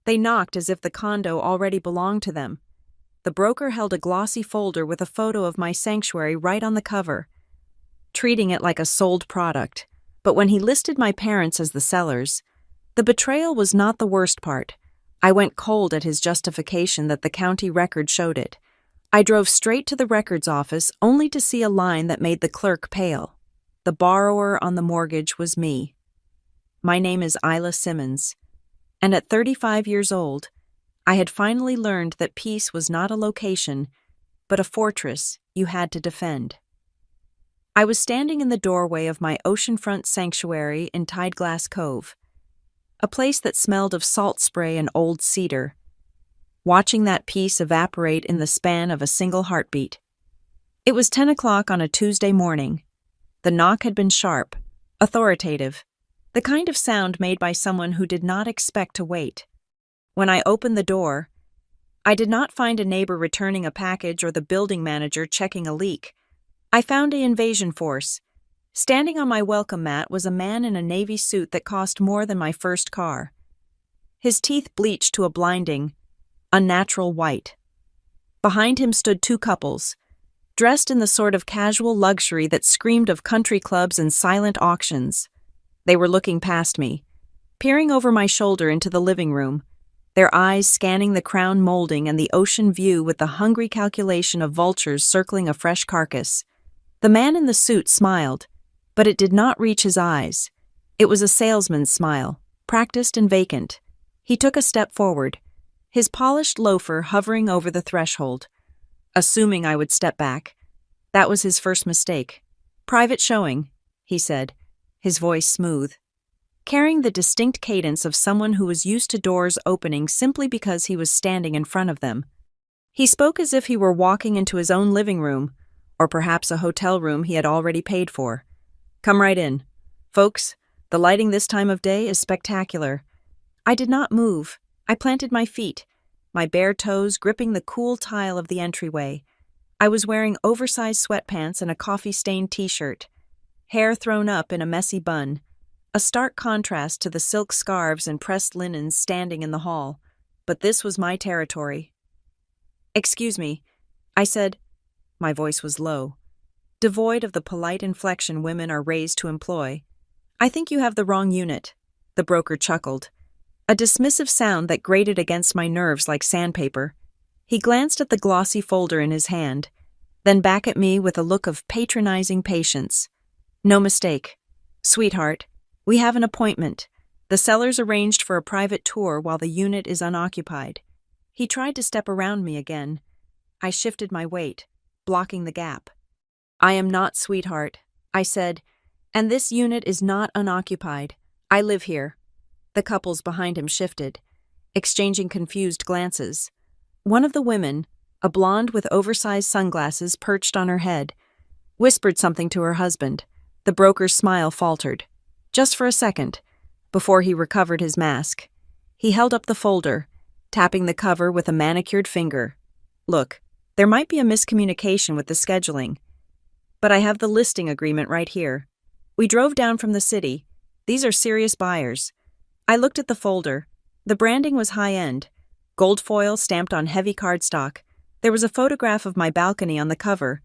They knocked as if the condo already belonged to them. The broker held a glossy folder with a photo of my sanctuary right on the cover, treating it like a sold product. But when he listed my parents as the sellers, the betrayal was not the worst part. I went cold at his justification that the county record showed it. I drove straight to the records office only to see a line that made the clerk pale. The borrower on the mortgage was me. My name is Isla Simmons, and at 35 years old, I had finally learned that peace was not a location, but a fortress you had to defend. I was standing in the doorway of my oceanfront sanctuary in Tideglass Cove, a place that smelled of salt spray and old cedar, watching that peace evaporate in the span of a single heartbeat. It was 10 o'clock on a Tuesday morning. The knock had been sharp, authoritative, the kind of sound made by someone who did not expect to wait. When I opened the door, I did not find a neighbor returning a package or the building manager checking a leak. I found an invasion force. Standing on my welcome mat was a man in a navy suit that cost more than my first car. His teeth bleached to a blinding, unnatural white. Behind him stood two couples, dressed in the sort of casual luxury that screamed of country clubs and silent auctions. They were looking past me, peering over my shoulder into the living room, their eyes scanning the crown molding and the ocean view with the hungry calculation of vultures circling a fresh carcass. The man in the suit smiled, but it did not reach his eyes. It was a salesman's smile, practiced and vacant. He took a step forward, his polished loafer hovering over the threshold, assuming I would step back. That was his first mistake. "Private showing," he said, his voice smooth, carrying the distinct cadence of someone who was used to doors opening simply because he was standing in front of them. He spoke as if he were walking into his own living room, or perhaps a hotel room he had already paid for. "Come right in. Folks, the lighting this time of day is spectacular." I did not move. I planted my feet, my bare toes gripping the cool tile of the entryway. I was wearing oversized sweatpants and a coffee-stained t-shirt, hair thrown up in a messy bun, a stark contrast to the silk scarves and pressed linens standing in the hall. But this was my territory. "Excuse me," I said. My voice was low, devoid of the polite inflection women are raised to employ. "I think you have the wrong unit." The broker chuckled, a dismissive sound that grated against my nerves like sandpaper. He glanced at the glossy folder in his hand, then back at me with a look of patronizing patience. "No mistake. Sweetheart, we have an appointment. The seller's arranged for a private tour while the unit is unoccupied." He tried to step around me again. I shifted my weight, blocking the gap. "I am not sweetheart," I said, "and this unit is not unoccupied. I live here." The couples behind him shifted, exchanging confused glances. One of the women, a blonde with oversized sunglasses perched on her head, whispered something to her husband. The broker's smile faltered, just for a second, before he recovered his mask. He held up the folder, tapping the cover with a manicured finger. "Look, there might be a miscommunication with the scheduling, but I have the listing agreement right here. We drove down from the city. These are serious buyers." I looked at the folder. The branding was high-end, gold foil stamped on heavy cardstock. There was a photograph of my balcony on the cover,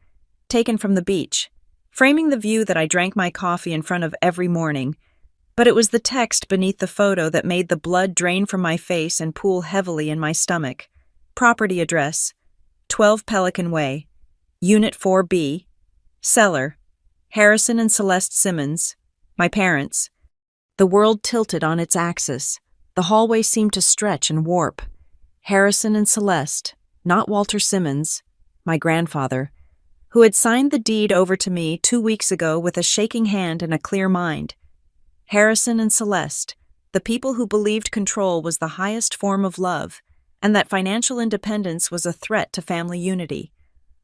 taken from the beach, framing the view that I drank my coffee in front of every morning. But it was the text beneath the photo that made the blood drain from my face and pool heavily in my stomach. Property address, 12 Pelican Way, Unit 4B, seller, Harrison and Celeste Simmons, my parents. The world tilted on its axis. The hallway seemed to stretch and warp. Harrison and Celeste, not Walter Simmons, my grandfather, who had signed the deed over to me 2 weeks ago with a shaking hand and a clear mind. Harrison and Celeste, the people who believed control was the highest form of love, and that financial independence was a threat to family unity.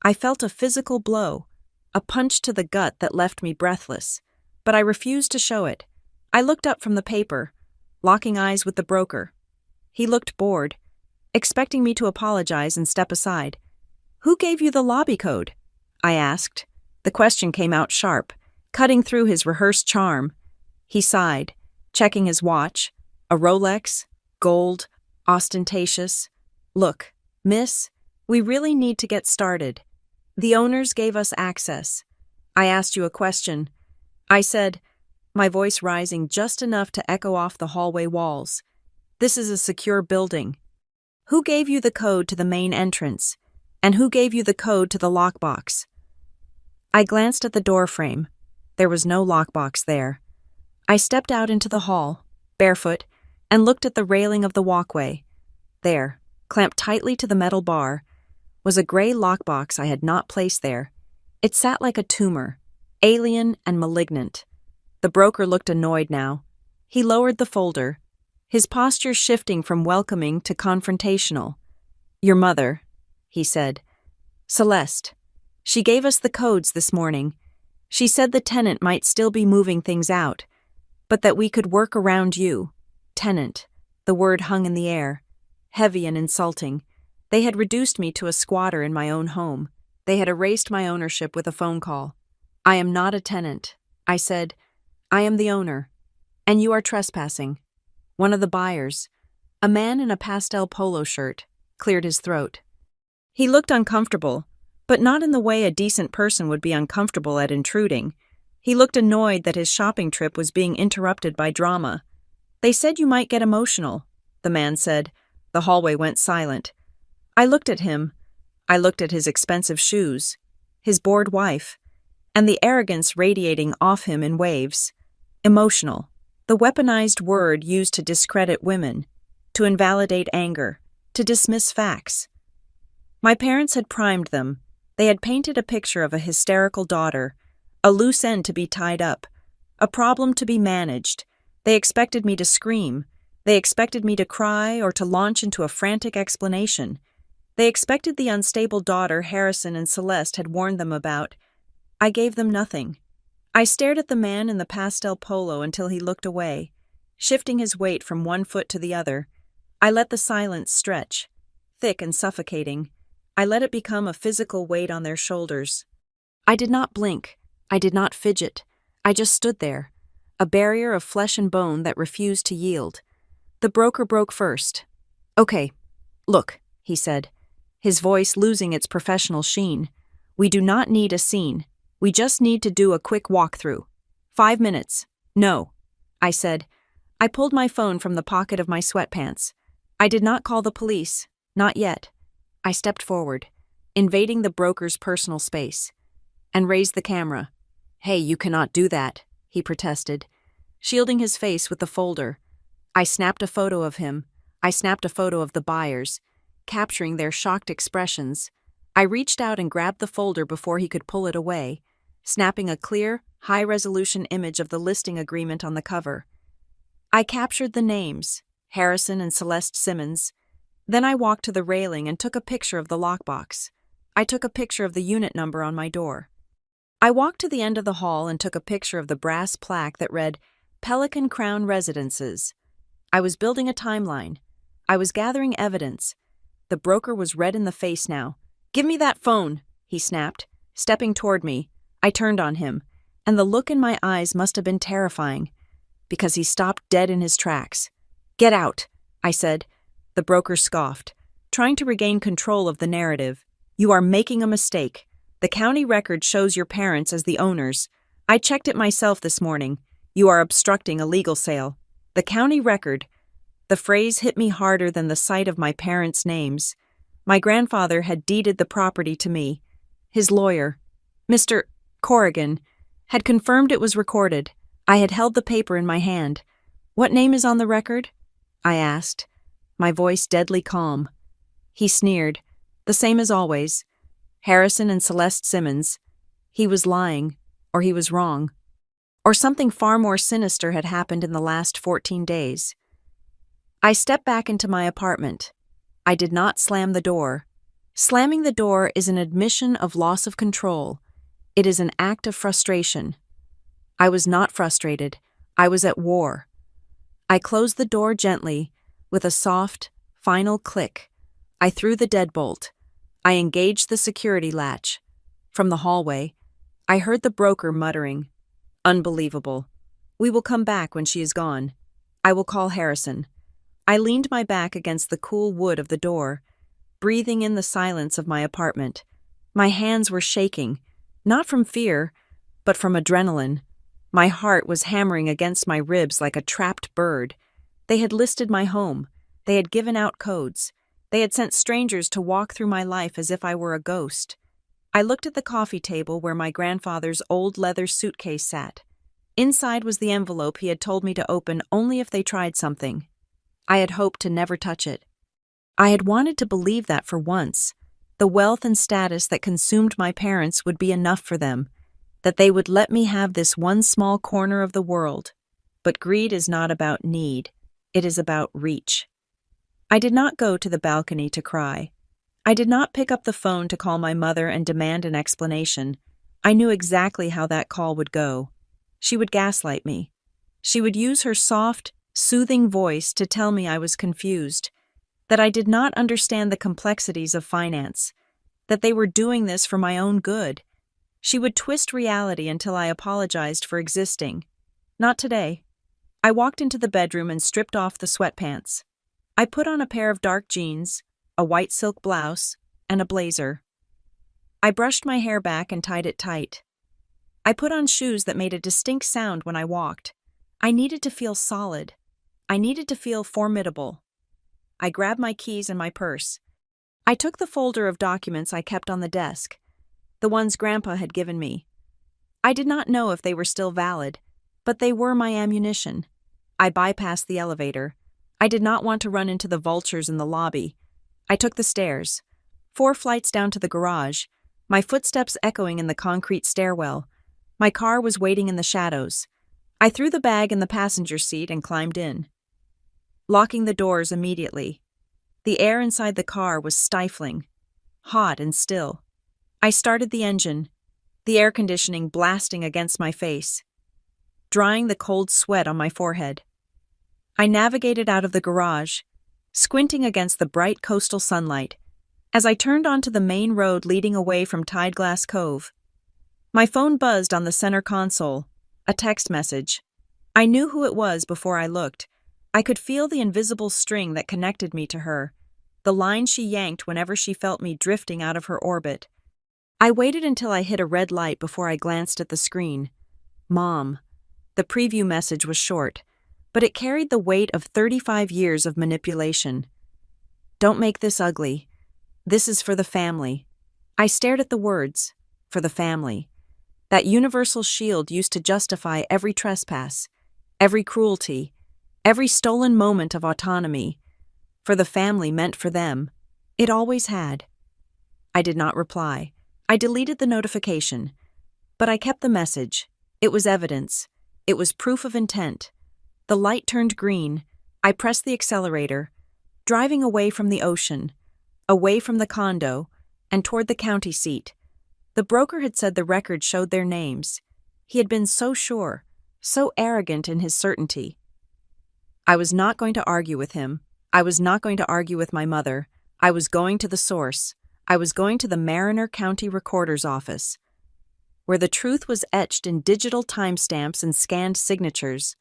I felt a physical blow, a punch to the gut that left me breathless, but I refused to show it. I looked up from the paper, locking eyes with the broker. He looked bored, expecting me to apologize and step aside. "Who gave you the lobby code?" I asked. The question came out sharp, cutting through his rehearsed charm. He sighed, checking his watch, a Rolex, gold, ostentatious. "Look, miss, we really need to get started. The owners gave us access. I asked you a question." I said, my voice rising just enough to echo off the hallway walls. "This is a secure building. Who gave you the code to the main entrance? And who gave you the code to the lockbox?" I glanced at the doorframe. There was no lockbox there. I stepped out into the hall, barefoot, and looked at the railing of the walkway. There, clamped tightly to the metal bar, was a gray lockbox I had not placed there. It sat like a tumor, alien and malignant. The broker looked annoyed now. He lowered the folder, his posture shifting from welcoming to confrontational. "Your mother," he said. "Celeste. She gave us the codes this morning. She said the tenant might still be moving things out, but that we could work around you." Tenant. The word hung in the air, heavy and insulting. They had reduced me to a squatter in my own home. They had erased my ownership with a phone call. "I am not a tenant," I said. "I am the owner. And you are trespassing." One of the buyers, a man in a pastel polo shirt, cleared his throat. He looked uncomfortable, but not in the way a decent person would be uncomfortable at intruding. He looked annoyed that his shopping trip was being interrupted by drama. "They said you might get emotional," the man said. The hallway went silent. I looked at him. I looked at his expensive shoes, his bored wife, and the arrogance radiating off him in waves. Emotional, the weaponized word used to discredit women, to invalidate anger, to dismiss facts. My parents had primed them. They had painted a picture of a hysterical daughter, a loose end to be tied up, a problem to be managed. They expected me to scream. They expected me to cry or to launch into a frantic explanation. They expected the unstable daughter Harrison and Celeste had warned them about. I gave them nothing. I stared at the man in the pastel polo until he looked away, shifting his weight from one foot to the other. I let the silence stretch, thick and suffocating. I let it become a physical weight on their shoulders. I did not blink. I did not fidget. I just stood there, a barrier of flesh and bone that refused to yield. The broker broke first. "Okay, look," he said, his voice losing its professional sheen. "We do not need a scene. We just need to do a quick walkthrough. 5 minutes. No," I said. I pulled my phone from the pocket of my sweatpants. I did not call the police. Not yet. I stepped forward, invading the broker's personal space, and raised the camera. "Hey, you cannot do that," he protested, shielding his face with the folder. I snapped a photo of him. I snapped a photo of the buyers, capturing their shocked expressions. I reached out and grabbed the folder before he could pull it away, snapping a clear, high-resolution image of the listing agreement on the cover. I captured the names, Harrison and Celeste Simmons. Then I walked to the railing and took a picture of the lockbox. I took a picture of the unit number on my door. I walked to the end of the hall and took a picture of the brass plaque that read, "Pelican Crown Residences." I was building a timeline. I was gathering evidence. The broker was red in the face now. "Give me that phone," he snapped, stepping toward me. I turned on him, and the look in my eyes must have been terrifying, because he stopped dead in his tracks. "Get out," I said. The broker scoffed, trying to regain control of the narrative. "You are making a mistake. The county record shows your parents as the owners. I checked it myself this morning. You are obstructing a legal sale. The county record." The phrase hit me harder than the sight of my parents' names. My grandfather had deeded the property to me. His lawyer, Mr. Corrigan, had confirmed it was recorded. I had held the paper in my hand. "What name is on the record?" I asked, my voice deadly calm. He sneered. "The same as always. Harrison and Celeste Simmons." He was lying, or he was wrong. Or something far more sinister had happened in the last 14 days. I stepped back into my apartment. I did not slam the door. Slamming the door is an admission of loss of control. It is an act of frustration. I was not frustrated. I was at war. I closed the door gently, with a soft, final click. I threw the deadbolt. I engaged the security latch. From the hallway, I heard the broker muttering, "Unbelievable. We will come back when she is gone. I will call Harrison." I leaned my back against the cool wood of the door, breathing in the silence of my apartment. My hands were shaking, not from fear, but from adrenaline. My heart was hammering against my ribs like a trapped bird. They had listed my home. They had given out codes. They had sent strangers to walk through my life as if I were a ghost. I looked at the coffee table where my grandfather's old leather suitcase sat. Inside was the envelope he had told me to open only if they tried something. I had hoped to never touch it. I had wanted to believe that for once. The wealth and status that consumed my parents would be enough for them, that they would let me have this one small corner of the world. But greed is not about need. It is about reach. I did not go to the balcony to cry. I did not pick up the phone to call my mother and demand an explanation. I knew exactly how that call would go. She would gaslight me. She would use her soft, soothing voice to tell me I was confused, that I did not understand the complexities of finance, that they were doing this for my own good. She would twist reality until I apologized for existing. Not today. I walked into the bedroom and stripped off the sweatpants. I put on a pair of dark jeans, a white silk blouse, and a blazer. I brushed my hair back and tied it tight. I put on shoes that made a distinct sound when I walked. I needed to feel solid. I needed to feel formidable. I grabbed my keys and my purse. I took the folder of documents I kept on the desk, the ones Grandpa had given me. I did not know if they were still valid, but they were my ammunition. I bypassed the elevator. I did not want to run into the vultures in the lobby. I took the stairs, 4 flights down to the garage, my footsteps echoing in the concrete stairwell. My car was waiting in the shadows. I threw the bag in the passenger seat and climbed in, locking the doors immediately. The air inside the car was stifling, hot and still. I started the engine, the air conditioning blasting against my face, drying the cold sweat on my forehead. I navigated out of the garage, squinting against the bright coastal sunlight. As I turned onto the main road leading away from Tideglass Cove, my phone buzzed on the center console, a text message. I knew who it was before I looked. I could feel the invisible string that connected me to her, the line she yanked whenever she felt me drifting out of her orbit. I waited until I hit a red light before I glanced at the screen. Mom. The preview message was short, but it carried the weight of 35 years of manipulation. Don't make this ugly. This is for the family. I stared at the words, for the family. That universal shield used to justify every trespass, every cruelty, every stolen moment of autonomy. For the family meant for them. It always had. I did not reply. I deleted the notification. But I kept the message. It was evidence. It was proof of intent. The light turned green. I pressed the accelerator, driving away from the ocean, away from the condo, and toward the county seat. The broker had said the record showed their names. He had been so sure, so arrogant in his certainty. I was not going to argue with him. I was not going to argue with my mother. I was going to the source. I was going to the Mariner County Recorder's office, where the truth was etched in digital timestamps and scanned signatures.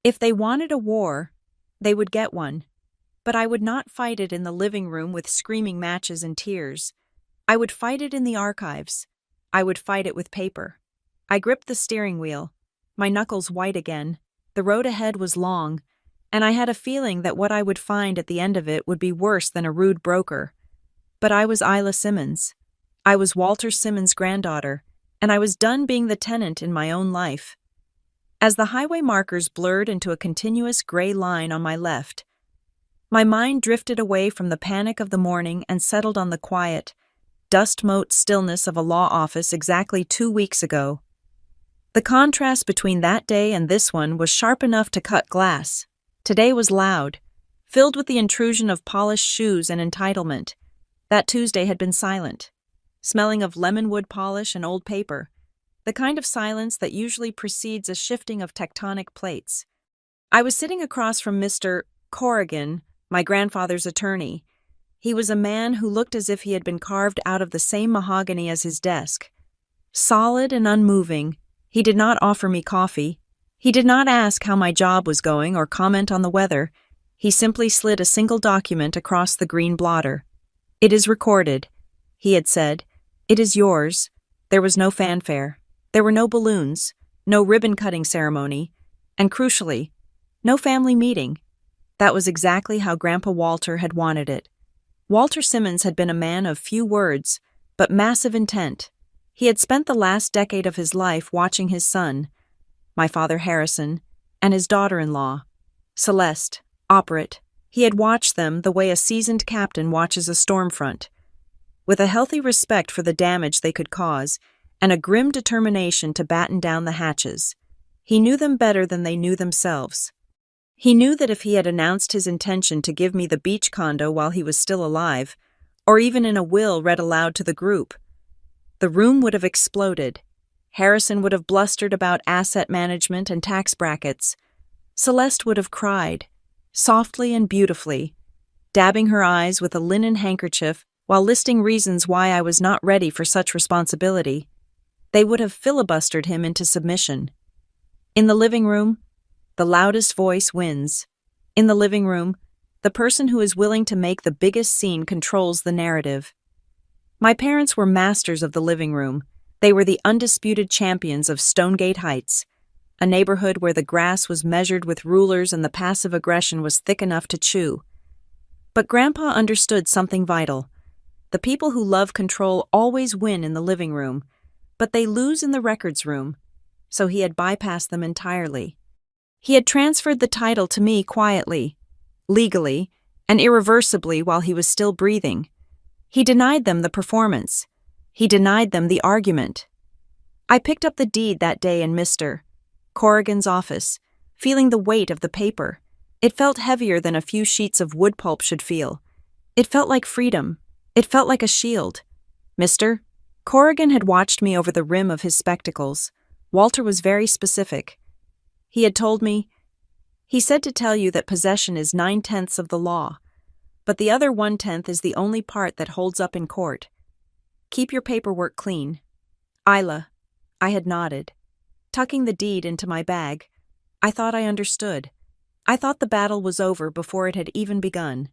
If they wanted a war, they would get one. But I would not fight it in the living room with screaming matches and tears. I would fight it in the archives. I would fight it with paper. I gripped the steering wheel, my knuckles white again. The road ahead was long, and I had a feeling that what I would find at the end of it would be worse than a rude broker. But I was Isla Simmons. I was Walter Simmons' granddaughter, and I was done being the tenant in my own life. As the highway markers blurred into a continuous gray line on my left, my mind drifted away from the panic of the morning and settled on the quiet, dust-mote stillness of a law office exactly 2 weeks ago. The contrast between that day and this one was sharp enough to cut glass. Today was loud, filled with the intrusion of polished shoes and entitlement. That Tuesday had been silent, smelling of lemon wood polish and old paper, the kind of silence that usually precedes a shifting of tectonic plates. I was sitting across from Mr. Corrigan, my grandfather's attorney. He was a man who looked as if he had been carved out of the same mahogany as his desk. Solid and unmoving, he did not offer me coffee. He did not ask how my job was going or comment on the weather. He simply slid a single document across the green blotter. "It is recorded," he had said. "It is yours." There was no fanfare. There were no balloons, no ribbon-cutting ceremony, and crucially, no family meeting. That was exactly how Grandpa Walter had wanted it. Walter Simmons had been a man of few words, but massive intent. He had spent the last decade of his life watching his son, my father Harrison, and his daughter-in-law, Celeste, operate. He had watched them the way a seasoned captain watches a storm front. With a healthy respect for the damage they could cause, and a grim determination to batten down the hatches. He knew them better than they knew themselves. He knew that if he had announced his intention to give me the beach condo while he was still alive, or even in a will read aloud to the group, the room would have exploded. Harrison would have blustered about asset management and tax brackets. Celeste would have cried, softly and beautifully, dabbing her eyes with a linen handkerchief while listing reasons why I was not ready for such responsibility. They would have filibustered him into submission. In the living room, the loudest voice wins. In the living room, the person who is willing to make the biggest scene controls the narrative. My parents were masters of the living room. They were the undisputed champions of Stonegate Heights, a neighborhood where the grass was measured with rulers and the passive aggression was thick enough to chew. But Grandpa understood something vital. The people who love control always win in the living room, but they lose in the records room, so he had bypassed them entirely. He had transferred the title to me quietly, legally, and irreversibly while he was still breathing. He denied them the performance. He denied them the argument. I picked up the deed that day in Mr. Corrigan's office, feeling the weight of the paper. It felt heavier than a few sheets of wood pulp should feel. It felt like freedom. It felt like a shield. Mr. Corrigan had watched me over the rim of his spectacles. Walter was very specific. He had told me, "He said to tell you that possession is 9/10 of the law, but the other 1/10 is the only part that holds up in court. Keep your paperwork clean." Isla. I had nodded. Tucking the deed into my bag, I thought I understood. I thought the battle was over before it had even begun.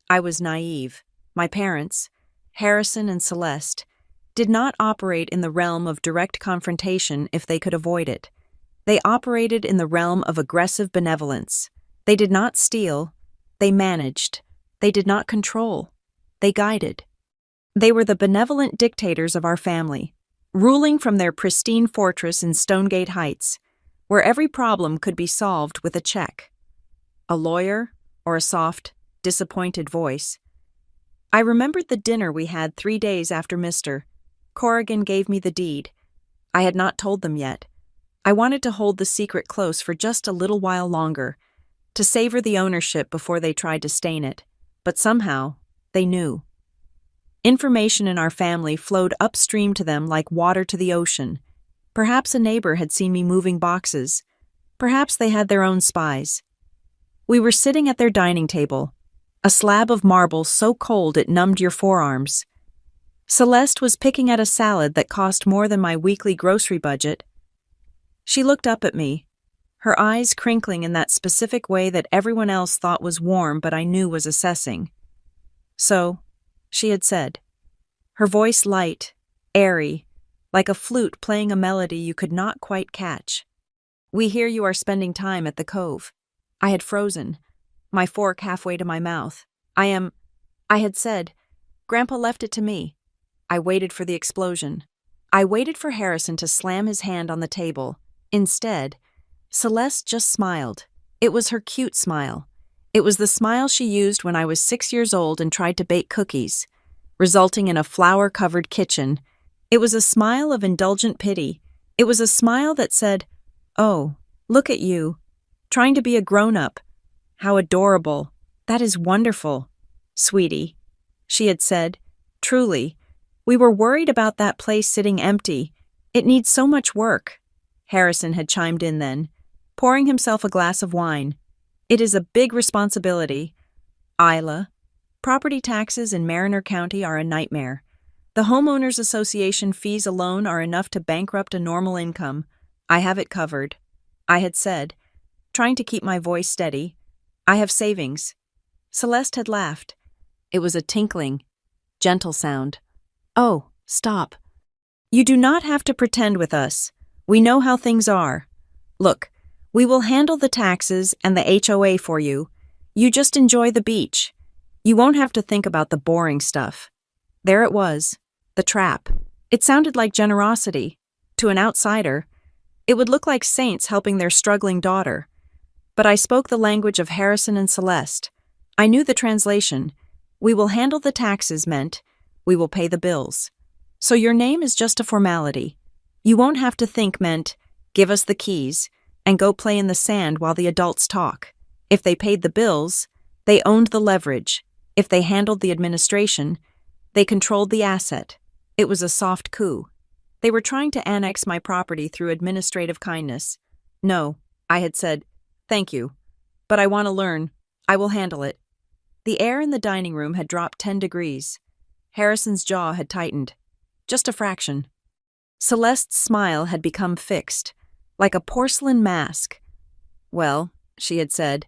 I was naive. My parents, Harrison and Celeste, did not operate in the realm of direct confrontation if they could avoid it. They operated in the realm of aggressive benevolence. They did not steal. They managed. They did not control. They guided. They were the benevolent dictators of our family, ruling from their pristine fortress in Stonegate Heights, where every problem could be solved with a check, a lawyer, or a soft, disappointed voice. I remembered the dinner we had 3 days after Mr. Corrigan gave me the deed. I had not told them yet. I wanted to hold the secret close for just a little while longer, to savor the ownership before they tried to stain it, but somehow, they knew. Information in our family flowed upstream to them like water to the ocean. Perhaps a neighbor had seen me moving boxes. Perhaps they had their own spies. We were sitting at their dining table, a slab of marble so cold it numbed your forearms. Celeste was picking at a salad that cost more than my weekly grocery budget. She looked up at me, her eyes crinkling in that specific way that everyone else thought was warm but I knew was assessing. "So," she had said, her voice light, airy, like a flute playing a melody you could not quite catch. "We hear you are spending time at the Cove." I had frozen, my fork halfway to my mouth. I had said, "Grandpa left it to me." I waited for the explosion. I waited for Harrison to slam his hand on the table. Instead, Celeste just smiled. It was her cute smile. It was the smile she used when I was 6 years old and tried to bake cookies, resulting in a flour-covered kitchen. It was a smile of indulgent pity. It was a smile that said, "Oh, look at you, trying to be a grown-up. How adorable. That is wonderful. Sweetie," she had said, "truly, we were worried about that place sitting empty. It needs so much work." Harrison had chimed in then, pouring himself a glass of wine. "It is a big responsibility. Isla, property taxes in Mariner County are a nightmare. The homeowners association fees alone are enough to bankrupt a normal income. I have it covered," I had said, trying to keep my voice steady. I have savings. Celeste had laughed. It was a tinkling, gentle sound. Oh, stop. You do not have to pretend with us. We know how things are. Look, we will handle the taxes and the HOA for you. You just enjoy the beach. You won't have to think about the boring stuff. There it was, the trap. It sounded like generosity. To an outsider, it would look like saints helping their struggling daughter. But I spoke the language of Harrison and Celeste. I knew the translation. We will handle the taxes meant we will pay the bills. So your name is just a formality. You won't have to think meant give us the keys and go play in the sand while the adults talk. If they paid the bills, they owned the leverage. If they handled the administration, they controlled the asset. It was a soft coup. They were trying to annex my property through administrative kindness. No, I had said, thank you, but I want to learn. I will handle it. The air in the dining room had dropped 10 degrees. Harrison's jaw had tightened. Just a fraction. Celeste's smile had become fixed, like a porcelain mask. Well, she had said,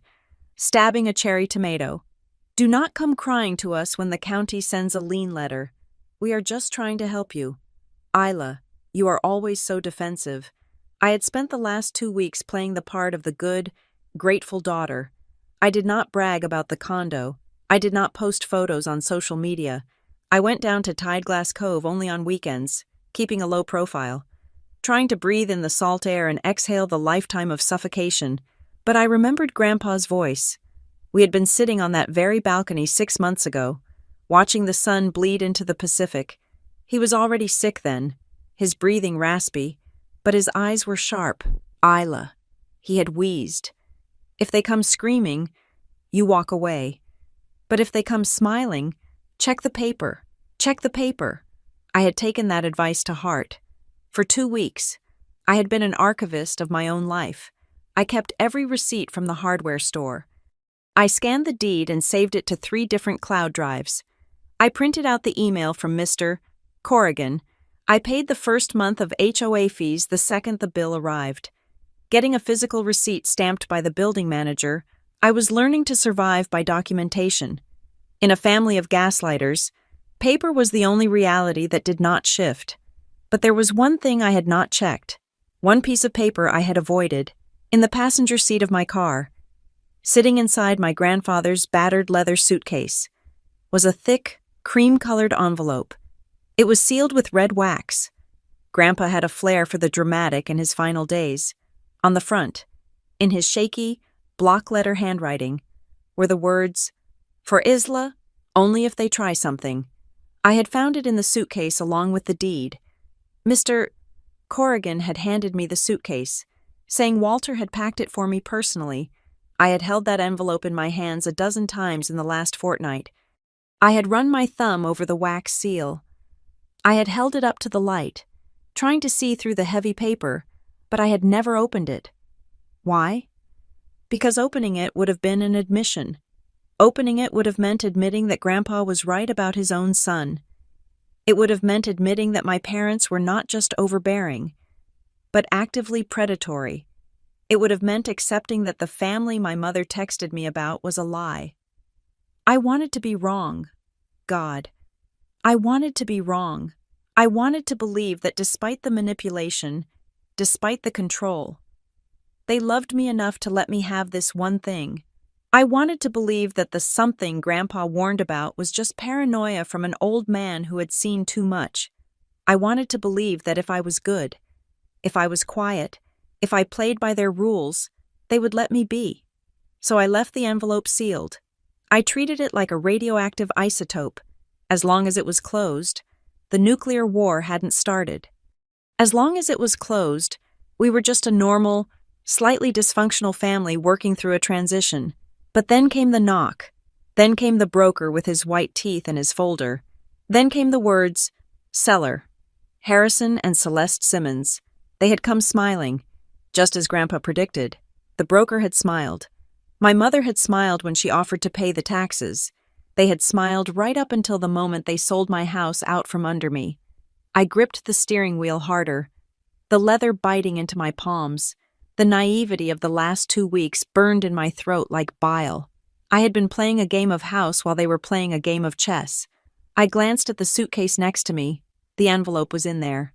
stabbing a cherry tomato, do not come crying to us when the county sends a lien letter. We are just trying to help you. Isla, you are always so defensive. I had spent the last 2 weeks playing the part of the good, grateful daughter. I did not brag about the condo. I did not post photos on social media. I went down to Tideglass Cove only on weekends, keeping a low profile, trying to breathe in the salt air and exhale the lifetime of suffocation. But I remembered Grandpa's voice. We had been sitting on that very balcony 6 months ago, watching the sun bleed into the Pacific. He was already sick then, his breathing raspy, but his eyes were sharp. Isla. He had wheezed. If they come screaming, you walk away. But if they come smiling, check the paper. Check the paper. I had taken that advice to heart. For 2 weeks, I had been an archivist of my own life. I kept every receipt from the hardware store. I scanned the deed and saved it to 3 different cloud drives. I printed out the email from Mr. Corrigan. I paid the first month of HOA fees the second the bill arrived. Getting a physical receipt stamped by the building manager, I was learning to survive by documentation. In a family of gaslighters, paper was the only reality that did not shift. But there was one thing I had not checked. One piece of paper I had avoided, in the passenger seat of my car. Sitting inside my grandfather's battered leather suitcase was a thick, cream-colored envelope. It was sealed with red wax. Grandpa had a flair for the dramatic in his final days. On the front, in his shaky, block-letter handwriting, were the words, "For Isla, only if they try something." I had found it in the suitcase along with the deed. Mr. Corrigan had handed me the suitcase, saying Walter had packed it for me personally. I had held that envelope in my hands a dozen times in the last fortnight. I had run my thumb over the wax seal. I had held it up to the light, trying to see through the heavy paper, but I had never opened it. Why? Because opening it would have been an admission. Opening it would have meant admitting that Grandpa was right about his own son. It would have meant admitting that my parents were not just overbearing, but actively predatory. It would have meant accepting that the family my mother texted me about was a lie. I wanted to be wrong. God. I wanted to be wrong. I wanted to believe that despite the manipulation, despite the control, they loved me enough to let me have this one thing. I wanted to believe that the something Grandpa warned about was just paranoia from an old man who had seen too much. I wanted to believe that if I was good, if I was quiet, if I played by their rules, they would let me be. So I left the envelope sealed. I treated it like a radioactive isotope. As long as it was closed, the nuclear war hadn't started. As long as it was closed, we were just a normal, slightly dysfunctional family working through a transition. But then came the knock. Then came the broker with his white teeth and his folder. Then came the words, seller. Harrison and Celeste Simmons. They had come smiling. Just as Grandpa predicted, the broker had smiled. My mother had smiled when she offered to pay the taxes. They had smiled right up until the moment they sold my house out from under me. I gripped the steering wheel harder, the leather biting into my palms. The naivety of the last 2 weeks burned in my throat like bile. I had been playing a game of house while they were playing a game of chess. I glanced at the suitcase next to me. The envelope was in there.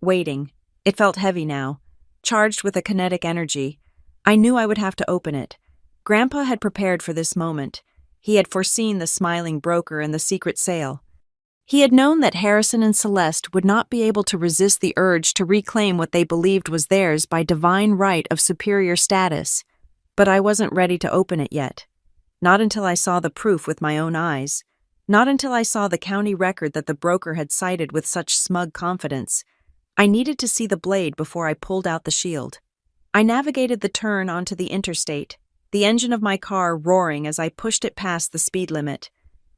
Waiting. It felt heavy now, charged with a kinetic energy. I knew I would have to open it. Grandpa had prepared for this moment. He had foreseen the smiling broker and the secret sale. He had known that Harrison and Celeste would not be able to resist the urge to reclaim what they believed was theirs by divine right of superior status. But I wasn't ready to open it yet. Not until I saw the proof with my own eyes. Not until I saw the county record that the broker had cited with such smug confidence. I needed to see the blade before I pulled out the shield. I navigated the turn onto the interstate, the engine of my car roaring as I pushed it past the speed limit.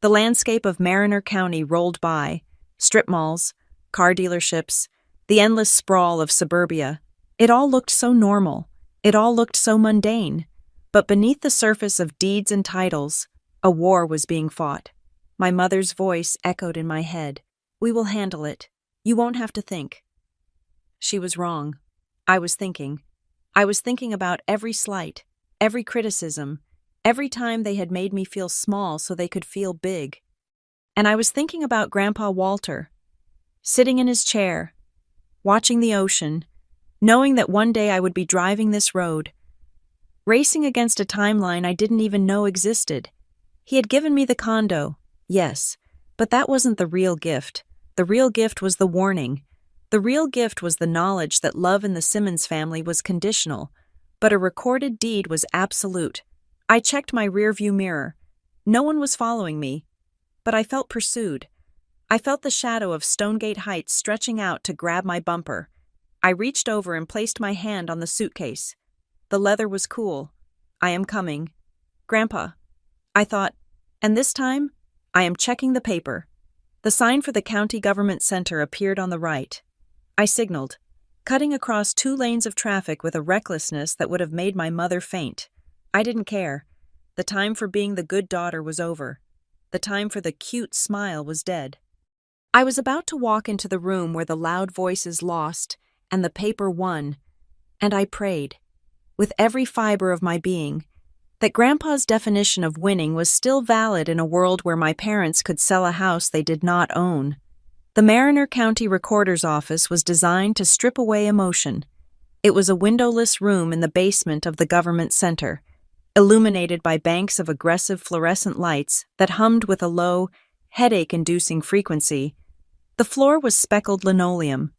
The landscape of Mariner County rolled by, strip malls, car dealerships, the endless sprawl of suburbia. It all looked so normal. It all looked so mundane. But beneath the surface of deeds and titles, a war was being fought. My mother's voice echoed in my head. "We will handle it. You won't have to think." She was wrong. I was thinking. I was thinking about every slight, every criticism, every time they had made me feel small so they could feel big. And I was thinking about Grandpa Walter, sitting in his chair, watching the ocean, knowing that one day I would be driving this road, racing against a timeline I didn't even know existed. He had given me the condo, yes, but that wasn't the real gift. The real gift was the warning. The real gift was the knowledge that love in the Simmons family was conditional, but a recorded deed was absolute. I checked my rearview mirror. No one was following me, but I felt pursued. I felt the shadow of Stonegate Heights stretching out to grab my bumper. I reached over and placed my hand on the suitcase. The leather was cool. "I am coming." "Grandpa," I thought, and this time, I am checking the paper. The sign for the county government center appeared on the right. I signaled, cutting across 2 lanes of traffic with a recklessness that would have made my mother faint. I didn't care. The time for being the good daughter was over. The time for the cute smile was dead. I was about to walk into the room where the loud voices lost and the paper won, and I prayed, with every fiber of my being, that Grandpa's definition of winning was still valid in a world where my parents could sell a house they did not own. The Mariner County Recorder's Office was designed to strip away emotion. It was a windowless room in the basement of the government center, illuminated by banks of aggressive fluorescent lights that hummed with a low, headache-inducing frequency. The floor was speckled linoleum.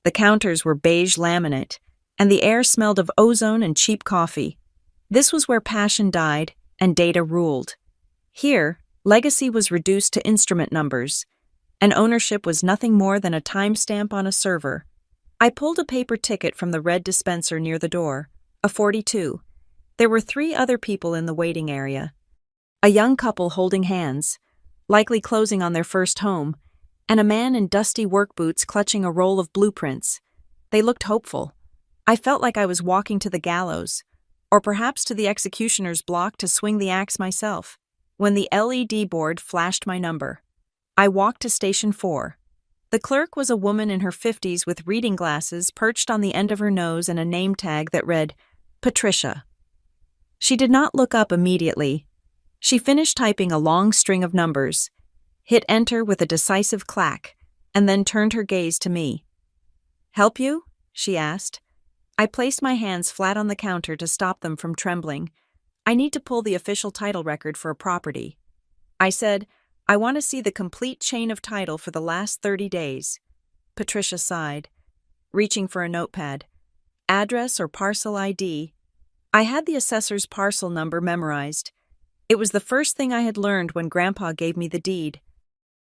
The counters were beige laminate, and the air smelled of ozone and cheap coffee. This was where passion died and data ruled. Here, legacy was reduced to instrument numbers, and ownership was nothing more than a timestamp on a server. I pulled a paper ticket from the red dispenser near the door, a 42. There were 3 other people in the waiting area. A young couple holding hands, likely closing on their first home, and a man in dusty work boots clutching a roll of blueprints. They looked hopeful. I felt like I was walking to the gallows, or perhaps to the executioner's block to swing the axe myself, when the LED board flashed my number. I walked to Station 4. The clerk was a woman in her 50s with reading glasses perched on the end of her nose and a name tag that read, Patricia. She did not look up immediately. She finished typing a long string of numbers, hit enter with a decisive clack, and then turned her gaze to me. "Help you?" she asked. I placed my hands flat on the counter to stop them from trembling. "I need to pull the official title record for a property." I said, "I want to see the complete chain of title for the last 30 days. Patricia sighed, reaching for a notepad. Address or parcel ID? I had the assessor's parcel number memorized. It was the first thing I had learned when Grandpa gave me the deed.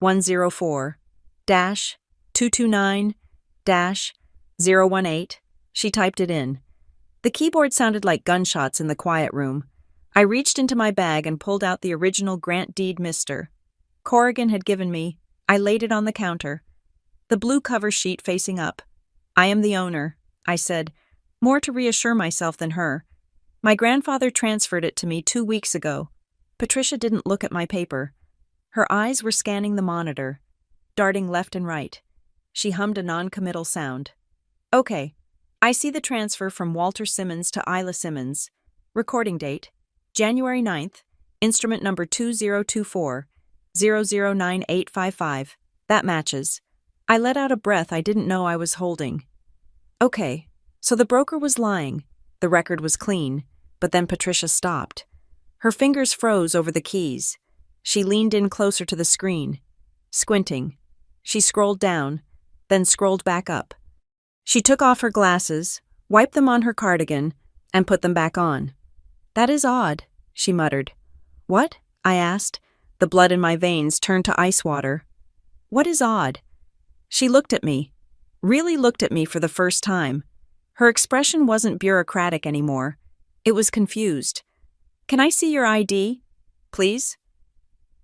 104-229-018. She typed it in. The keyboard sounded like gunshots in the quiet room. I reached into my bag and pulled out the original grant deed Mr. Corrigan had given me. I laid it on the counter, the blue cover sheet facing up. "I am the owner," I said, more to reassure myself than her. "My grandfather transferred it to me 2 weeks ago." Patricia didn't look at my paper. Her eyes were scanning the monitor, darting left and right. She hummed a non-committal sound. "Okay, I see the transfer from Walter Simmons to Isla Simmons. Recording date, January 9th, instrument number 2024-009855. That matches. I let out a breath I didn't know I was holding. Okay, so the broker was lying. The record was clean, but then Patricia stopped. Her fingers froze over the keys. She leaned in closer to the screen, squinting. She scrolled down, then scrolled back up. She took off her glasses, wiped them on her cardigan, and put them back on. "That is odd," she muttered. "What?" I asked. The blood in my veins turned to ice water. "What is odd?" She looked at me, really looked at me for the first time. Her expression wasn't bureaucratic anymore. It was confused. "Can I see your ID, please?"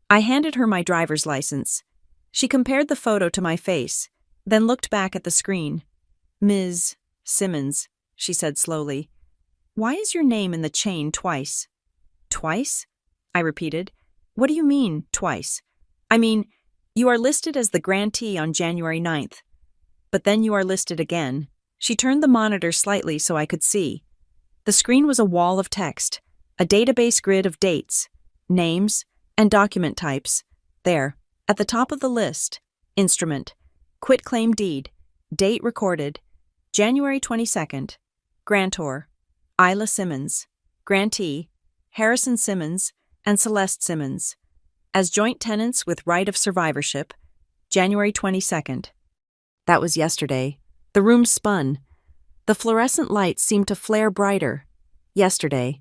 I handed her my driver's license. She compared the photo to my face, then looked back at the screen. "Ms. Simmons," she said slowly. "Why is your name in the chain twice?" "Twice?" I repeated. "What do you mean, twice?" "I mean, you are listed as the grantee on January 9th. But then you are listed again." She turned the monitor slightly so I could see. The screen was a wall of text, a database grid of dates, names, and document types. There, at the top of the list, instrument, quitclaim deed, date recorded, January 22nd, grantor, Isla Simmons, grantee, Harrison Simmons and Celeste Simmons, as joint tenants with right of survivorship, January 22nd. That was yesterday. The room spun. The fluorescent lights seemed to flare brighter. Yesterday,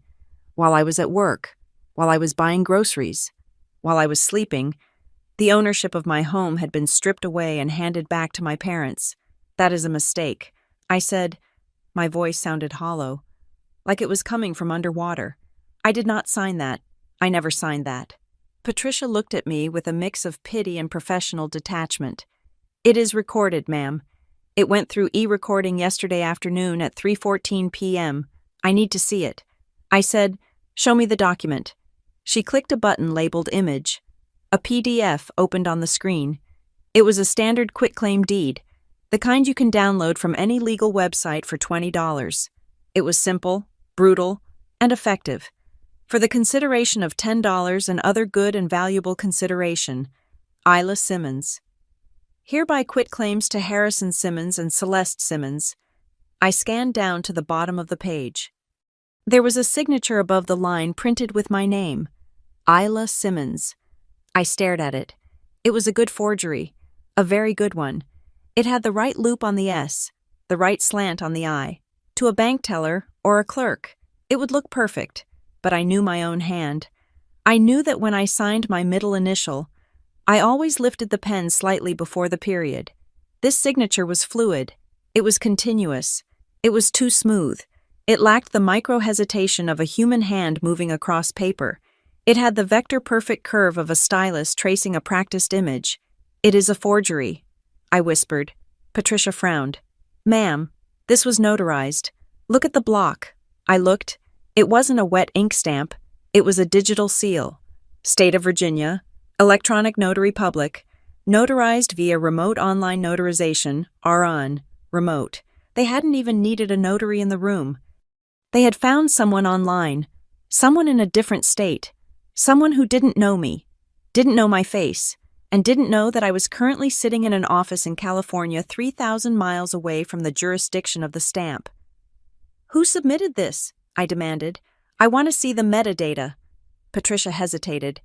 while I was at work, while I was buying groceries, while I was sleeping, the ownership of my home had been stripped away and handed back to my parents. "That is a mistake," I said. My voice sounded hollow, like it was coming from underwater. "I did not sign that. I never signed that." Patricia looked at me with a mix of pity and professional detachment. "It is recorded, ma'am. It went through e-recording yesterday afternoon at 3:14 p.m. I need to see it." I said, "Show me the document." She clicked a button labeled Image. A PDF opened on the screen. It was a standard quitclaim deed, the kind you can download from any legal website for $20. It was simple, brutal, and effective. For the consideration of $10 and other good and valuable consideration, Isla Simmons. Hereby quitclaims to Harrison Simmons and Celeste Simmons. I scanned down to the bottom of the page. There was a signature above the line printed with my name, Isla Simmons. I stared at it. It was a good forgery, a very good one. It had the right loop on the S, the right slant on the I. To a bank teller or a clerk, it would look perfect, but I knew my own hand. I knew that when I signed my middle initial, I always lifted the pen slightly before the period. This signature was fluid. It was continuous. It was too smooth. It lacked the micro-hesitation of a human hand moving across paper. It had the vector-perfect curve of a stylus tracing a practiced image. "It is a forgery," I whispered. Patricia frowned. "Ma'am, this was notarized. Look at the block." I looked. It wasn't a wet ink stamp. It was a digital seal. State of Virginia, Electronic Notary Public, notarized via remote online notarization, RON, remote. They hadn't even needed a notary in the room. They had found someone online, someone in a different state, someone who didn't know me, didn't know my face, and didn't know that I was currently sitting in an office in California 3,000 miles away from the jurisdiction of the stamp. "Who submitted this?" I demanded. "I want to see the metadata." Patricia hesitated.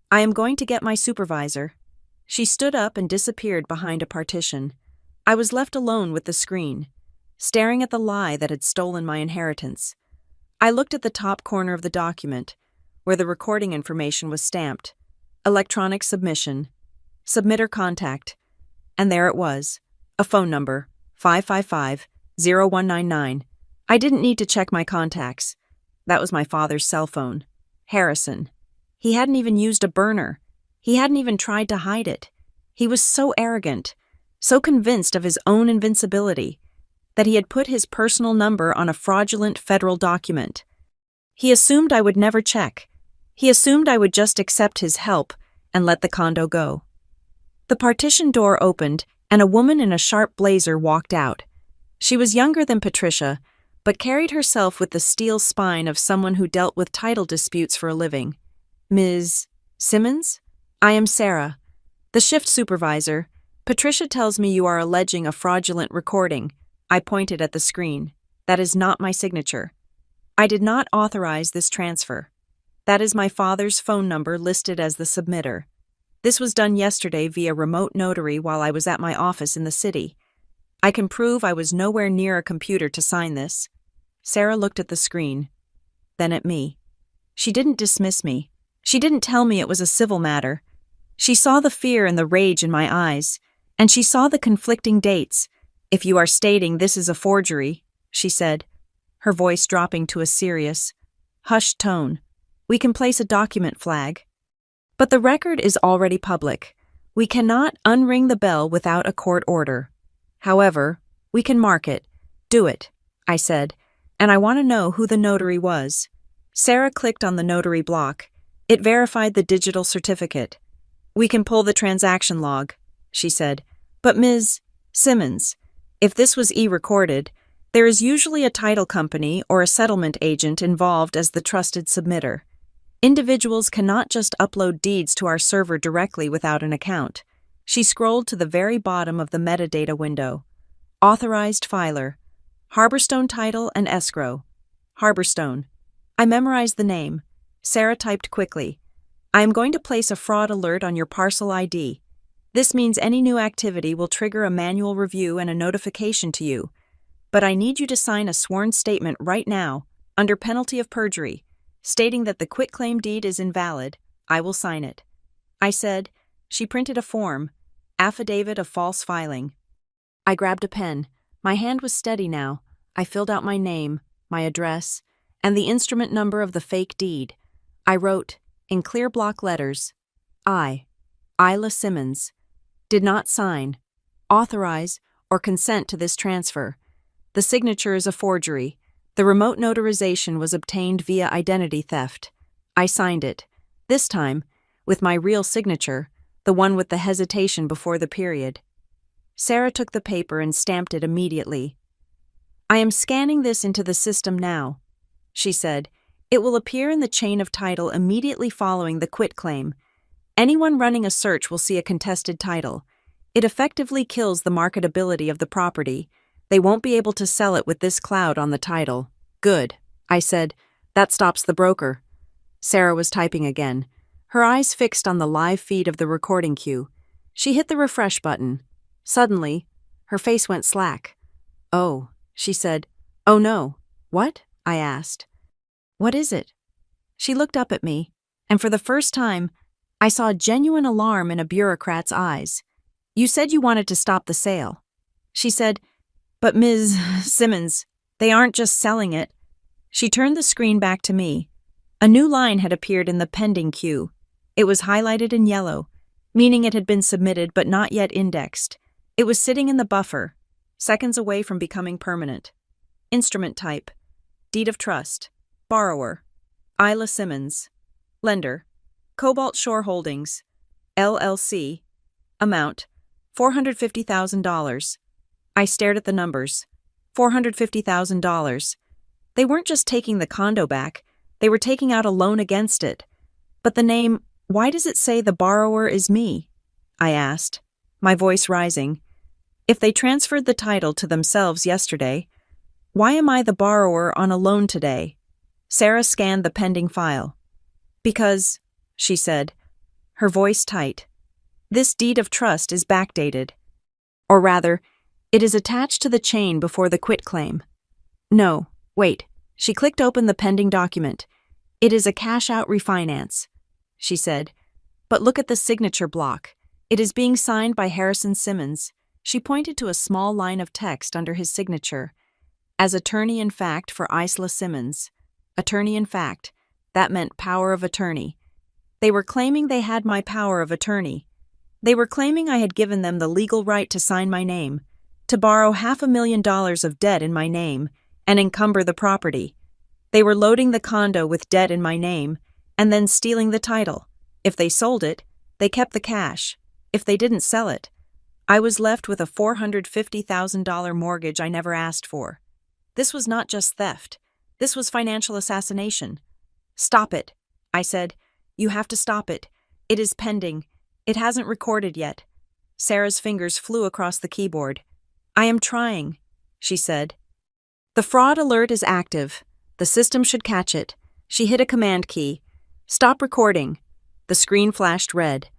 "I am going to get my supervisor." She stood up and disappeared behind a partition. I was left alone with the screen, staring at the lie that had stolen my inheritance. I looked at the top corner of the document, where the recording information was stamped. Electronic submission. Submitter contact. And there it was. A phone number, 555-0199. I didn't need to check my contacts. That was my father's cell phone. Harrison. He hadn't even used a burner. He hadn't even tried to hide it. He was so arrogant, so convinced of his own invincibility, that he had put his personal number on a fraudulent federal document. He assumed I would never check. He assumed I would just accept his help and let the condo go. The partition door opened, and a woman in a sharp blazer walked out. She was younger than Patricia, but carried herself with the steel spine of someone who dealt with title disputes for a living. Ms. Simmons? I am Sarah, the shift supervisor. Patricia tells me you are alleging a fraudulent recording. I pointed at the screen. That is not my signature. I did not authorize this transfer. That is my father's phone number listed as the submitter. This was done yesterday via remote notary while I was at my office in the city. I can prove I was nowhere near a computer to sign this. Sarah looked at the screen, then at me. She didn't dismiss me. She didn't tell me it was a civil matter. She saw the fear and the rage in my eyes, and she saw the conflicting dates. If you are stating this is a forgery, she said, her voice dropping to a serious, hushed tone, we can place a document flag. But the record is already public. We cannot unring the bell without a court order. However, we can mark it. Do it, I said, and I want to know who the notary was. Sarah clicked on the notary block. It verified the digital certificate. We can pull the transaction log, she said. But Ms. Simmons, if this was e-recorded, there is usually a title company or a settlement agent involved as the trusted submitter. Individuals cannot just upload deeds to our server directly without an account. She scrolled to the very bottom of the metadata window. Authorized filer. Harborstone Title and Escrow. Harborstone. I memorized the name. Sarah typed quickly. I am going to place a fraud alert on your parcel ID. This means any new activity will trigger a manual review and a notification to you. But I need you to sign a sworn statement right now, under penalty of perjury, stating that the quitclaim deed is invalid. I will sign it. I said. She printed a form, affidavit of false filing. I grabbed a pen. My hand was steady now. I filled out my name, my address, and the instrument number of the fake deed. I wrote, in clear block letters, Isla Simmons, did not sign, authorize, or consent to this transfer. The signature is a forgery. The remote notarization was obtained via identity theft. I signed it, this time, with my real signature, the one with the hesitation before the period. Sarah took the paper and stamped it immediately. I am scanning this into the system now, she said. It will appear in the chain of title immediately following the quitclaim. Anyone running a search will see a contested title. It effectively kills the marketability of the property. They won't be able to sell it with this cloud on the title. Good, I said. That stops the broker. Sarah was typing again, her eyes fixed on the live feed of the recording queue. She hit the refresh button. Suddenly, her face went slack. Oh, she said. Oh no. What? I asked. What is it? She looked up at me, and for the first time, I saw genuine alarm in a bureaucrat's eyes. You said you wanted to stop the sale. She said, but Ms. Simmons, they aren't just selling it. She turned the screen back to me. A new line had appeared in the pending queue. It was highlighted in yellow, meaning it had been submitted but not yet indexed. It was sitting in the buffer, seconds away from becoming permanent. Instrument type, deed of trust, borrower, Isla Simmons, lender, Cobalt Shore Holdings, LLC, amount, $450,000. I stared at the numbers. $450,000. They weren't just taking the condo back, they were taking out a loan against it. But the name, why does it say the borrower is me? I asked, my voice rising. If they transferred the title to themselves yesterday, why am I the borrower on a loan today? Sarah scanned the pending file. Because, she said, her voice tight, this deed of trust is backdated. Or rather, it is attached to the chain before the quitclaim. No, wait. She clicked open the pending document. It is a cash-out refinance, she said. But look at the signature block. It is being signed by Harrison Simmons. She pointed to a small line of text under his signature. As attorney in fact for Isla Simmons. Attorney in fact. That meant power of attorney. They were claiming they had my power of attorney. They were claiming I had given them the legal right to sign my name, to borrow $500,000 of debt in my name, and encumber the property. They were loading the condo with debt in my name, and then stealing the title. If they sold it, they kept the cash. If they didn't sell it, I was left with a $450,000 mortgage I never asked for. This was not just theft. This was financial assassination. "Stop it," I said. "You have to stop it. It is pending. It hasn't recorded yet." Sarah's fingers flew across the keyboard. "I am trying," she said. "The fraud alert is active. The system should catch it." She hit a command key. "Stop recording." The screen flashed red.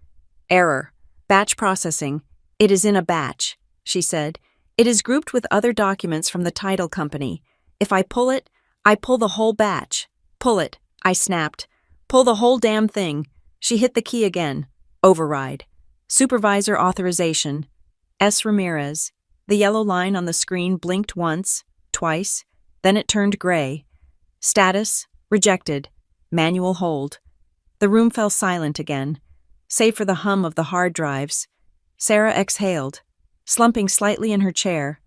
"Error. Batch processing. It is in a batch," she said. "It is grouped with other documents from the title company. If I pull it, I pull the whole batch." "Pull it," I snapped. "Pull the whole damn thing." She hit the key again. Override. "Supervisor authorization. S. Ramirez." The yellow line on the screen blinked once, twice, then it turned gray. "Status, rejected. Manual hold." The room fell silent again, save for the hum of the hard drives. Sarah exhaled, slumping slightly in her chair.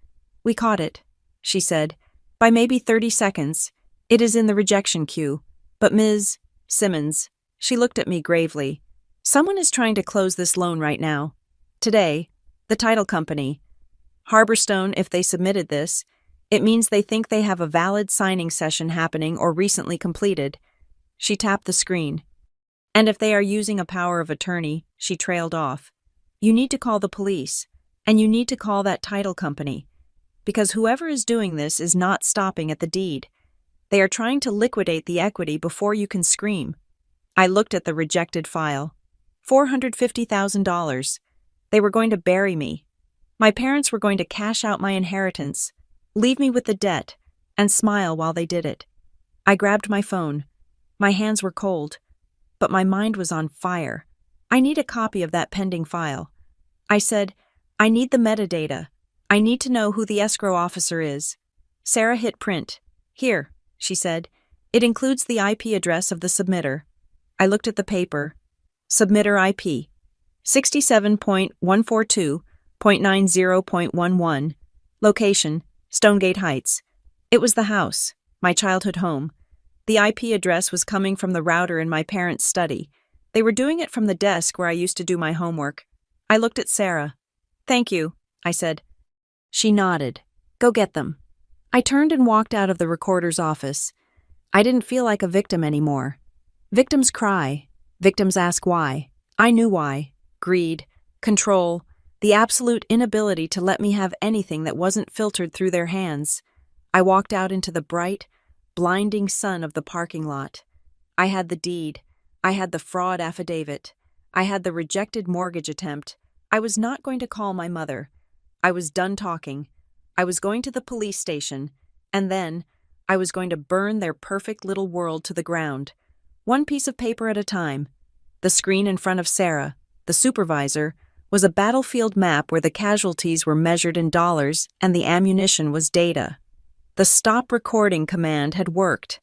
"We caught it," she said. "By maybe 30 seconds. It is in the rejection queue. But Ms. Simmons," she looked at me gravely, "someone is trying to close this loan right now. Today, the title company. Harborstone, if they submitted this, it means they think they have a valid signing session happening or recently completed." She tapped the screen. "And if they are using a power of attorney," she trailed off, "you need to call the police, and you need to call that title company. Because whoever is doing this is not stopping at the deed. They are trying to liquidate the equity before you can scream." I looked at the rejected file. $450,000. They were going to bury me. My parents were going to cash out my inheritance, leave me with the debt, and smile while they did it. I grabbed my phone. My hands were cold, but my mind was on fire. "I need a copy of that pending file." I said, "I need the metadata. I need to know who the escrow officer is." Sarah hit print. "Here," she said. "It includes the IP address of the submitter." I looked at the paper. Submitter IP. 67.142.90.11. Location, Stonegate Heights. It was the house, my childhood home. The IP address was coming from the router in my parents' study. They were doing it from the desk where I used to do my homework. I looked at Sarah. "Thank you," I said. She nodded. "Go get them." I turned and walked out of the recorder's office. I didn't feel like a victim anymore. Victims cry. Victims ask why. I knew why. Greed, control, the absolute inability to let me have anything that wasn't filtered through their hands. I walked out into the bright, blinding sun of the parking lot. I had the deed. I had the fraud affidavit. I had the rejected mortgage attempt. I was not going to call my mother. I was done talking. I was going to the police station, and then I was going to burn their perfect little world to the ground. One piece of paper at a time. The screen in front of Sarah, the supervisor, was a battlefield map where the casualties were measured in dollars and the ammunition was data. The stop recording command had worked,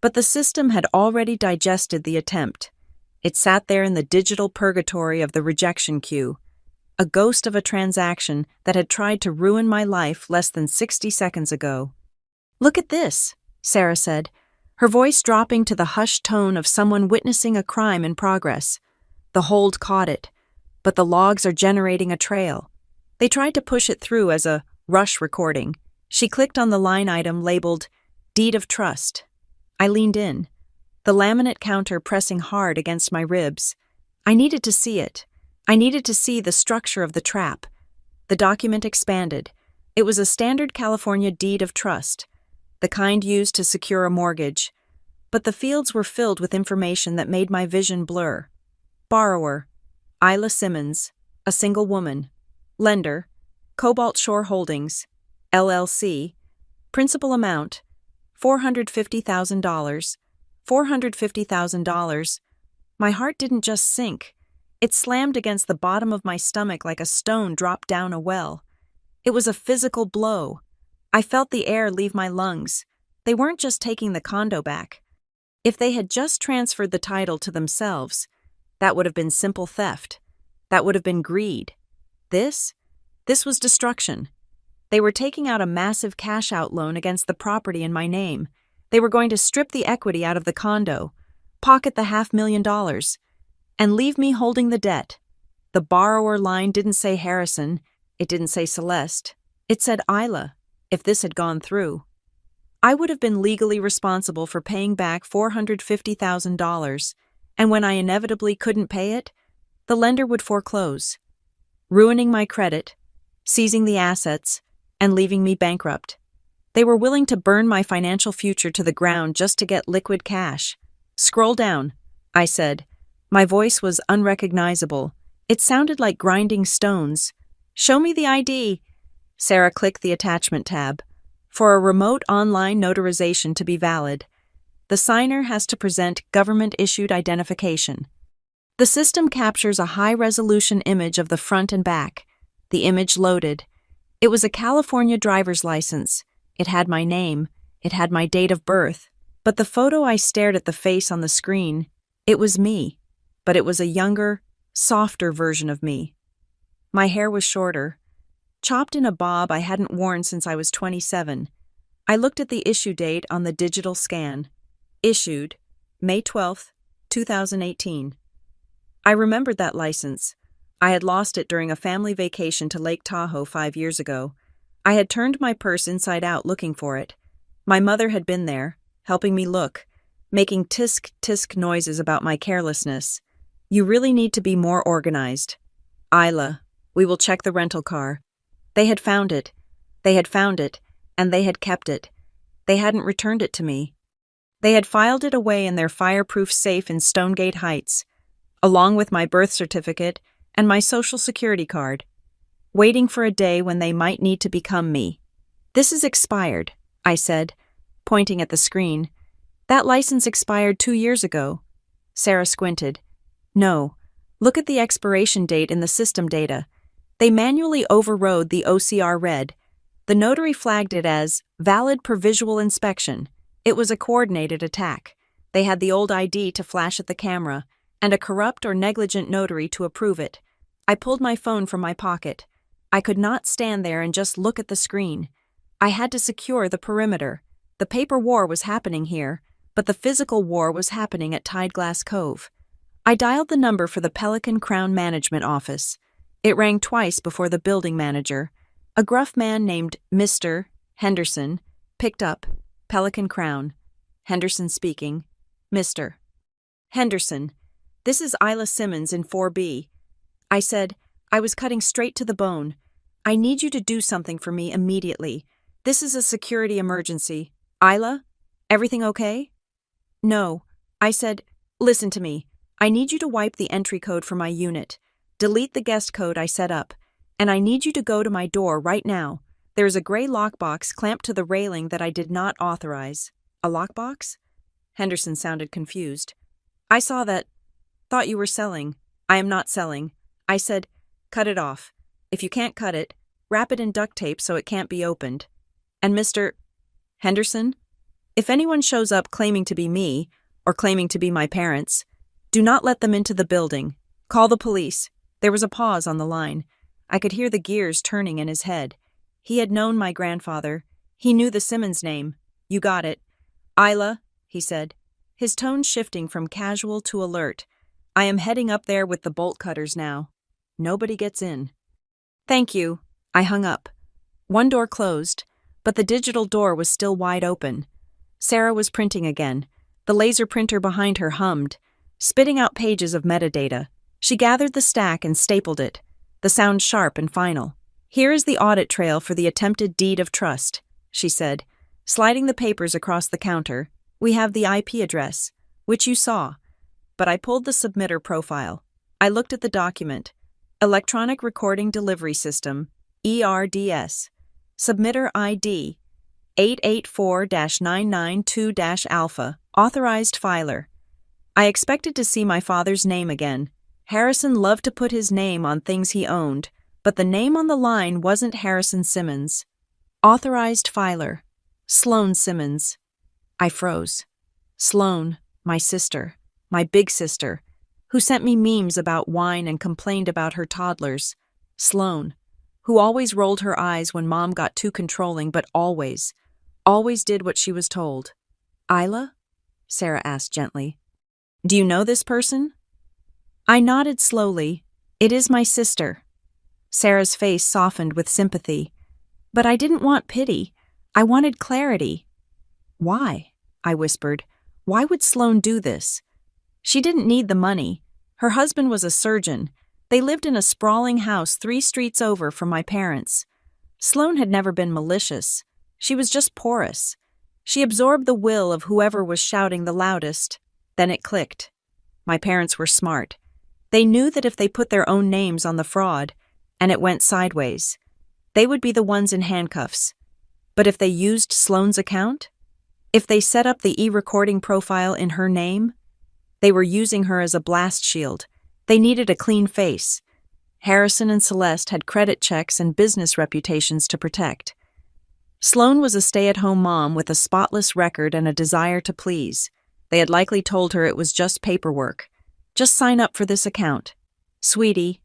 but the system had already digested the attempt. It sat there in the digital purgatory of the rejection queue, a ghost of a transaction that had tried to ruin my life less than 60 seconds ago. "Look at this," Sarah said, her voice dropping to the hushed tone of someone witnessing a crime in progress. The hold caught it, but the logs are generating a trail. They tried to push it through as a rush recording. She clicked on the line item labeled Deed of Trust. I leaned in, the laminate counter pressing hard against my ribs. I needed to see it. I needed to see the structure of the trap. The document expanded. It was a standard California deed of trust, the kind used to secure a mortgage, but the fields were filled with information that made my vision blur. Borrower, Isla Simmons, a single woman. Lender, Cobalt Shore Holdings, LLC. Principal amount, $450,000. $450,000. My heart didn't just sink. It slammed against the bottom of my stomach like a stone dropped down a well. It was a physical blow. I felt the air leave my lungs. They weren't just taking the condo back. If they had just transferred the title to themselves, that would have been simple theft. That would have been greed. This was destruction. They were taking out a massive cash-out loan against the property in my name. They were going to strip the equity out of the condo, pocket the $500,000, and leave me holding the debt. The borrower line didn't say Harrison, It didn't say Celeste. It said Isla. If this had gone through, I would have been legally responsible for paying back $450,000, and when I inevitably couldn't pay it, the lender would foreclose, ruining my credit, seizing the assets, and leaving me bankrupt. They were willing to burn my financial future to the ground just to get liquid cash. Scroll down, I said. My voice was unrecognizable. It sounded like grinding stones. Show me the ID. Sarah clicked the attachment tab. For a remote online notarization to be valid, the signer has to present government-issued identification. The system captures a high-resolution image of the front and back. The image loaded. It was a California driver's license. It had my name. It had my date of birth. But the photo I stared at the face on the screen, it was me. But it was a younger, softer version of me. My hair was shorter, chopped in a bob I hadn't worn since I was 27. I looked at the issue date on the digital scan. Issued, May 12, 2018. I remembered that license. I had lost it during a family vacation to Lake Tahoe 5 years ago. I had turned my purse inside out looking for it. My mother had been there, helping me look, making tisk-tisk noises about my carelessness. You really need to be more organized. Isla, we will check the rental car. They had found it. They had found it, and they had kept it. They hadn't returned it to me. They had filed it away in their fireproof safe in Stonegate Heights, along with my birth certificate and my social security card, waiting for a day when they might need to become me. This is expired, I said, pointing at the screen. That license expired 2 years ago. Sarah squinted. No, look at the expiration date in the system data. They manually overrode the OCR red. The notary flagged it as valid per visual inspection. It was a coordinated attack. They had the old ID to flash at the camera, and a corrupt or negligent notary to approve it. I pulled my phone from my pocket. I could not stand there and just look at the screen. I had to secure the perimeter. The paper war was happening here, but the physical war was happening at Tideglass Cove. I dialed the number for the Pelican Crown Management Office. It rang twice before the building manager, a gruff man named Mr. Henderson, picked up. Pelican Crown. Henderson speaking. Mr. Henderson, this is Isla Simmons in 4B. I said, I was cutting straight to the bone. I need you to do something for me immediately. This is a security emergency. Isla, everything okay? No. I said, listen to me. I need you to wipe the entry code for my unit. Delete the guest code I set up. And I need you to go to my door right now. There is a gray lockbox clamped to the railing that I did not authorize. A lockbox? Henderson sounded confused. I saw that. Thought you were selling. I am not selling. I said, cut it off. If you can't cut it, wrap it in duct tape so it can't be opened. And Mr. Henderson, if anyone shows up claiming to be me, or claiming to be my parents, do not let them into the building. Call the police. There was a pause on the line. I could hear the gears turning in his head. He had known my grandfather. He knew the Simmons name. You got it. Isla, he said, his tone shifting from casual to alert. I am heading up there with the bolt cutters now. Nobody gets in. Thank you. I hung up. One door closed, but the digital door was still wide open. Sarah was printing again. The laser printer behind her hummed, spitting out pages of metadata. She gathered the stack and stapled it, the sound sharp and final. Here is the audit trail for the attempted deed of trust, she said, sliding the papers across the counter. We have the IP address, which you saw. But I pulled the submitter profile. I looked at the document. Electronic Recording Delivery System, ERDS. Submitter ID, 884-992-alpha. Authorized filer. I expected to see my father's name again. Harrison loved to put his name on things he owned, but the name on the line wasn't Harrison Simmons. Authorized filer. Sloane Simmons. I froze. Sloane, my sister, my big sister, who sent me memes about wine and complained about her toddlers. Sloane, who always rolled her eyes when Mom got too controlling, but always did what she was told. Isla? Sarah asked gently. Do you know this person? I nodded slowly. It is my sister. Sarah's face softened with sympathy. But I didn't want pity. I wanted clarity. Why? I whispered. Why would Sloane do this? She didn't need the money. Her husband was a surgeon. They lived in a sprawling house 3 streets over from my parents. Sloane had never been malicious. She was just porous. She absorbed the will of whoever was shouting the loudest. Then it clicked. My parents were smart. They knew that if they put their own names on the fraud, and it went sideways, they would be the ones in handcuffs. But if they used Sloane's account? If they set up the e-recording profile in her name? They were using her as a blast shield. They needed a clean face. Harrison and Celeste had credit checks and business reputations to protect. Sloane was a stay-at-home mom with a spotless record and a desire to please. They had likely told her it was just paperwork. Just sign up for this account. Sweetie,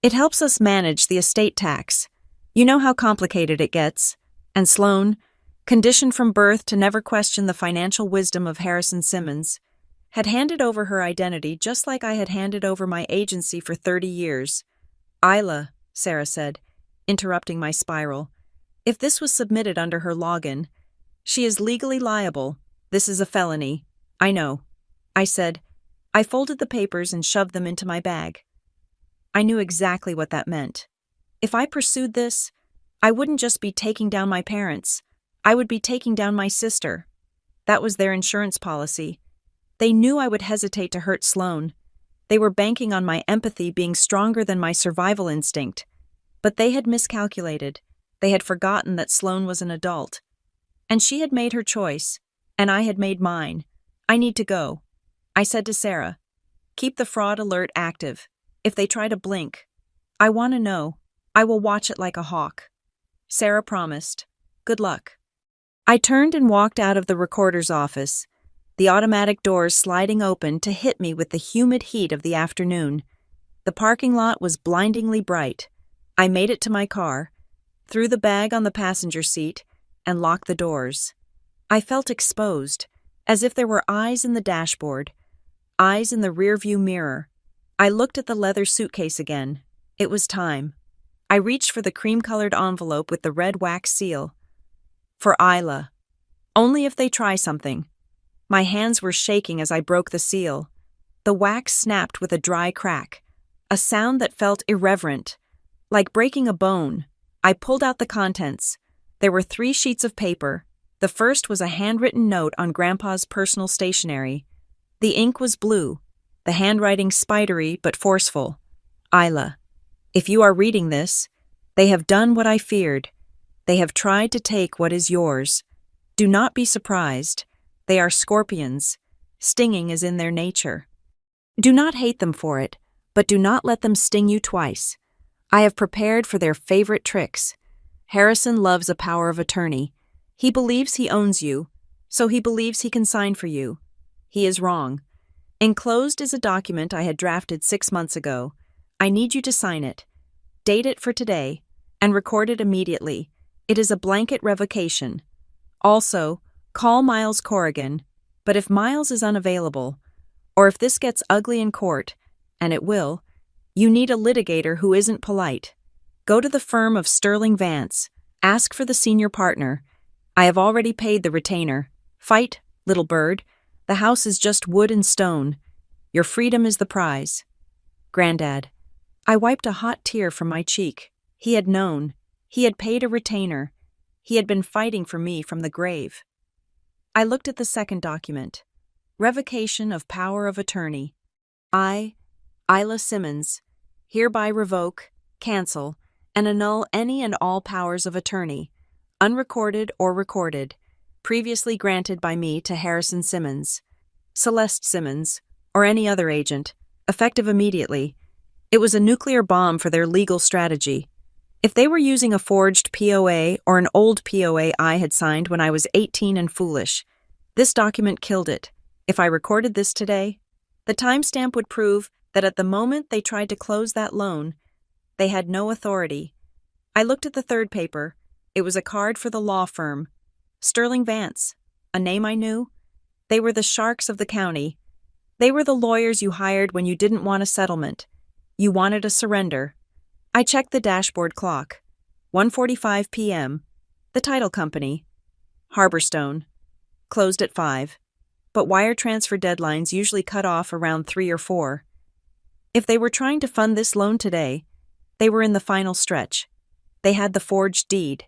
it helps us manage the estate tax. You know how complicated it gets. And Sloane, conditioned from birth to never question the financial wisdom of Harrison Simmons, had handed over her identity just like I had handed over my agency for 30 years. Isla, Sarah said, interrupting my spiral. If this was submitted under her login, she is legally liable. This is a felony. I know. I said. I folded the papers and shoved them into my bag. I knew exactly what that meant. If I pursued this, I wouldn't just be taking down my parents. I would be taking down my sister. That was their insurance policy. They knew I would hesitate to hurt Sloane. They were banking on my empathy being stronger than my survival instinct. But they had miscalculated. They had forgotten that Sloane was an adult. And she had made her choice, and I had made mine. I need to go. I said to Sarah, keep the fraud alert active. If they try to blink, I want to know. I will watch it like a hawk. Sarah promised. Good luck. I turned and walked out of the recorder's office, the automatic doors sliding open to hit me with the humid heat of the afternoon. The parking lot was blindingly bright. I made it to my car, threw the bag on the passenger seat, and locked the doors. I felt exposed, as if there were eyes in the dashboard, eyes in the rearview mirror. I looked at the leather suitcase again. It was time. I reached for the cream-colored envelope with the red wax seal. For Isla. Only if they try something. My hands were shaking as I broke the seal. The wax snapped with a dry crack, a sound that felt irreverent, like breaking a bone. I pulled out the contents. There were 3 sheets of paper. The first was a handwritten note on Grandpa's personal stationery. The ink was blue, the handwriting spidery but forceful. Isla, if you are reading this, they have done what I feared. They have tried to take what is yours. Do not be surprised. They are scorpions. Stinging is in their nature. Do not hate them for it, but do not let them sting you twice. I have prepared for their favorite tricks. Harrison loves a power of attorney. He believes he owns you, so he believes he can sign for you. He is wrong. Enclosed is a document I had drafted 6 months ago. I need you to sign it. Date it for today, and record it immediately. It is a blanket revocation. Also, call Miles Corrigan, but if Miles is unavailable, or if this gets ugly in court, and it will, you need a litigator who isn't polite. Go to the firm of Sterling Vance. Ask for the senior partner. I have already paid the retainer. Fight, little bird. The house is just wood and stone. Your freedom is the prize. Granddad. I wiped a hot tear from my cheek. He had known. He had paid a retainer. He had been fighting for me from the grave. I looked at the second document. Revocation of power of attorney. I, Isla Simmons, hereby revoke, cancel, and annul any and all powers of attorney, unrecorded or recorded, previously granted by me to Harrison Simmons, Celeste Simmons, or any other agent, effective immediately. It was a nuclear bomb for their legal strategy. If they were using a forged POA or an old POA I had signed when I was 18 and foolish, this document killed it. If I recorded this today, the timestamp would prove that at the moment they tried to close that loan, they had no authority. I looked at the third paper. It was a card for the law firm. Sterling Vance, a name I knew. They were the sharks of the county. They were the lawyers you hired when you didn't want a settlement. You wanted a surrender. I checked the dashboard clock. 1:45 p.m. The title company. Harborstone. Closed at 5. But wire transfer deadlines usually cut off around 3 or 4. If they were trying to fund this loan today, they were in the final stretch. They had the forged deed.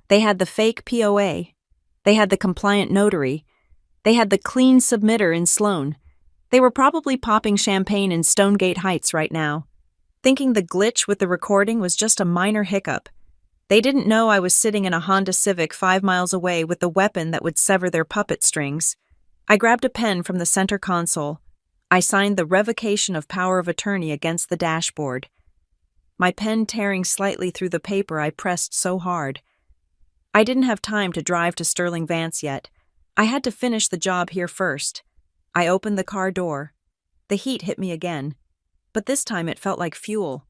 They had the fake POA. They had the compliant notary. They had the clean submitter in Sloan. They were probably popping champagne in Stonegate Heights right now, thinking the glitch with the recording was just a minor hiccup. They didn't know I was sitting in a Honda Civic 5 miles away with the weapon that would sever their puppet strings. I grabbed a pen from the center console. I signed the revocation of power of attorney against the dashboard. My pen tearing slightly through the paper I pressed so hard. I didn't have time to drive to Sterling Vance yet. I had to finish the job here first. I opened the car door. The heat hit me again. But this time it felt like fuel.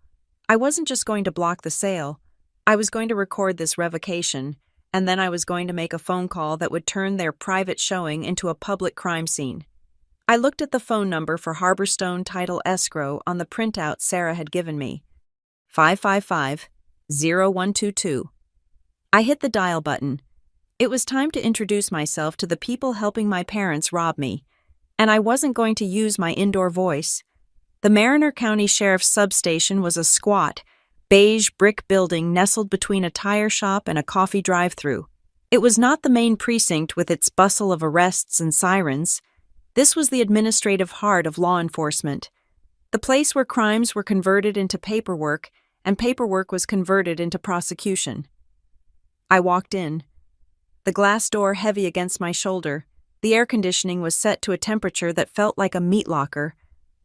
I wasn't just going to block the sale. I was going to record this revocation, and then I was going to make a phone call that would turn their private showing into a public crime scene. I looked at the phone number for Harborstone Title Escrow on the printout Sarah had given me. 555-0122. I hit the dial button. It was time to introduce myself to the people helping my parents rob me, and I wasn't going to use my indoor voice. The Mariner County Sheriff's substation was a squat, beige brick building nestled between a tire shop and a coffee drive-thru. It was not the main precinct with its bustle of arrests and sirens. This was the administrative heart of law enforcement, the place where crimes were converted into paperwork and paperwork was converted into prosecution. I walked in. The glass door heavy against my shoulder, the air conditioning was set to a temperature that felt like a meat locker,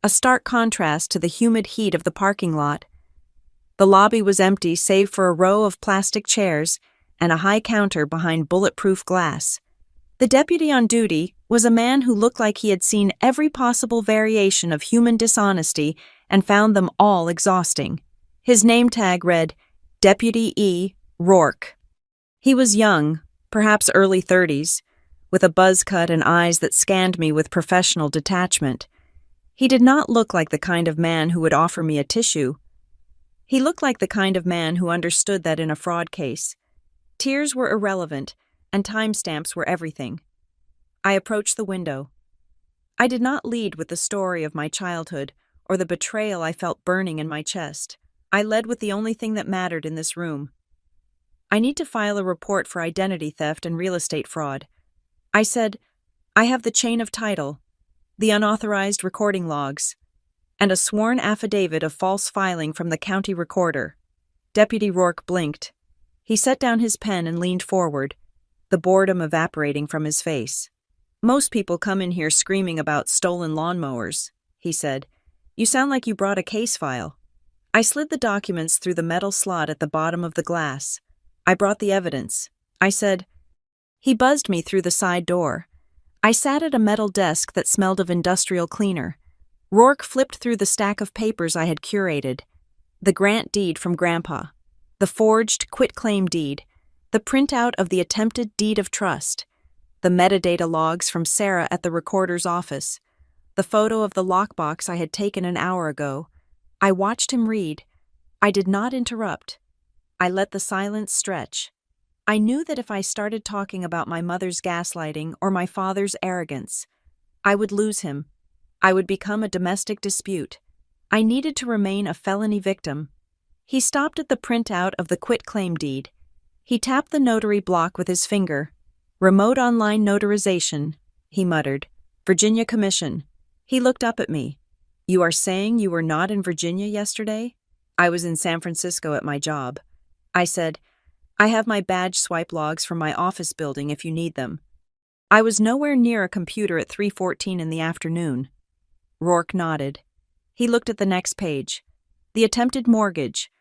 a stark contrast to the humid heat of the parking lot. The lobby was empty save for a row of plastic chairs and a high counter behind bulletproof glass. The deputy on duty was a man who looked like he had seen every possible variation of human dishonesty and found them all exhausting. His name tag read, Deputy E. Rourke. He was young, perhaps early 30s, with a buzz cut and eyes that scanned me with professional detachment. He did not look like the kind of man who would offer me a tissue. He looked like the kind of man who understood that in a fraud case, tears were irrelevant and timestamps were everything. I approached the window. I did not lead with the story of my childhood or the betrayal I felt burning in my chest. I led with the only thing that mattered in this room. I need to file a report for identity theft and real estate fraud. I said, I have the chain of title, the unauthorized recording logs, and a sworn affidavit of false filing from the county recorder. Deputy Rourke blinked. He set down his pen and leaned forward, the boredom evaporating from his face. Most people come in here screaming about stolen lawnmowers, he said. You sound like you brought a case file. I slid the documents through the metal slot at the bottom of the glass. I brought the evidence. I said, He buzzed me through the side door. I sat at a metal desk that smelled of industrial cleaner. Rourke flipped through the stack of papers I had curated. The grant deed from Grandpa, the forged quitclaim deed, the printout of the attempted deed of trust, the metadata logs from Sarah at the recorder's office, the photo of the lockbox I had taken an hour ago. I watched him read. I did not interrupt. I let the silence stretch. I knew that if I started talking about my mother's gaslighting or my father's arrogance, I would lose him. I would become a domestic dispute. I needed to remain a felony victim. He stopped at the printout of the quitclaim deed. He tapped the notary block with his finger. Remote online notarization, he muttered. Virginia Commission. He looked up at me. You are saying you were not in Virginia yesterday? I was in San Francisco at my job. I said, I have my badge swipe logs from my office building if you need them. I was nowhere near a computer at 3:14 in the afternoon. Rourke nodded. He looked at the next page. The attempted mortgage.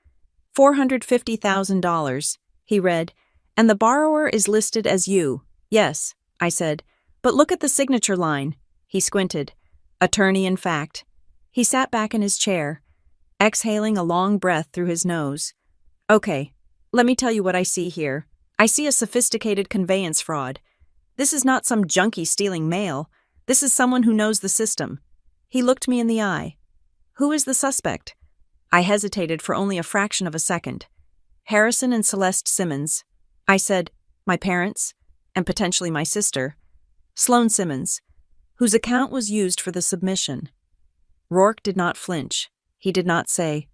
$450,000, he read, and the borrower is listed as you. Yes, I said, but look at the signature line. He squinted. Attorney in fact. He sat back in his chair, exhaling a long breath through his nose. Okay, let me tell you what I see here. I see a sophisticated conveyance fraud. This is not some junkie stealing mail. This is someone who knows the system. He looked me in the eye. Who is the suspect? I hesitated for only a fraction of a second. Harrison and Celeste Simmons. I said, my parents, and potentially my sister. Sloane Simmons, whose account was used for the submission. Rourke did not flinch. He did not say,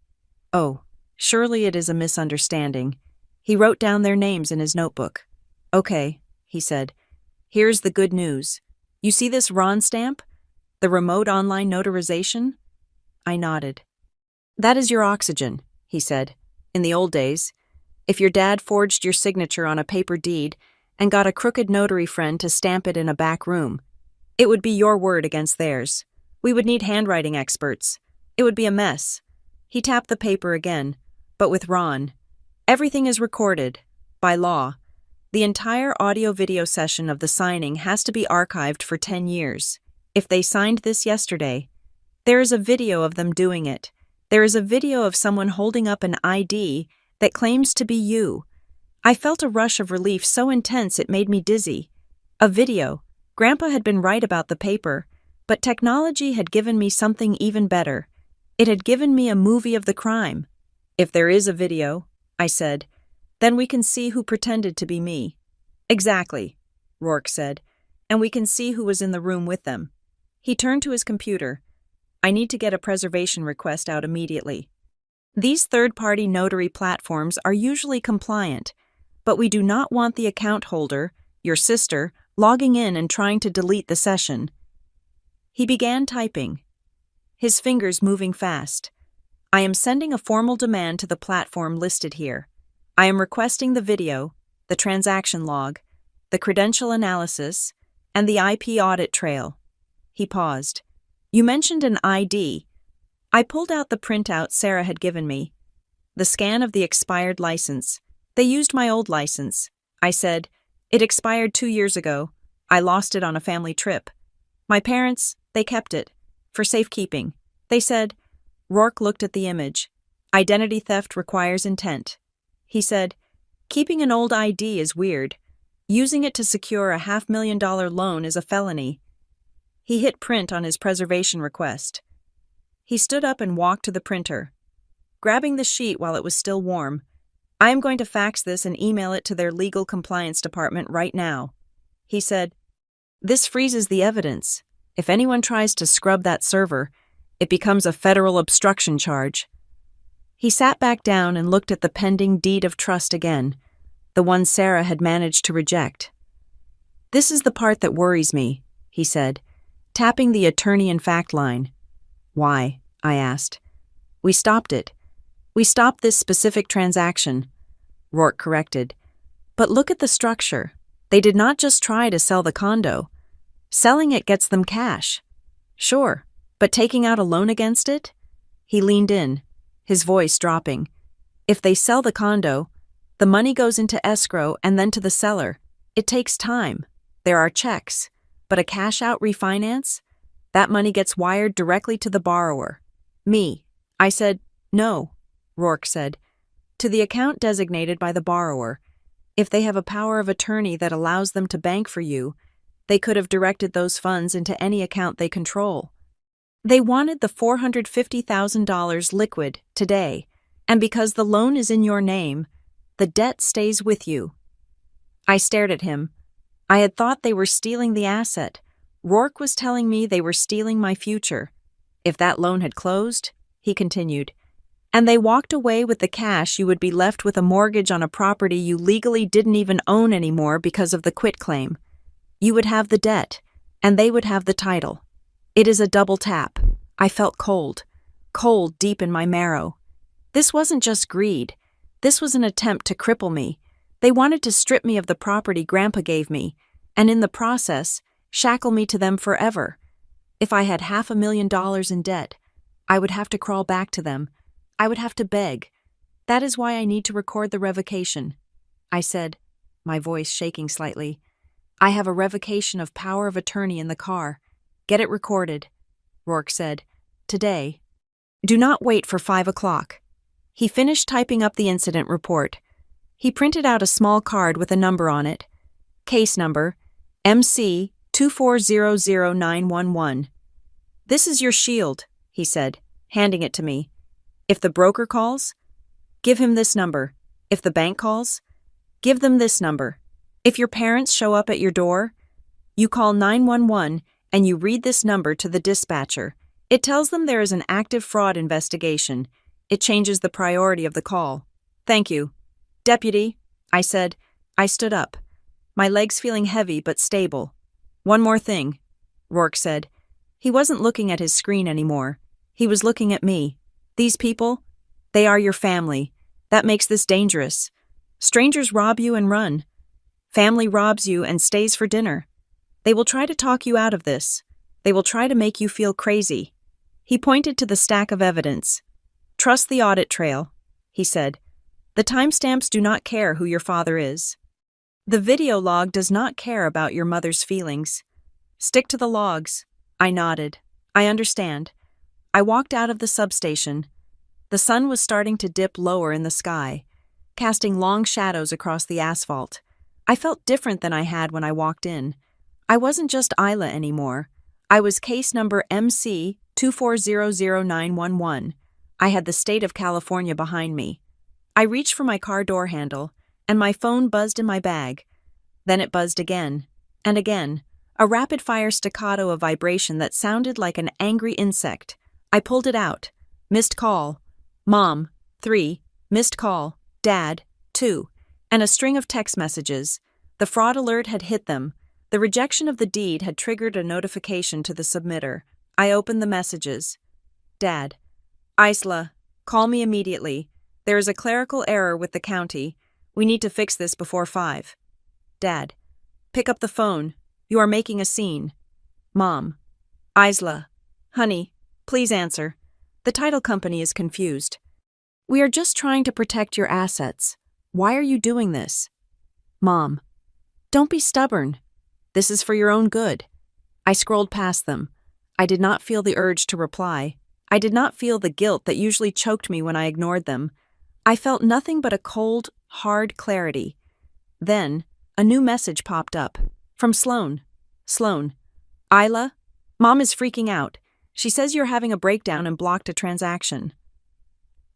"Oh, surely it is a misunderstanding." He wrote down their names in his notebook. "Okay," he said. "Here's the good news. You see this Ron stamp? The remote online notarization?" I nodded. "That is your oxygen," he said. "In the old days, if your dad forged your signature on a paper deed and got a crooked notary friend to stamp it in a back room, it would be your word against theirs. We would need handwriting experts. It would be a mess." He tapped the paper again, but with Ron. "Everything is recorded, by law. The entire audio-video session of the signing has to be archived for 10 years. If they signed this yesterday, there is a video of them doing it. There is a video of someone holding up an ID that claims to be you." I felt a rush of relief so intense it made me dizzy. A video. Grandpa had been right about the paper, but technology had given me something even better. It had given me a movie of the crime. "If there is a video," I said, "then we can see who pretended to be me." "Exactly," Rourke said, "and we can see who was in the room with them." He turned to his computer. "I need to get a preservation request out immediately." These third-party notary platforms are usually compliant, but we do not want the account holder, your sister, logging in and trying to delete the session. He began typing, his fingers moving fast. "I am sending a formal demand to the platform listed here. I am requesting the video, the transaction log, the credential analysis, and the IP audit trail." He paused. "You mentioned an ID." I pulled out the printout Sarah had given me. The scan of the expired license. "They used my old license." I said, "It expired 2 years ago. I lost it on a family trip. My parents, they kept it. For safekeeping." They said. Rourke looked at the image. "Identity theft requires intent." He said, "Keeping an old ID is weird. Using it to secure a $500,000 loan is a felony." He hit print on his preservation request. He stood up and walked to the printer. Grabbing the sheet while it was still warm, "I am going to fax this and email it to their legal compliance department right now." He said, "This freezes the evidence. If anyone tries to scrub that server, it becomes a federal obstruction charge." He sat back down and looked at the pending deed of trust again, the one Sarah had managed to reject. "This is the part that worries me," he said, tapping the attorney-in-fact line. "Why?" I asked. "We stopped it. We stopped this specific transaction," Rourke corrected. "But look at the structure. They did not just try to sell the condo. Selling it gets them cash. Sure, but taking out a loan against it?" He leaned in, his voice dropping. "If they sell the condo, the money goes into escrow and then to the seller. It takes time. There are checks. But a cash-out refinance? That money gets wired directly to the borrower. Me." I said, "No," Rourke said. "To the account designated by the borrower. If they have a power of attorney that allows them to bank for you, they could have directed those funds into any account they control. They wanted the $450,000 liquid today, and because the loan is in your name, the debt stays with you." I stared at him. I had thought they were stealing the asset. Rourke was telling me they were stealing my future. "If that loan had closed," he continued, "and they walked away with the cash, you would be left with a mortgage on a property you legally didn't even own anymore because of the quitclaim. You would have the debt, and they would have the title. It is a double tap." I felt cold deep in my marrow. This wasn't just greed. This was an attempt to cripple me. They wanted to strip me of the property Grandpa gave me, and in the process, shackle me to them forever. If I had $500,000 in debt, I would have to crawl back to them. I would have to beg. That is why I need to record the revocation. I said, my voice shaking slightly. "I have a revocation of power of attorney in the car. Get it recorded," Rourke said. "Today. Do not wait for 5 o'clock." He finished typing up the incident report. He printed out a small card with a number on it. Case number, MC 2400911. "This is your shield," he said, handing it to me. If the broker calls, give him this number. If the bank calls, give them this number. If your parents show up at your door, you call 911 and you read this number to the dispatcher. It tells them there is an active fraud investigation. It changes the priority of the call. Thank you. Deputy, I said. I stood up, my legs feeling heavy but stable. One more thing, Rourke said. He wasn't looking at his screen anymore. He was looking at me. These people, they are your family. That makes this dangerous. Strangers rob you and run. Family robs you and stays for dinner. They will try to talk you out of this. They will try to make you feel crazy. He pointed to the stack of evidence. Trust the audit trail, he said. The timestamps do not care who your father is. The video log does not care about your mother's feelings. Stick to the logs. I nodded. I understand. I walked out of the substation. The sun was starting to dip lower in the sky, casting long shadows across the asphalt. I felt different than I had when I walked in. I wasn't just Isla anymore. I was case number MC 2400911. I had the state of California behind me. I reached for my car door handle, and my phone buzzed in my bag. Then it buzzed again, and again, a rapid-fire staccato of vibration that sounded like an angry insect. I pulled it out. Missed call. Mom, 3. Missed call. Dad, 2. And a string of text messages. The fraud alert had hit them. The rejection of the deed had triggered a notification to the submitter. I opened the messages. Dad. Isla, call me immediately. There is a clerical error with the county. We need to fix this before 5. Dad. Pick up the phone. You are making a scene. Mom. Isla. Honey, please answer. The title company is confused. We are just trying to protect your assets. Why are you doing this? Mom. Don't be stubborn. This is for your own good. I scrolled past them. I did not feel the urge to reply. I did not feel the guilt that usually choked me when I ignored them. I felt nothing but a cold, hard clarity. Then, a new message popped up. From Sloan. Sloan. Isla? Mom is freaking out. She says you're having a breakdown and blocked a transaction.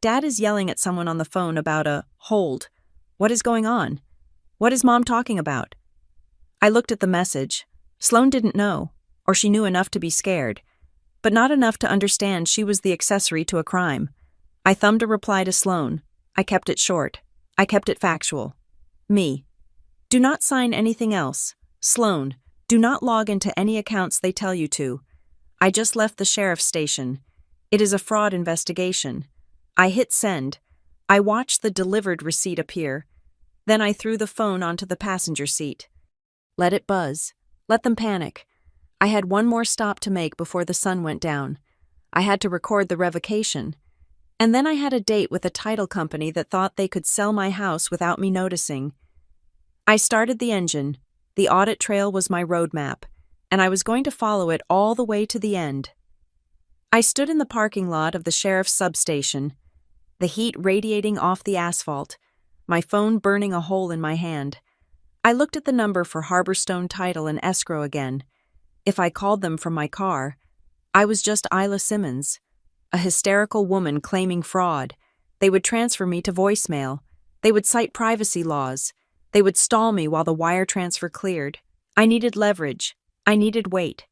Dad is yelling at someone on the phone about a hold. What is going on? What is Mom talking about? I looked at the message. Sloan didn't know, or she knew enough to be scared, but not enough to understand she was the accessory to a crime. I thumbed a reply to Sloan. I kept it short. I kept it factual. Me. Do not sign anything else. Sloan. Do not log into any accounts they tell you to. I just left the sheriff's station. It is a fraud investigation. I hit send. I watched the delivered receipt appear. Then I threw the phone onto the passenger seat. Let it buzz. Let them panic. I had one more stop to make before the sun went down. I had to record the revocation. And then I had a date with a title company that thought they could sell my house without me noticing. I started the engine. The audit trail was my roadmap, and I was going to follow it all the way to the end. I stood in the parking lot of the sheriff's substation, the heat radiating off the asphalt, my phone burning a hole in my hand. I looked at the number for Harborstone Title and Escrow again. If I called them from my car, I was just Isla Simmons, a hysterical woman claiming fraud. They would transfer me to voicemail. They would cite privacy laws. They would stall me while the wire transfer cleared. I needed leverage. I needed weight.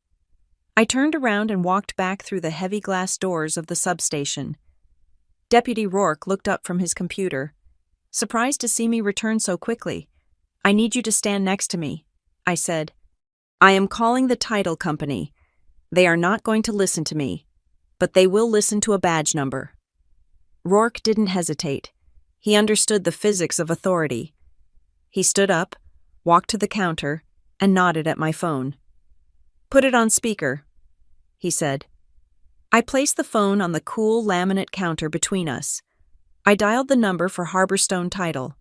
I turned around and walked back through the heavy glass doors of the substation. Deputy Rourke looked up from his computer, surprised to see me return so quickly. I need you to stand next to me, I said. I am calling the title company. They are not going to listen to me, but they will listen to a badge number. Rourke didn't hesitate. He understood the physics of authority. He stood up, walked to the counter, and nodded at my phone. Put it on speaker, he said. I placed the phone on the cool laminate counter between us. I dialed the number for Harborstone Title.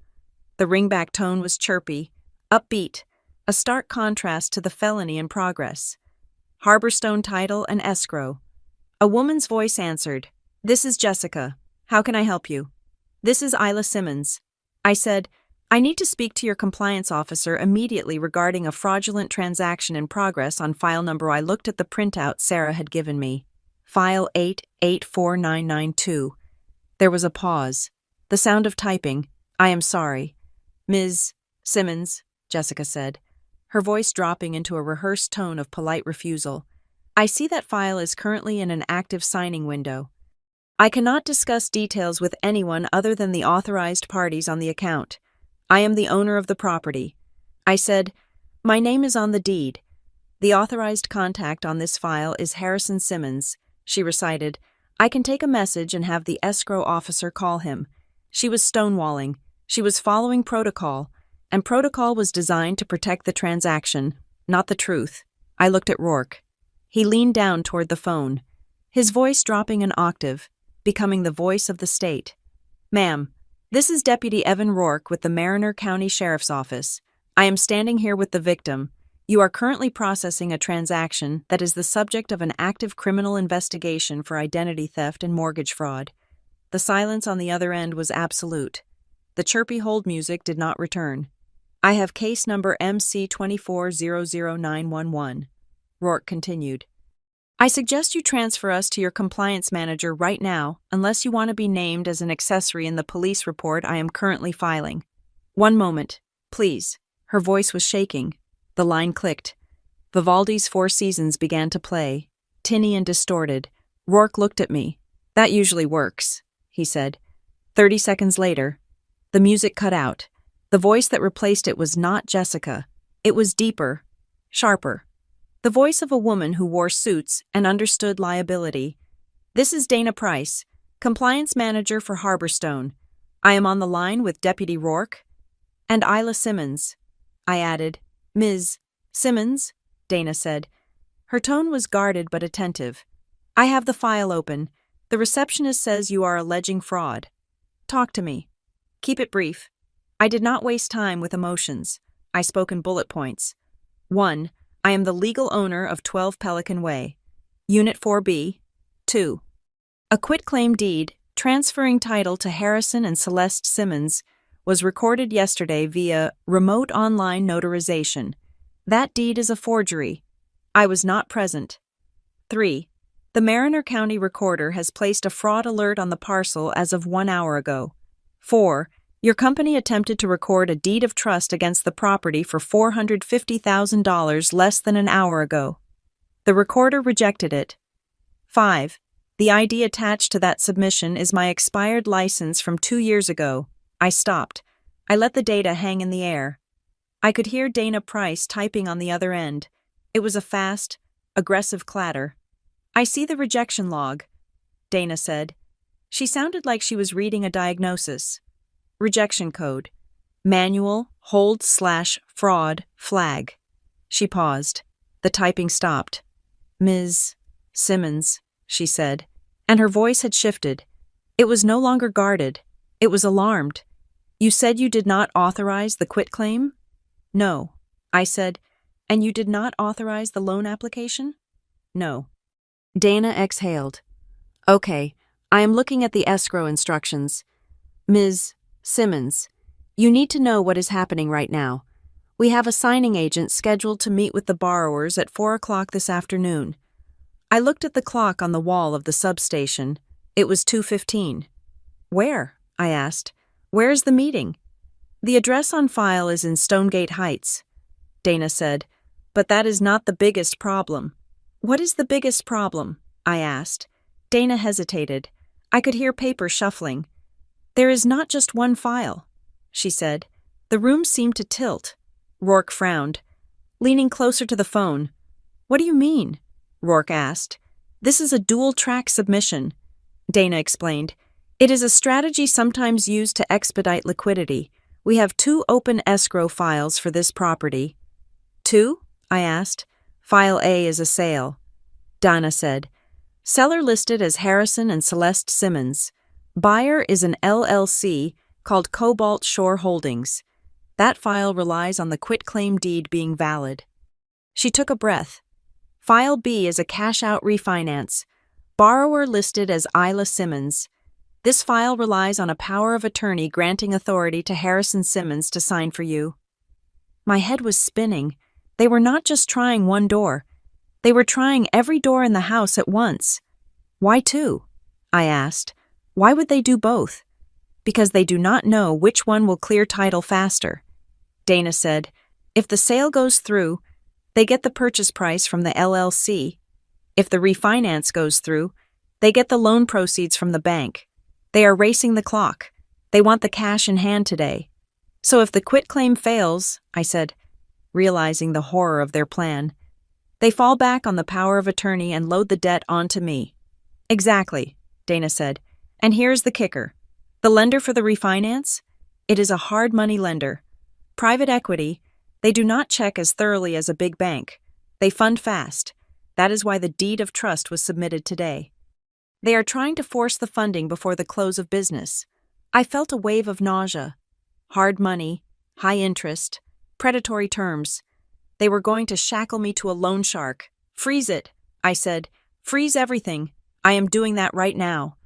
The ringback tone was chirpy, upbeat, a stark contrast to the felony in progress. Harborstone Title and Escrow. A woman's voice answered. This is Jessica. How can I help you? This is Isla Simmons. I said, I need to speak to your compliance officer immediately regarding a fraudulent transaction in progress on file number. I looked at the printout Sarah had given me. File 884992. There was a pause. The sound of typing. I am sorry. Ms. Simmons, Jessica said, her voice dropping into a rehearsed tone of polite refusal. I see that file is currently in an active signing window. I cannot discuss details with anyone other than the authorized parties on the account. I am the owner of the property. I said, my name is on the deed. The authorized contact on this file is Harrison Simmons, she recited. I can take a message and have the escrow officer call him. She was stonewalling. She was following protocol, and protocol was designed to protect the transaction, not the truth. I looked at Rourke. He leaned down toward the phone, his voice dropping an octave, becoming the voice of the state. Ma'am, this is Deputy Evan Rourke with the Mariner County Sheriff's Office. I am standing here with the victim. You are currently processing a transaction that is the subject of an active criminal investigation for identity theft and mortgage fraud. The silence on the other end was absolute. The chirpy hold music did not return. I have case number MC2400911. Rourke continued. I suggest you transfer us to your compliance manager right now, unless you want to be named as an accessory in the police report I am currently filing. One moment, please. Her voice was shaking. The line clicked. Vivaldi's Four Seasons began to play, tinny and distorted. Rourke looked at me. That usually works, he said. 30 seconds later, the music cut out. The voice that replaced it was not Jessica. It was deeper, sharper. The voice of a woman who wore suits and understood liability. This is Dana Price, compliance manager for Harborstone. I am on the line with Deputy Rourke and Isla Simmons. I added, Ms. Simmons, Dana said. Her tone was guarded but attentive. I have the file open. The receptionist says you are alleging fraud. Talk to me. Keep it brief. I did not waste time with emotions. I spoke in bullet points. 1. I am the legal owner of 12 Pelican Way. Unit 4B. 2. A quitclaim deed, transferring title to Harrison and Celeste Simmons, was recorded yesterday via remote online notarization. That deed is a forgery. I was not present. 3. The Mariner County Recorder has placed a fraud alert on the parcel as of 1 hour ago. 4. Your company attempted to record a deed of trust against the property for $450,000 less than an hour ago. The recorder rejected it. 5. The ID attached to that submission is my expired license from 2 years ago. I stopped. I let the data hang in the air. I could hear Dana Price typing on the other end. It was a fast, aggressive clatter. I see the rejection log, Dana said. She sounded like she was reading a diagnosis. Rejection code. Manual, hold/fraud, flag. She paused. The typing stopped. Ms. Simmons, she said, and her voice had shifted. It was no longer guarded. It was alarmed. You said you did not authorize the quitclaim? No, I said. And you did not authorize the loan application? No. Dana exhaled. Okay, I am looking at the escrow instructions. Ms. Simmons, you need to know what is happening right now. We have a signing agent scheduled to meet with the borrowers at 4 o'clock this afternoon. I looked at the clock on the wall of the substation. It was 2:15. Where? I asked. Where is the meeting? The address on file is in Stonegate Heights, Dana said, but that is not the biggest problem. What is the biggest problem? I asked. Dana hesitated. I could hear paper shuffling. There is not just one file, she said. The room seemed to tilt. Rourke frowned, leaning closer to the phone. What do you mean? Rourke asked. This is a dual-track submission, Dana explained. It is a strategy sometimes used to expedite liquidity. We have 2 open escrow files for this property. 2? I asked. File A is a sale, Dana said. Seller listed as Harrison and Celeste Simmons. Buyer is an LLC called Cobalt Shore Holdings. That file relies on the quitclaim deed being valid. She took a breath. File B is a cash-out refinance. Borrower listed as Isla Simmons. This file relies on a power of attorney granting authority to Harrison Simmons to sign for you. My head was spinning. They were not just trying one door. They were trying every door in the house at once. Why 2? I asked. Why would they do both? Because they do not know which one will clear title faster. Dana said, if the sale goes through, they get the purchase price from the LLC. If the refinance goes through, they get the loan proceeds from the bank. They are racing the clock. They want the cash in hand today. So if the quitclaim fails, I said, realizing the horror of their plan, they fall back on the power of attorney and load the debt onto me. Exactly, Dana said. And here's the kicker. The lender for the refinance? It is a hard money lender. Private equity, they do not check as thoroughly as a big bank. They fund fast. That is why the deed of trust was submitted today. They are trying to force the funding before the close of business. I felt a wave of nausea. Hard money, high interest, predatory terms. They were going to shackle me to a loan shark. Freeze it, I said. Freeze everything. I am doing that right now.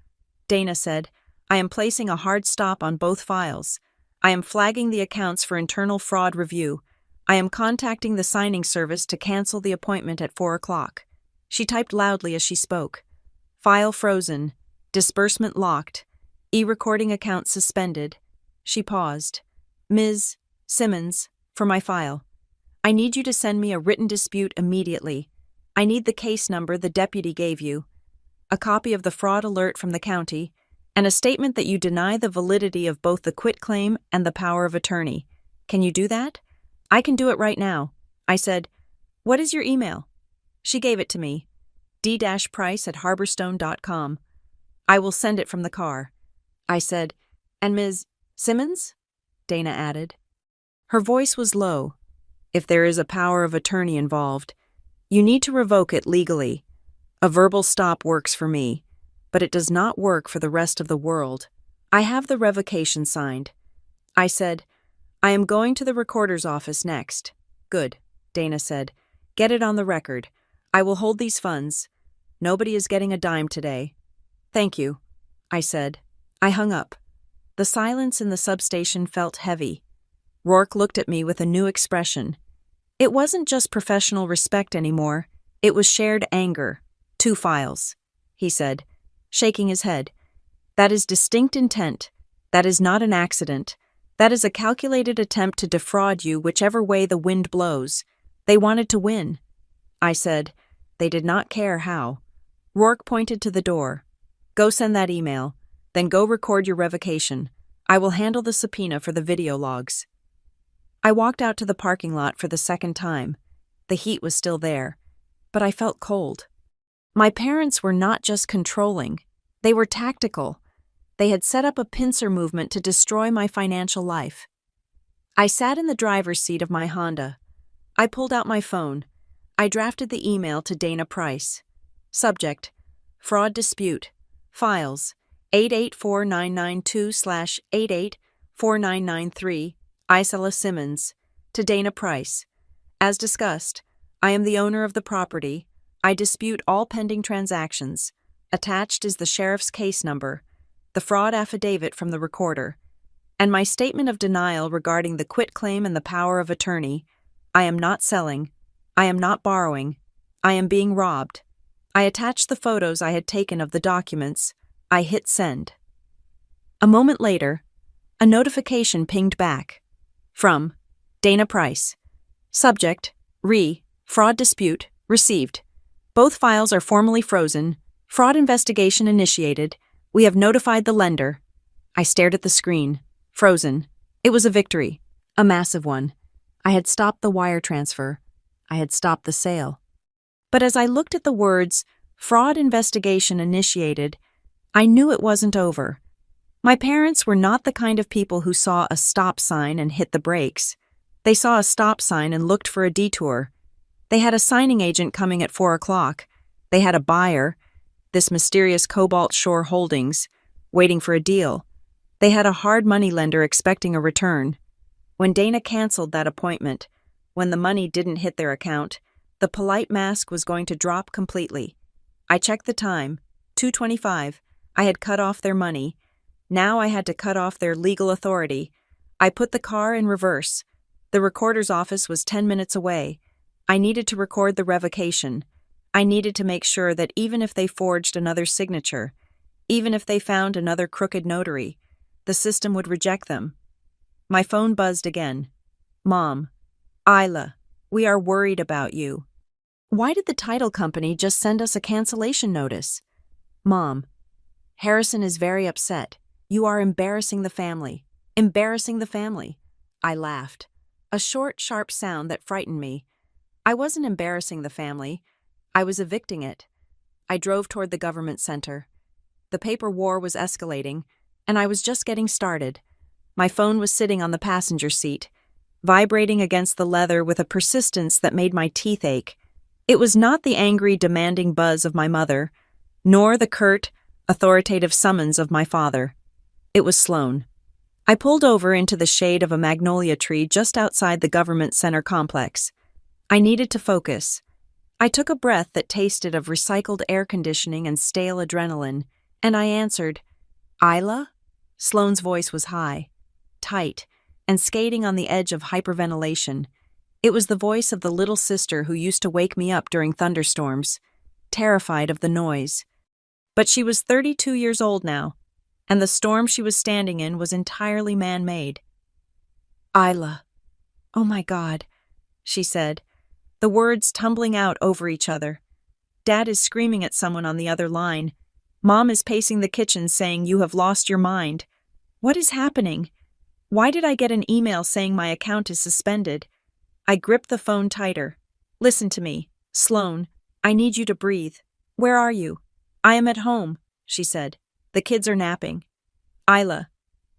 Dana said, I am placing a hard stop on both files. I am flagging the accounts for internal fraud review. I am contacting the signing service to cancel the appointment at 4 o'clock. She typed loudly as she spoke. File frozen. Disbursement locked. E-recording account suspended. She paused. Ms. Simmons, for my file. I need you to send me a written dispute immediately. I need the case number the deputy gave you, a copy of the fraud alert from the county, and a statement that you deny the validity of both the quitclaim and the power of attorney. Can you do that? I can do it right now. I said, what is your email? She gave it to me. d-price@harborstone.com. I will send it from the car. I said, and Ms. Simmons? Dana added. Her voice was low. If there is a power of attorney involved, you need to revoke it legally. A verbal stop works for me, but it does not work for the rest of the world. I have the revocation signed. I said, I am going to the recorder's office next. Good, Dana said. Get it on the record. I will hold these funds. Nobody is getting a dime today. Thank you, I said. I hung up. The silence in the substation felt heavy. Rourke looked at me with a new expression. It wasn't just professional respect anymore. It was shared anger. 2 files, he said, shaking his head. That is distinct intent. That is not an accident. That is a calculated attempt to defraud you whichever way the wind blows. They wanted to win. I said, they did not care how. Rourke pointed to the door. Go send that email. Then go record your revocation. I will handle the subpoena for the video logs. I walked out to the parking lot for the second time. The heat was still there, but I felt cold. My parents were not just controlling, they were tactical. They had set up a pincer movement to destroy my financial life. I sat in the driver's seat of my Honda. I pulled out my phone. I drafted the email to Dana Price. Subject: Fraud Dispute. Files: 884992/884993, Isla Simmons. To Dana Price. As discussed, I am the owner of the property. I dispute all pending transactions. Attached is the sheriff's case number, the fraud affidavit from the recorder, and my statement of denial regarding the quitclaim and the power of attorney. I am not selling. I am not borrowing. I am being robbed. I attached the photos I had taken of the documents. I hit send. A moment later, a notification pinged back. From Dana Price. Subject: Fraud dispute, received. Both files are formally frozen. Fraud investigation initiated. We have notified the lender. I stared at the screen. Frozen. It was a victory. A massive one. I had stopped the wire transfer. I had stopped the sale. But as I looked at the words, fraud investigation initiated, I knew it wasn't over. My parents were not the kind of people who saw a stop sign and hit the brakes. They saw a stop sign and looked for a detour. They had a signing agent coming at 4 o'clock. They had a buyer, this mysterious Cobalt Shore Holdings, waiting for a deal. They had a hard money lender expecting a return. When Dana canceled that appointment, when the money didn't hit their account, the polite mask was going to drop completely. I checked the time, 2:25. I had cut off their money. Now I had to cut off their legal authority. I put the car in reverse. The recorder's office was 10 minutes away. I needed to record the revocation. I needed to make sure that even if they forged another signature, Even if they found another crooked notary, the system would reject them. My phone buzzed again. Mom, Isla, we are worried about you. Why did the title company just send us a cancellation notice? Mom, Harrison is very upset. You are embarrassing the family. Embarrassing the family. I laughed. A short, sharp sound that frightened me. I wasn't embarrassing the family. I was evicting it. I drove toward the government center. The paper war was escalating, and I was just getting started. My phone was sitting on the passenger seat, vibrating against the leather with a persistence that made my teeth ache. It was not the angry, demanding buzz of my mother, nor the curt, authoritative summons of my father. It was Sloan. I pulled over into the shade of a magnolia tree just outside the government center complex. I needed to focus. I took a breath that tasted of recycled air conditioning and stale adrenaline, and I answered, Isla? Sloan's voice was high, tight, and skating on the edge of hyperventilation. It was the voice of the little sister who used to wake me up during thunderstorms, terrified of the noise. But she was 32 years old now, and the storm she was standing in was entirely man-made. Isla. Oh my God, she said, the words tumbling out over each other. Dad is screaming at someone on the other line. Mom is pacing the kitchen saying, you have lost your mind. What is happening? Why did I get an email saying my account is suspended? I gripped the phone tighter. Listen to me, Sloan. I need you to breathe. Where are you? I am at home, she said. The kids are napping. Isla.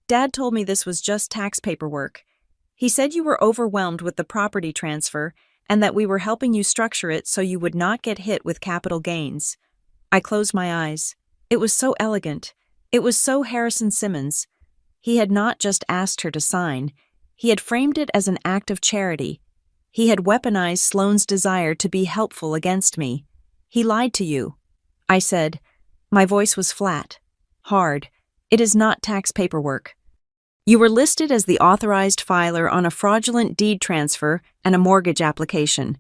Dad told me this was just tax paperwork. He said you were overwhelmed with the property transfer and that we were helping you structure it so you would not get hit with capital gains. I closed my eyes. It was so elegant. It was so Harrison Simmons. He had not just asked her to sign. He had framed it as an act of charity. He had weaponized Sloane's desire to be helpful against me. He lied to you. I said. My voice was flat, hard. It is not tax paperwork. You were listed as the authorized filer on a fraudulent deed transfer and a mortgage application.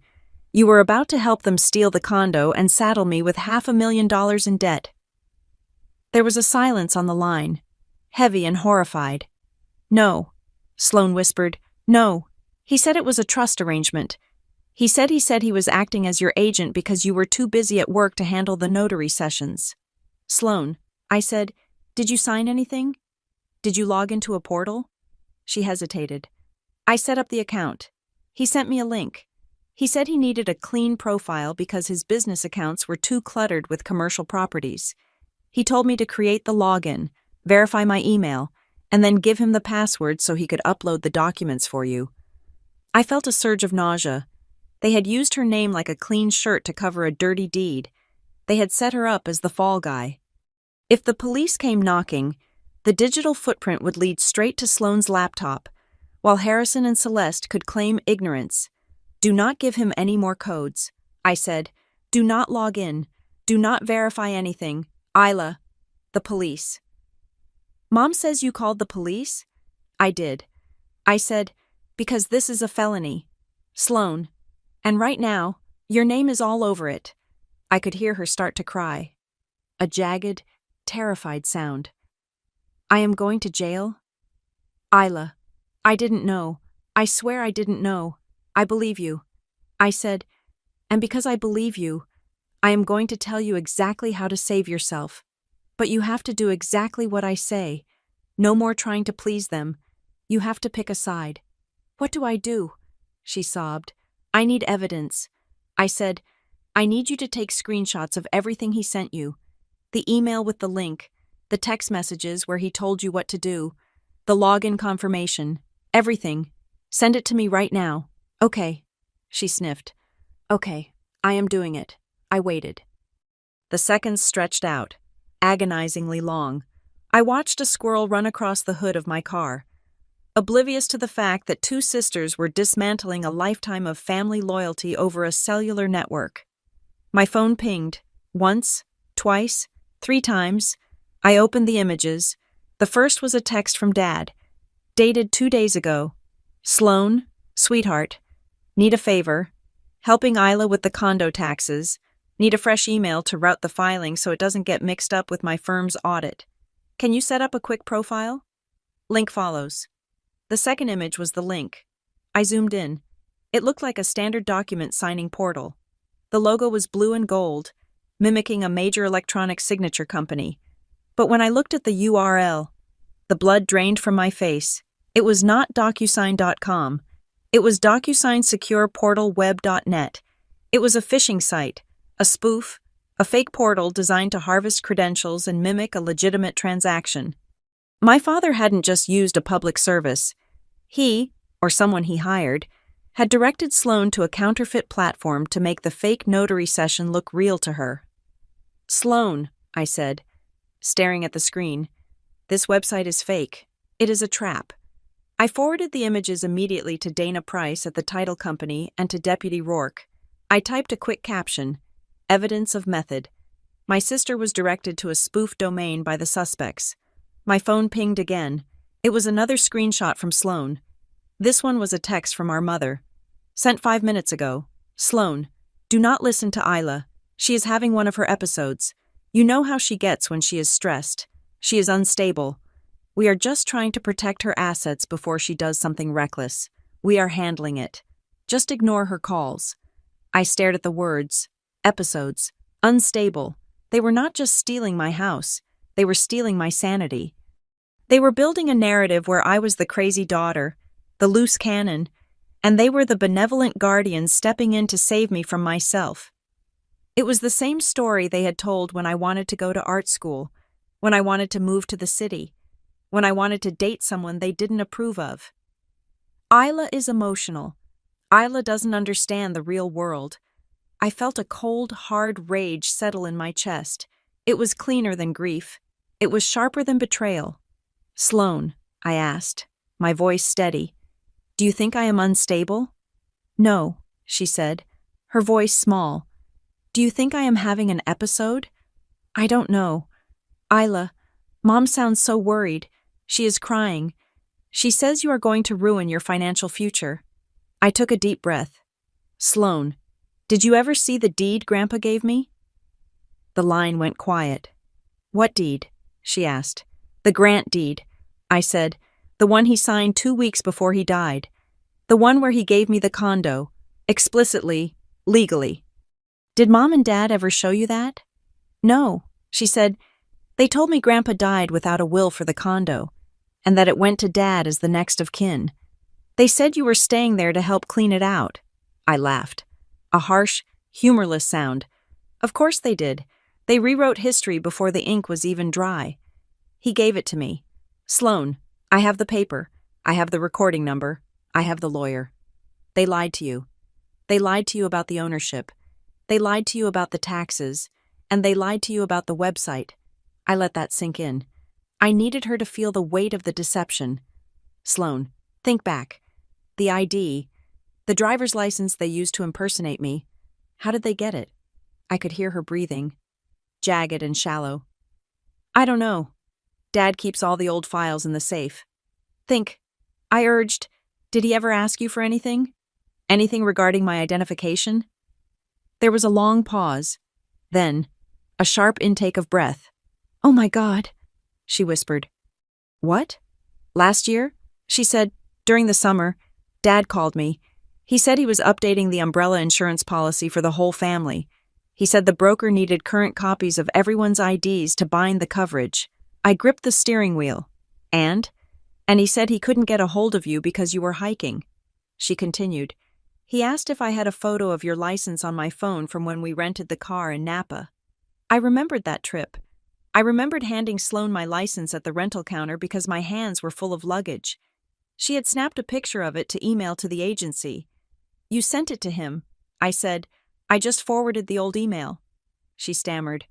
You were about to help them steal the condo and saddle me with $500,000 in debt. There was a silence on the line, heavy and horrified. No, Sloan whispered. No. He said it was a trust arrangement. He said he was acting as your agent because you were too busy at work to handle the notary sessions. Sloan, I said, did you sign anything? Did you log into a portal? She hesitated. I set up the account. He sent me a link. He said he needed a clean profile because his business accounts were too cluttered with commercial properties. He told me to create the login, verify my email, and then give him the password so he could upload the documents for you. I felt a surge of nausea. They had used her name like a clean shirt to cover a dirty deed. They had set her up as the fall guy. If the police came knocking, the digital footprint would lead straight to Sloane's laptop, while Harrison and Celeste could claim ignorance. Do not give him any more codes, I said. Do not log in. Do not verify anything. Isla, the police. Mom says you called the police? I did. I said, because this is a felony. Sloan. And right now, your name is all over it. I could hear her start to cry. A jagged, terrified sound. I am going to jail? Isla, I didn't know. I swear I didn't know. I believe you. I said, and because I believe you, I am going to tell you exactly how to save yourself. But you have to do exactly what I say. No more trying to please them. You have to pick a side. What do I do? She sobbed. I need evidence. I said, I need you to take screenshots of everything he sent you. The email with the link, the text messages where he told you what to do, the login confirmation, everything. Send it to me right now. Okay, she sniffed. Okay, I am doing it. I waited. The seconds stretched out, agonizingly long. I watched a squirrel run across the hood of my car, oblivious to the fact that two sisters were dismantling a lifetime of family loyalty over a cellular network. My phone pinged, once, twice, 3 times. I opened the images. The first was a text from Dad, dated 2 days ago. Sloan, sweetheart, need a favor, helping Isla with the condo taxes, Need a fresh email to route the filing so it doesn't get mixed up with my firm's audit. Can you set up a quick profile? Link follows. The second image was the link. I zoomed in. It looked like a standard document signing portal. The logo was blue and gold, mimicking a major electronic signature company. But when I looked at the URL, the blood drained from my face. It was not DocuSign.com. It was DocuSign SecurePortalWeb.net. It was a phishing site, a spoof, a fake portal designed to harvest credentials and mimic a legitimate transaction. My father hadn't just used a public service. He, or someone he hired, had directed Sloane to a counterfeit platform to make the fake notary session look real to her. Sloane, I said, staring at the screen, this website is fake. It is a trap. I forwarded the images immediately to Dana Price at the title company and to Deputy Rourke. I typed a quick caption, evidence of method. My sister was directed to a spoof domain by the suspects. My phone pinged again. It was another screenshot from Sloane. This one was a text from our mother. Sent 5 minutes ago. Sloane, do not listen to Isla. She is having one of her episodes. You know how she gets when she is stressed. She is unstable. We are just trying to protect her assets before she does something reckless. We are handling it. Just ignore her calls. I stared at the words. Episodes. Unstable. They were not just stealing my house. They were stealing my sanity. They were building a narrative where I was the crazy daughter, the loose cannon, and they were the benevolent guardians stepping in to save me from myself. It was the same story they had told when I wanted to go to art school, when I wanted to move to the city, when I wanted to date someone they didn't approve of. Isla is emotional. Isla doesn't understand the real world. I felt a cold, hard rage settle in my chest. It was cleaner than grief. It was sharper than betrayal. Sloane, I asked, my voice steady, do you think I am unstable? No, she said, her voice small. Do you think I am having an episode? I don't know. Isla, Mom sounds so worried. She is crying. She says you are going to ruin your financial future. I took a deep breath. Sloane, did you ever see the deed Grandpa gave me? The line went quiet. What deed? She asked. The grant deed, I said, the one he signed 2 weeks before he died. The one where he gave me the condo, explicitly, legally. Did Mom and Dad ever show you that? No, she said. They told me Grandpa died without a will for the condo, and that it went to Dad as the next of kin. They said you were staying there to help clean it out. I laughed. A harsh, humorless sound. Of course they did. They rewrote history before the ink was even dry. He gave it to me. Sloane, I have the paper. I have the recording number. I have the lawyer. They lied to you. They lied to you about the ownership. They lied to you about the taxes. And they lied to you about the website. I let that sink in. I needed her to feel the weight of the deception. Sloane, think back. The ID, the driver's license they used to impersonate me. How did they get it? I could hear her breathing, jagged and shallow. I don't know. Dad keeps all the old files in the safe. Think. I urged, did he ever ask you for anything? Anything regarding my identification? There was a long pause. Then, a sharp intake of breath. Oh my God, she whispered. What? Last year? She said, during the summer, Dad called me. He said he was updating the umbrella insurance policy for the whole family. He said the broker needed current copies of everyone's IDs to bind the coverage. I gripped the steering wheel. And he said he couldn't get a hold of you because you were hiking. She continued. He asked if I had a photo of your license on my phone from when we rented the car in Napa. I remembered that trip. I remembered handing Sloane my license at the rental counter because my hands were full of luggage. She had snapped a picture of it to email to the agency. You sent it to him. I said, I just forwarded the old email. She stammered.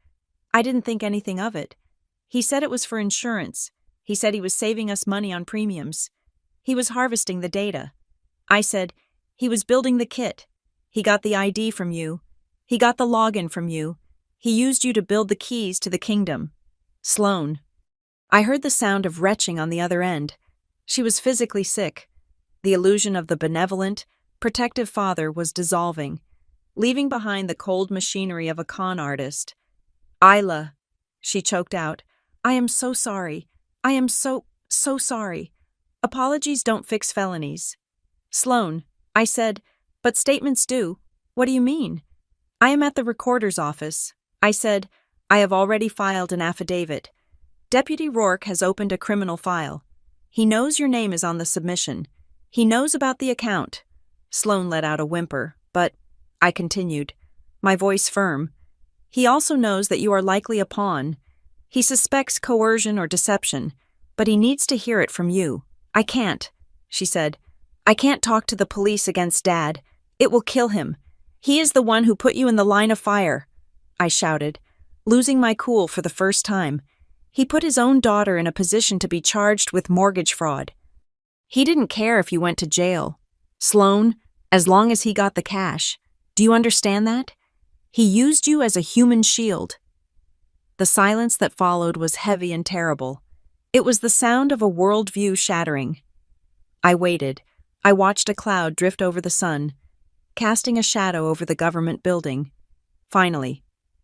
I didn't think anything of it. He said it was for insurance. He said he was saving us money on premiums. He was harvesting the data. I said, he was building the kit. He got the ID from you. He got the login from you. He used you to build the keys to the kingdom. Sloane. I heard the sound of retching on the other end. She was physically sick. The illusion of the benevolent, protective father was dissolving. leaving behind the cold machinery of a con artist. Isla, she choked out. I am so sorry. I am so sorry. Apologies don't fix felonies. Sloan, I said, but statements do. What do you mean? I am at the recorder's office. I said, I have already filed an affidavit. Deputy Rourke has opened a criminal file. He knows your name is on the submission. He knows about the account. Sloan let out a whimper, but I continued, my voice firm. He also knows that you are likely a pawn. He suspects coercion or deception, but he needs to hear it from you. I can't, she said. I can't talk to the police against Dad. It will kill him. He is the one who put you in the line of fire, I shouted, losing my cool for the first time. He put his own daughter in a position to be charged with mortgage fraud. He didn't care if you went to jail. Sloan, as long as he got the cash. Do you understand that? He used you as a human shield. The silence that followed was heavy and terrible. It was the sound of a worldview shattering. I waited. I watched a cloud drift over the sun, casting a shadow over the government building. Finally,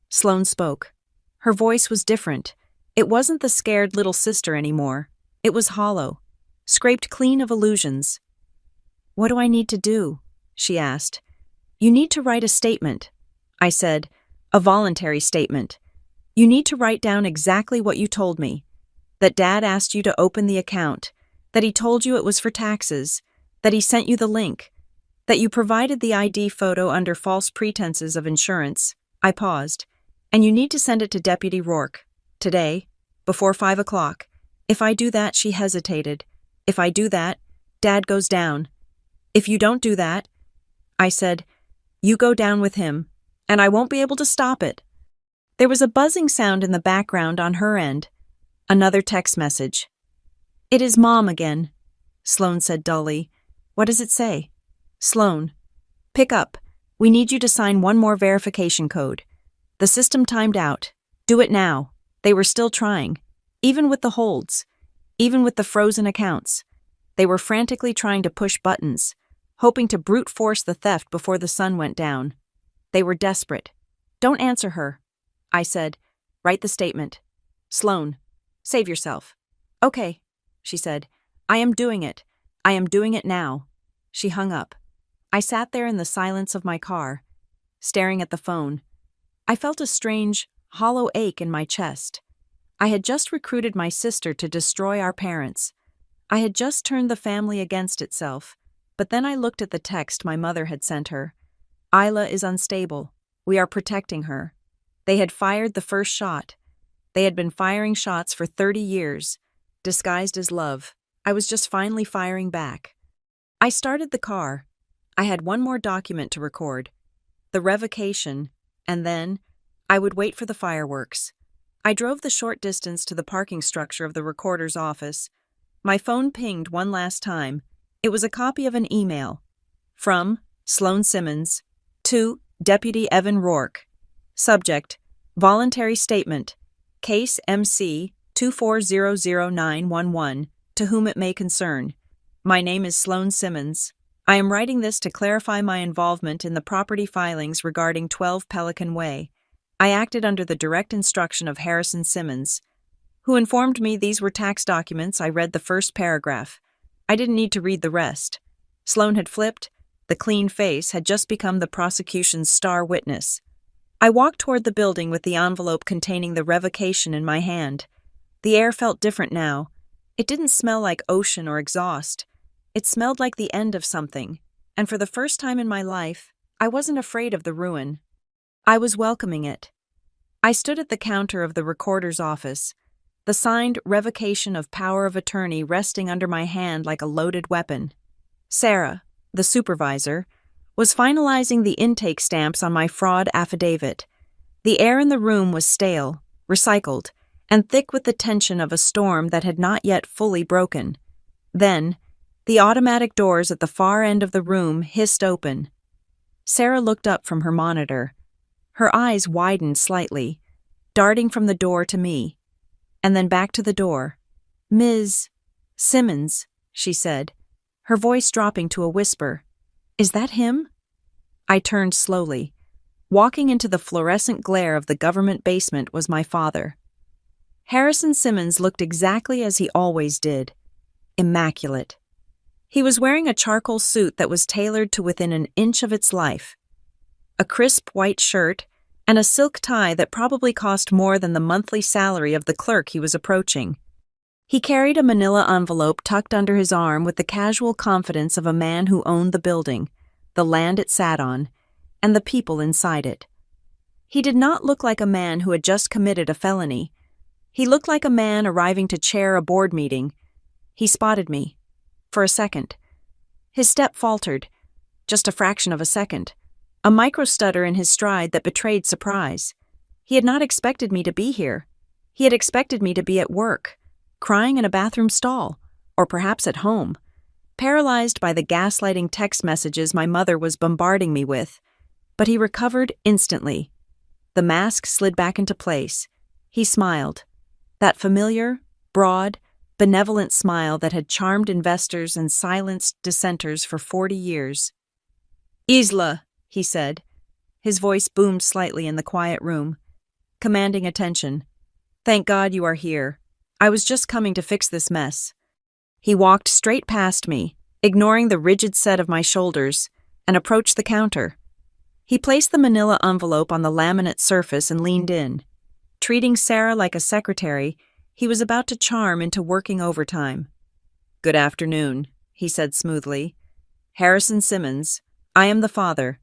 Sloan spoke. Her voice was different. It wasn't the scared little sister anymore. It was hollow, scraped clean of illusions. What do I need to do? She asked. You need to write a statement. I said, a voluntary statement. You need to write down exactly what you told me. That Dad asked you to open the account, that he told you it was for taxes, that he sent you the link, that you provided the ID photo under false pretenses of insurance. I paused. And you need to send it to Deputy Rourke. Today, before 5 o'clock. If I do that, she hesitated. If I do that, Dad goes down. If you don't do that, I said, you go down with him, and I won't be able to stop it. There was a buzzing sound in the background on her end. Another text message. It is Mom again, Sloan said dully. What does it say? Sloan. Pick up. We need you to sign one more verification code. The system timed out. Do it now. They were still trying. Even with the holds. Even with the frozen accounts. They were frantically trying to push buttons, hoping to brute force the theft before the sun went down. They were desperate. Don't answer her, I said. Write the statement. Sloan, save yourself. Okay, she said. I am doing it. I am doing it now. She hung up. I sat there in the silence of my car, staring at the phone. I felt a strange, hollow ache in my chest. I had just recruited my sister to destroy our parents. I had just turned the family against itself. But then I looked at the text my mother had sent her. Isla is unstable. We are protecting her. They had fired the first shot. They had been firing shots for 30 years, disguised as love. I was just finally firing back. I started the car. I had one more document to record. The revocation, and then I would wait for the fireworks. I drove the short distance to the parking structure of the recorder's office. My phone pinged one last time. It was a copy of an email. From Sloan Simmons to Deputy Evan Rourke. Subject, Voluntary Statement, Case MC 2400911, to whom it may concern. My name is Sloan Simmons. I am writing this to clarify my involvement in the property filings regarding 12 Pelican Way. I acted under the direct instruction of Harrison Simmons, who informed me these were tax documents. I read the first paragraph. I didn't need to read the rest. Sloan had flipped. The clean face had just become the prosecution's star witness. I walked toward the building with the envelope containing the revocation in my hand. The air felt different now. It didn't smell like ocean or exhaust. It smelled like the end of something, and for the first time in my life, I wasn't afraid of the ruin. I was welcoming it. I stood at the counter of the recorder's office, the signed revocation of power of attorney resting under my hand like a loaded weapon. Sarah, the supervisor, was finalizing the intake stamps on my fraud affidavit. The air in the room was stale, recycled, and thick with the tension of a storm that had not yet fully broken. Then, the automatic doors at the far end of the room hissed open. Sarah looked up from her monitor. Her eyes widened slightly, darting from the door to me, and then back to the door. Ms. Simmons, she said, her voice dropping to a whisper. Is that him? I turned slowly. Walking into the fluorescent glare of the government basement was my father. Harrison Simmons looked exactly as he always did. Immaculate. He was wearing a charcoal suit that was tailored to within an inch of its life. A crisp white shirt and a silk tie that probably cost more than the monthly salary of the clerk he was approaching. He carried a manila envelope tucked under his arm with the casual confidence of a man who owned the building, the land it sat on, and the people inside it. He did not look like a man who had just committed a felony. He looked like a man arriving to chair a board meeting. He spotted me. For a second. His step faltered. Just a fraction of a second. A micro-stutter in his stride that betrayed surprise. He had not expected me to be here. He had expected me to be at work, crying in a bathroom stall, or perhaps at home, paralyzed by the gaslighting text messages my mother was bombarding me with. But he recovered instantly. The mask slid back into place. He smiled. That familiar, broad, benevolent smile that had charmed investors and silenced dissenters for 40 years. "Isla," he said. His voice boomed slightly in the quiet room, commanding attention. "Thank God you are here. I was just coming to fix this mess." He walked straight past me, ignoring the rigid set of my shoulders, and approached the counter. He placed the manila envelope on the laminate surface and leaned in. Treating Sarah like a secretary, he was about to charm into working overtime. "Good afternoon," he said smoothly. "Harrison Simmons. I am the father.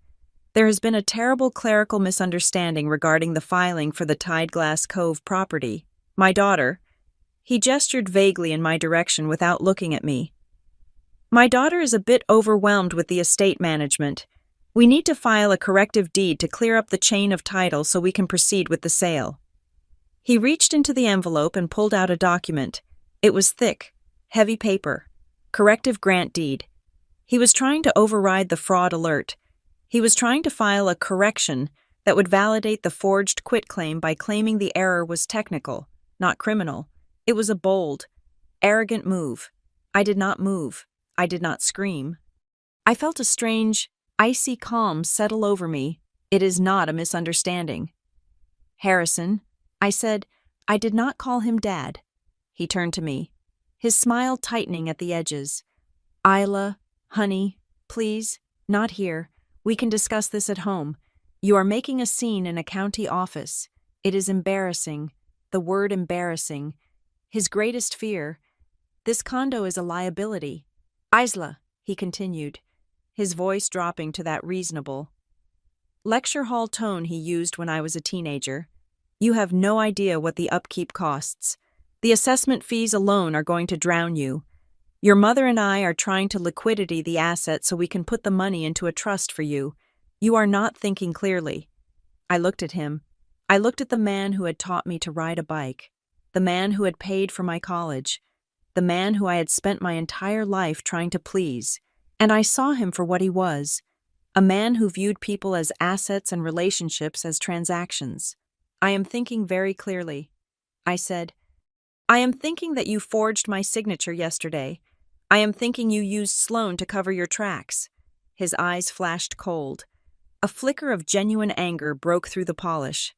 There has been a terrible clerical misunderstanding regarding the filing for the Tide Glass Cove property. My daughter—" He gestured vaguely in my direction without looking at me. "My daughter is a bit overwhelmed with the estate management. We need to file a corrective deed to clear up the chain of title so we can proceed with the sale." He reached into the envelope and pulled out a document. It was thick, heavy paper. Corrective grant deed. He was trying to override the fraud alert. He was trying to file a correction that would validate the forged quitclaim by claiming the error was technical, not criminal. It was a bold, arrogant move. I did not move. I did not scream. I felt a strange, icy calm settle over me. It is not a misunderstanding. "Harrison," I said. I did not call him Dad. He turned to me, his smile tightening at the edges. "Isla, honey, please, not here. We can discuss this at home. You are making a scene in a county office. It is embarrassing. The word embarrassing. His greatest fear. This condo is a liability. Isla," he continued, his voice dropping to that reasonable lecture hall tone he used when I was a teenager. "You have no idea what the upkeep costs. The assessment fees alone are going to drown you. Your mother and I are trying to liquidity the asset so we can put the money into a trust for you. You are not thinking clearly." I looked at him. I looked at the man who had taught me to ride a bike, the man who had paid for my college, the man who I had spent my entire life trying to please, and I saw him for what he was, a man who viewed people as assets and relationships as transactions. "I am thinking very clearly," I said. "I am thinking that you forged my signature yesterday. I am thinking you used Sloan to cover your tracks." His eyes flashed cold. A flicker of genuine anger broke through the polish.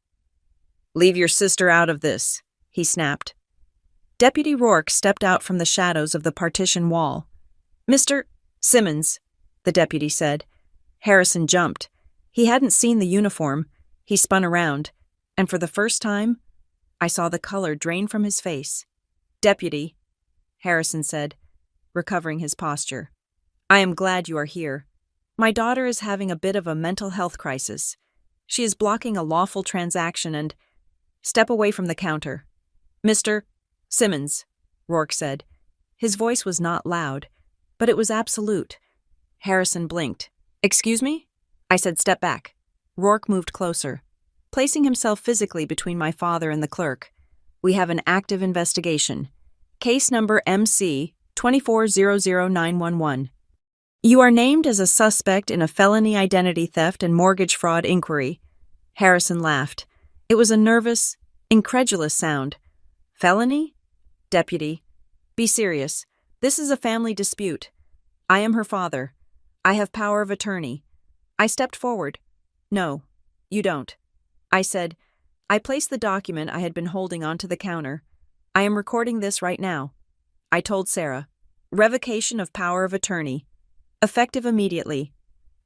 "Leave your sister out of this," he snapped. Deputy Rourke stepped out from the shadows of the partition wall. "Mr. Simmons," the deputy said. Harrison jumped. He hadn't seen the uniform. He spun around, and for the first time, I saw the color drain from his face. "Deputy," Harrison said, recovering his posture. "I am glad you are here. My daughter is having a bit of a mental health crisis. She is blocking a lawful transaction and—" "Step away from the counter." "Mr. Simmons," Rourke said. His voice was not loud, but it was absolute. Harrison blinked. "Excuse me?" I said, "Step back." Rourke moved closer, placing himself physically between my father and the clerk. "We have an active investigation. Case number MC 2400911. You are named as a suspect in a felony identity theft and mortgage fraud inquiry." Harrison laughed. It was a nervous, incredulous sound. "Felony?" "Deputy, be serious. This is a family dispute. I am her father. I have power of attorney." I stepped forward. "No, You don't. I said. I placed the document I had been holding onto the counter. I am recording this right now. I told Sarah. Revocation of power of attorney. Effective immediately.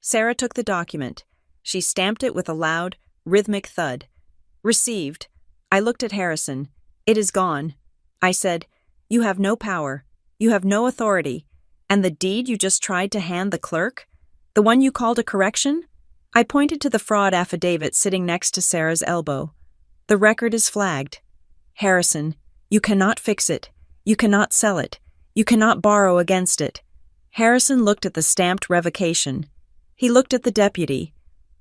Sarah took the document. She stamped it with a loud, rhythmic thud. Received. I looked at Harrison. It is gone. I said, You have no power. You have no authority. And the deed you just tried to hand the clerk? The one you called a correction? I pointed to the fraud affidavit sitting next to Sarah's elbow. The record is flagged. Harrison, you cannot fix it. You cannot sell it. You cannot borrow against it. Harrison looked at the stamped revocation. He looked at the deputy.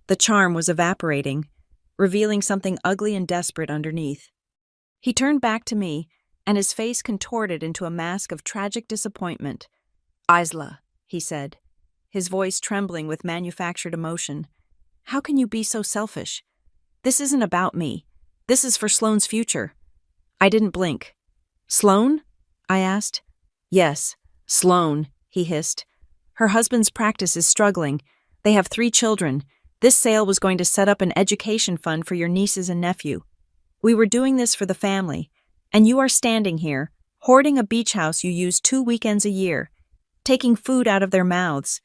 The charm was evaporating, revealing something ugly and desperate underneath. He turned back to me, and his face contorted into a mask of tragic disappointment. Isla, he said, his voice trembling with manufactured emotion. How can you be so selfish? This isn't about me. This is for Sloane's future. I didn't blink. Sloane? I asked. Yes, Sloane, he hissed. Her husband's practice is struggling. They have 3 children. This sale was going to set up an education fund for your nieces and nephew. We were doing this for the family, and you are standing here, hoarding a beach house you use 2 weekends a year, taking food out of their mouths.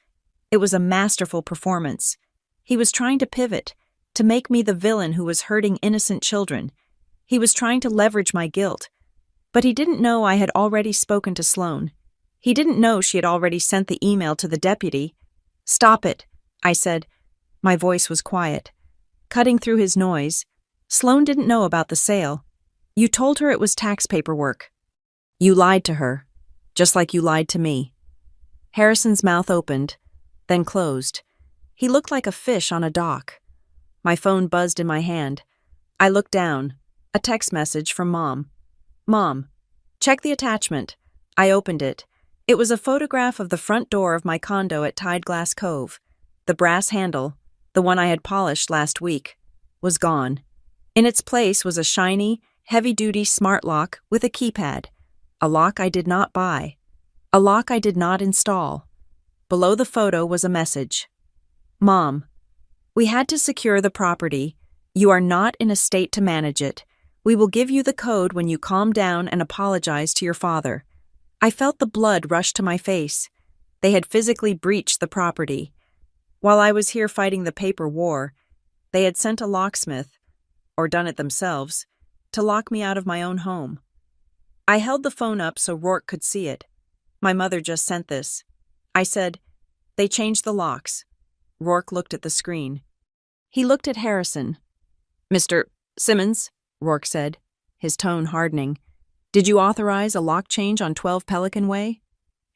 It was a masterful performance. He was trying to pivot, to make me the villain who was hurting innocent children. He was trying to leverage my guilt. But he didn't know I had already spoken to Sloane. He didn't know she had already sent the email to the deputy. Stop it, I said. My voice was quiet. Cutting through his noise, Sloane didn't know about the sale. You told her it was tax paperwork. You lied to her, just like you lied to me. Harrison's mouth opened, then closed. He looked like a fish on a dock. My phone buzzed in my hand. I looked down. A text message from Mom. Mom, check the attachment. I opened it. It was a photograph of the front door of my condo at Tideglass Cove. The brass handle, the one I had polished last week, was gone. In its place was a shiny, heavy-duty smart lock with a keypad. A lock I did not buy. A lock I did not install. Below the photo was a message. Mom, we had to secure the property. You are not in a state to manage it. We will give you the code when you calm down and apologize to your father. I felt the blood rush to my face. They had physically breached the property. While I was here fighting the paper war, they had sent a locksmith, or done it themselves, to lock me out of my own home. I held the phone up so Rourke could see it. My mother just sent this. I said, They changed the locks. Rourke looked at the screen. He looked at Harrison. Mr. Simmons, Rourke said, his tone hardening. Did you authorize a lock change on 12 Pelican Way?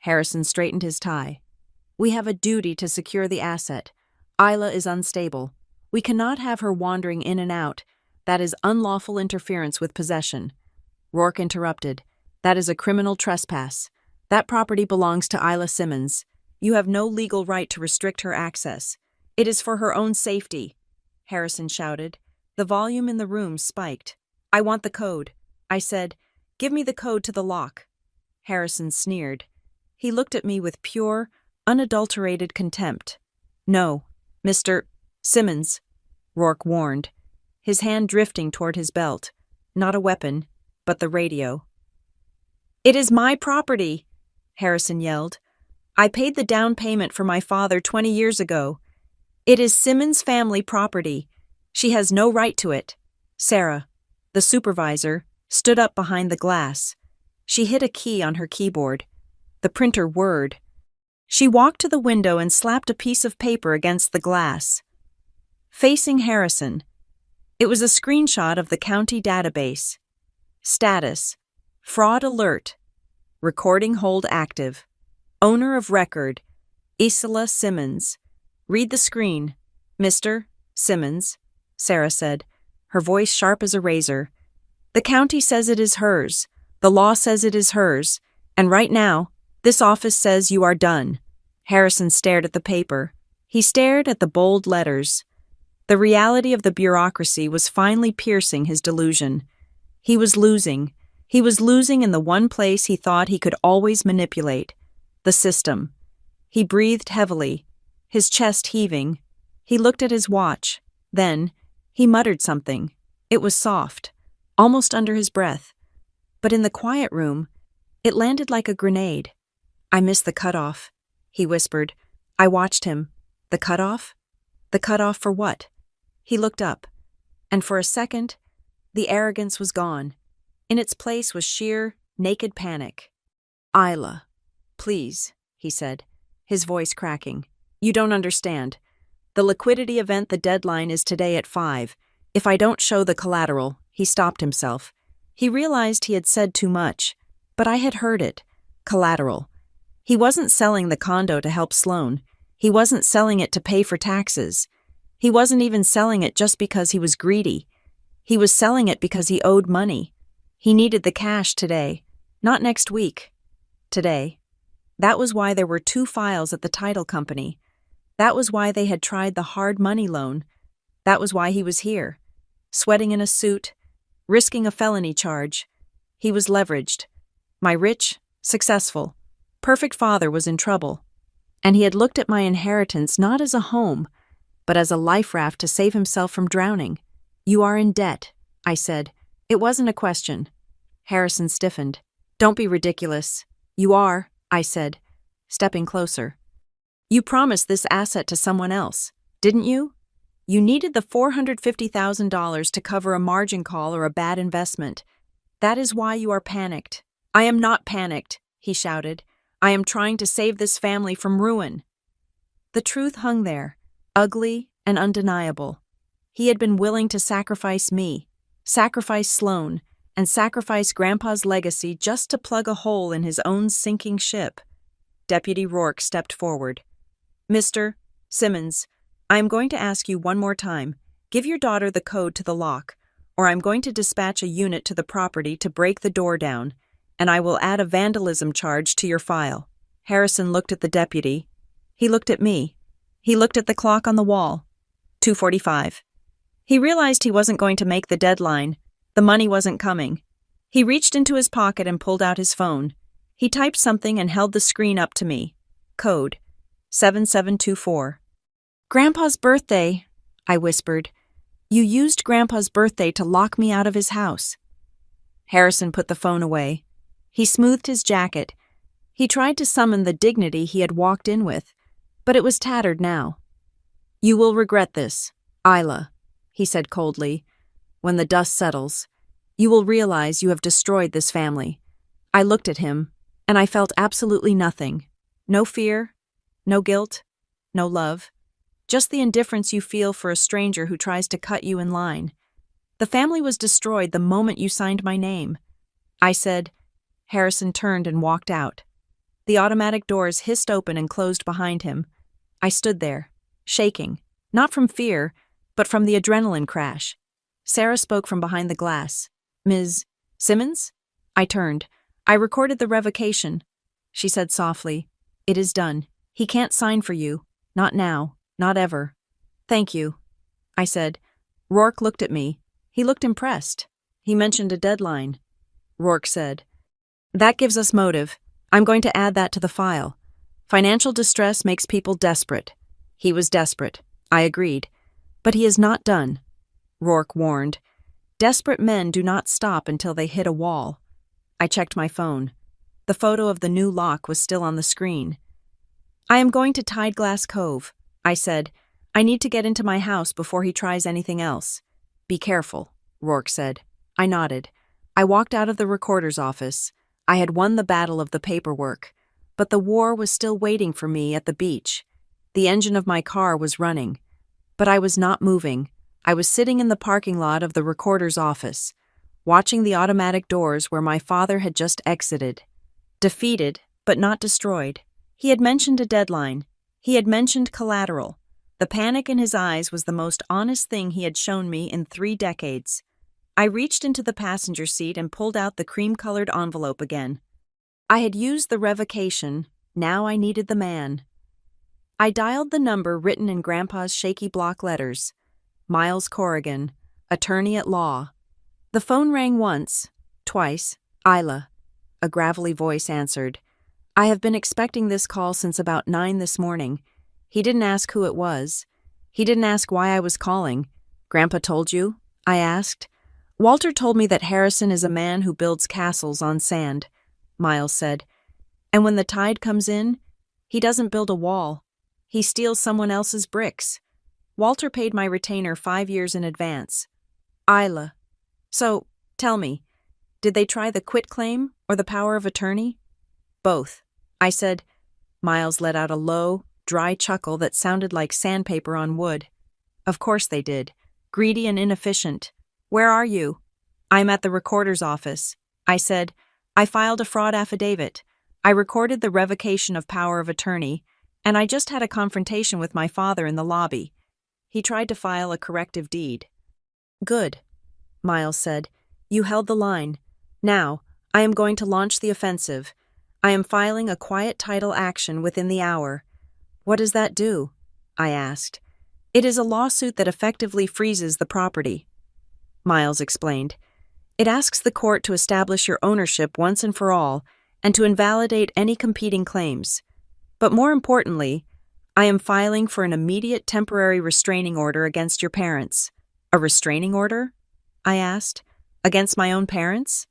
Harrison straightened his tie. We have a duty to secure the asset. Isla is unstable. We cannot have her wandering in and out. That is unlawful interference with possession. Rourke interrupted. That is a criminal trespass. That property belongs to Isla Simmons. You have no legal right to restrict her access. It is for her own safety, Harrison shouted. The volume in the room spiked. I want the code. I said, Give me the code to the lock. Harrison sneered. He looked at me with pure, unadulterated contempt. No, Mr. Simmons, Rourke warned, his hand drifting toward his belt. Not a weapon, but the radio. It is my property, Harrison yelled. I paid the down payment for my father 20 years ago. It is Simmons' family property. She has no right to it. Sarah, the supervisor, stood up behind the glass. She hit a key on her keyboard. The printer whirred. She walked to the window and slapped a piece of paper against the glass. Facing Harrison. It was a screenshot of the county database. Status: Fraud alert. Recording hold active. Owner of record: Isla Simmons. Read the screen. Mr. Simmons, Sarah said, her voice sharp as a razor. The county says it is hers. The law says it is hers. And right now, this office says you are done. Harrison stared at the paper. He stared at the bold letters. The reality of the bureaucracy was finally piercing his delusion. He was losing. He was losing in the one place he thought he could always manipulate, the system. He breathed heavily, his chest heaving. He looked at his watch. Then, He muttered something. It was soft, almost under his breath. But in the quiet room, it landed like a grenade. "I missed the cutoff," he whispered. I watched him. The cutoff? The cutoff for what? He looked up, and for a second, the arrogance was gone. In its place was sheer, naked panic. "Isla, please," he said, his voice cracking. "You don't understand. The liquidity event, the deadline is today at 5. If I don't show the collateral," he stopped himself. He realized he had said too much, but I had heard it. Collateral. He wasn't selling the condo to help Sloan. He wasn't selling it to pay for taxes. He wasn't even selling it just because he was greedy. He was selling it because he owed money. He needed the cash today, not next week. Today. That was why there were 2 files at the title company. That was why they had tried the hard money loan. That was why he was here, sweating in a suit, risking a felony charge. He was leveraged. My rich, successful, perfect father was in trouble. And he had looked at my inheritance not as a home, but as a life raft to save himself from drowning. "You are in debt," I said. It wasn't a question. Harrison stiffened. "Don't be ridiculous." "You are," I said, stepping closer. "You promised this asset to someone else, didn't you? You needed the $450,000 to cover a margin call or a bad investment. That is why you are panicked." "I am not panicked," he shouted. "I am trying to save this family from ruin." The truth hung there, ugly and undeniable. He had been willing to sacrifice me, sacrifice Sloan, and sacrifice Grandpa's legacy just to plug a hole in his own sinking ship. Deputy Rourke stepped forward. "Mr. Simmons, I am going to ask you one more time. Give your daughter the code to the lock, or I'm going to dispatch a unit to the property to break the door down, and I will add a vandalism charge to your file." Harrison looked at the deputy. He looked at me. He looked at the clock on the wall. 2:45. He realized he wasn't going to make the deadline. The money wasn't coming. He reached into his pocket and pulled out his phone. He typed something and held the screen up to me. Code 7724. "Grandpa's birthday," I whispered. "You used Grandpa's birthday to lock me out of his house." Harrison put the phone away. He smoothed his jacket. He tried to summon the dignity he had walked in with, but it was tattered now. "You will regret this, Isla," he said coldly. "When the dust settles, you will realize you have destroyed this family." I looked at him, and I felt absolutely nothing. No fear, no guilt, no love. Just the indifference you feel for a stranger who tries to cut you in line. The family was destroyed the moment you signed my name. I said. Harrison turned and walked out. The automatic doors hissed open and closed behind him. I stood there, shaking, not from fear, but from the adrenaline crash. Sarah spoke from behind the glass. "Ms. Simmons?" I turned. "I recorded the revocation," she said softly. "It is done. He can't sign for you. Not now. Not ever." "Thank you," I said. Rourke looked at me. He looked impressed. "He mentioned a deadline." Rourke said, "That gives us motive. I'm going to add that to the file. Financial distress makes people desperate." He was desperate. I agreed. "But he is not done," Rourke warned. "Desperate men do not stop until they hit a wall." I checked my phone. The photo of the new lock was still on the screen. "I am going to Tideglass Cove," I said. "I need to get into my house before he tries anything else." "Be careful," Rourke said. I nodded. I walked out of the recorder's office. I had won the battle of the paperwork, but the war was still waiting for me at the beach. The engine of my car was running, but I was not moving. I was sitting in the parking lot of the recorder's office, watching the automatic doors where my father had just exited. Defeated, but not destroyed. He had mentioned a deadline. He had mentioned collateral. The panic in his eyes was the most honest thing he had shown me in 3 decades. I reached into the passenger seat and pulled out the cream-colored envelope again. I had used the revocation. Now I needed the man. I dialed the number written in Grandpa's shaky block letters. Miles Corrigan, attorney at law. The phone rang once, twice. "Isla," a gravelly voice answered. "I have been expecting this call since about 9 this morning. He didn't ask who it was. He didn't ask why I was calling. Grandpa told you? I asked. Walter told me that Harrison is a man who builds castles on sand, Miles said. And when the tide comes in, he doesn't build a wall. He steals someone else's bricks. Walter paid my retainer 5 years in advance. Isla. So, tell me, did they try the quitclaim or the power of attorney? Both. I said. Miles let out a low, dry chuckle that sounded like sandpaper on wood. Of course they did. Greedy and inefficient. Where are you? I'm at the recorder's office. I said. I filed a fraud affidavit. I recorded the revocation of power of attorney, and I just had a confrontation with my father in the lobby. He tried to file a corrective deed. Good, Miles said. You held the line. Now, I am going to launch the offensive. I am filing a quiet title action within the hour. What does that do? I asked. It is a lawsuit that effectively freezes the property. Miles explained. It asks the court to establish your ownership once and for all, and to invalidate any competing claims. But more importantly, I am filing for an immediate temporary restraining order against your parents. A restraining order? I asked. Against my own parents?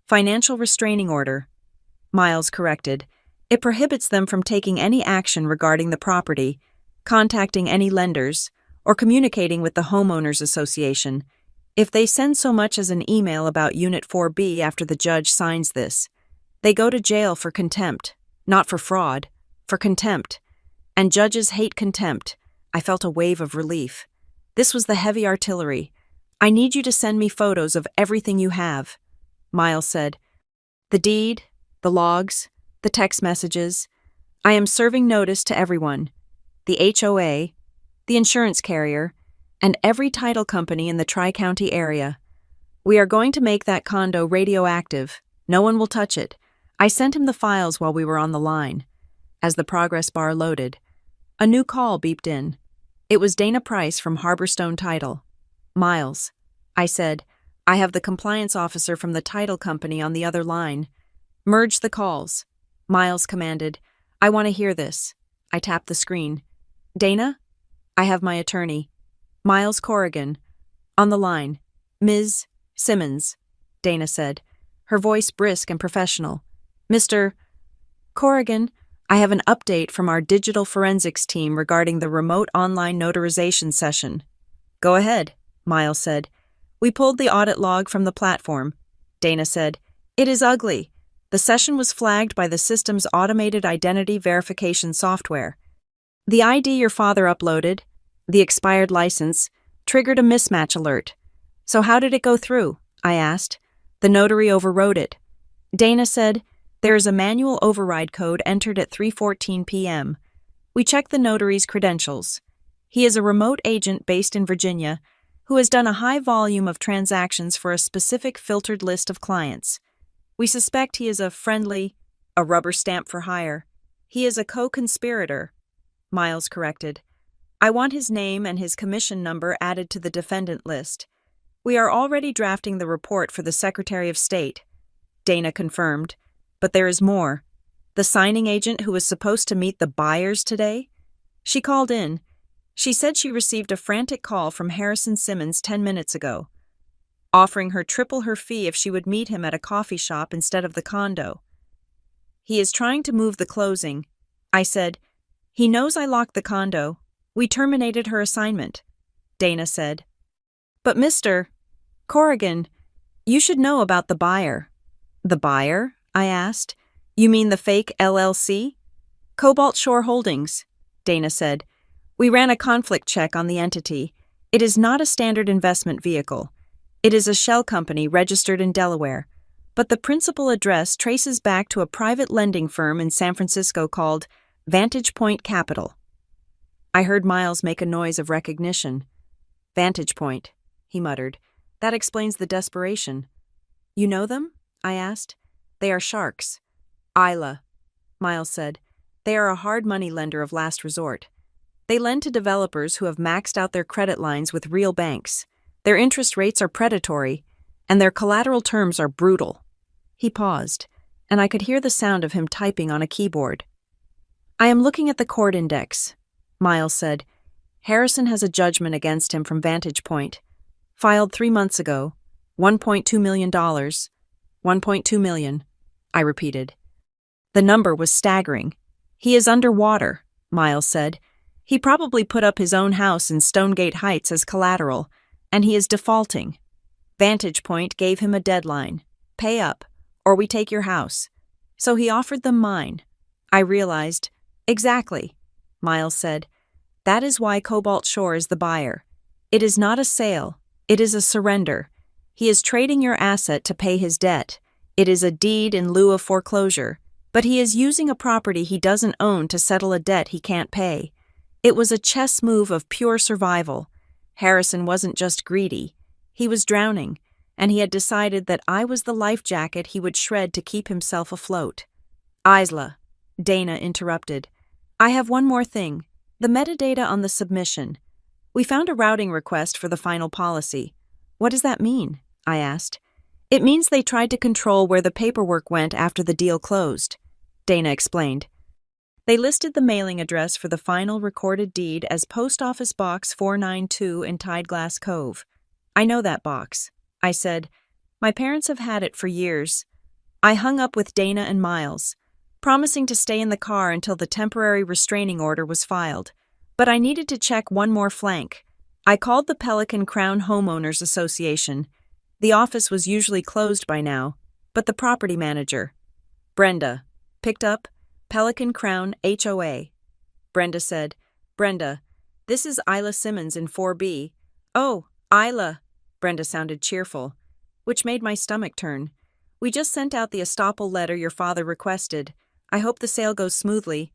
Financial restraining order. Miles corrected. It prohibits them from taking any action regarding the property, contacting any lenders, or communicating with the homeowners association. If they send so much as an email about Unit 4B after the judge signs this, they go to jail for contempt, not for fraud, for contempt. And judges hate contempt. I felt a wave of relief. This was the heavy artillery. I need you to send me photos of everything you have, Miles said. The deed, the logs, the text messages. I am serving notice to everyone. The HOA, the insurance carrier, and every title company in the Tri-County area. We are going to make that condo radioactive. No one will touch it. I sent him the files while we were on the line. As the progress bar loaded, a new call beeped in. It was Dana Price from Harborstone Title. Miles, I said, I have the compliance officer from the title company on the other line. Merge the calls. Miles commanded. I want to hear this. I tapped the screen. Dana? I have my attorney. Miles Corrigan. On the line. Ms. Simmons, Dana said, her voice brisk and professional. Mr. Corrigan, I have an update from our digital forensics team regarding the remote online notarization session. Go ahead, Miles said. We pulled the audit log from the platform. Dana said, It is ugly. The session was flagged by the system's automated identity verification software. The ID your father uploaded, the expired license, triggered a mismatch alert. So how did it go through? I asked. The notary overrode it. Dana said, There is a manual override code entered at 3:14 p.m. We checked the notary's credentials. He is a remote agent based in Virginia who has done a high volume of transactions for a specific filtered list of clients. We suspect he is a rubber stamp for hire. He is a co-conspirator, Miles corrected. I want his name and his commission number added to the defendant list. We are already drafting the report for the Secretary of State, Dana confirmed. But there is more. The signing agent who was supposed to meet the buyers today? She called in. She said she received a frantic call from Harrison Simmons 10 minutes ago, offering her triple her fee if she would meet him at a coffee shop instead of the condo. He is trying to move the closing. I said, He knows I locked the condo. We terminated her assignment, Dana said. But Mr. Corrigan, you should know about the buyer. The buyer? I asked. You mean the fake LLC? Cobalt Shore Holdings, Dana said. We ran a conflict check on the entity. It is not a standard investment vehicle. It is a shell company registered in Delaware, but the principal address traces back to a private lending firm in San Francisco called Vantage Point Capital. I heard Miles make a noise of recognition. Vantage Point, he muttered. That explains the desperation. You know them? I asked. They are sharks. Isla, Miles said. They are a hard money lender of last resort. They lend to developers who have maxed out their credit lines with real banks. Their interest rates are predatory, and their collateral terms are brutal. He paused, and I could hear the sound of him typing on a keyboard. I am looking at the court index, Miles said. Harrison has a judgment against him from Vantage Point. Filed 3 months ago. $1.2 million. $1.2 million, I repeated. The number was staggering. He is underwater, Miles said. He probably put up his own house in Stonegate Heights as collateral, and he is defaulting. Vantage Point gave him a deadline. Pay up, or we take your house. So he offered them mine. I realized. Exactly, Miles said. That is why Cobalt Shore is the buyer. It is not a sale. It is a surrender. He is trading your asset to pay his debt. It is a deed in lieu of foreclosure, but he is using a property he doesn't own to settle a debt he can't pay. It was a chess move of pure survival. Harrison wasn't just greedy. He was drowning, and he had decided that I was the life jacket he would shred to keep himself afloat. Isla, Dana interrupted. I have one more thing. The metadata on the submission. We found a routing request for the final policy. What does that mean? I asked. It means they tried to control where the paperwork went after the deal closed, Dana explained. They listed the mailing address for the final recorded deed as Post Office Box 492 in Tideglass Cove. I know that box, I said. My parents have had it for years. I hung up with Dana and Miles, promising to stay in the car until the temporary restraining order was filed. But I needed to check one more flank. I called the Pelican Crown Homeowners Association. The office was usually closed by now, but the property manager, Brenda, picked up. Pelican Crown HOA. Brenda said, Brenda, this is Isla Simmons in 4B. Oh, Isla, Brenda sounded cheerful, which made my stomach turn. We just sent out the estoppel letter your father requested. I hope the sale goes smoothly.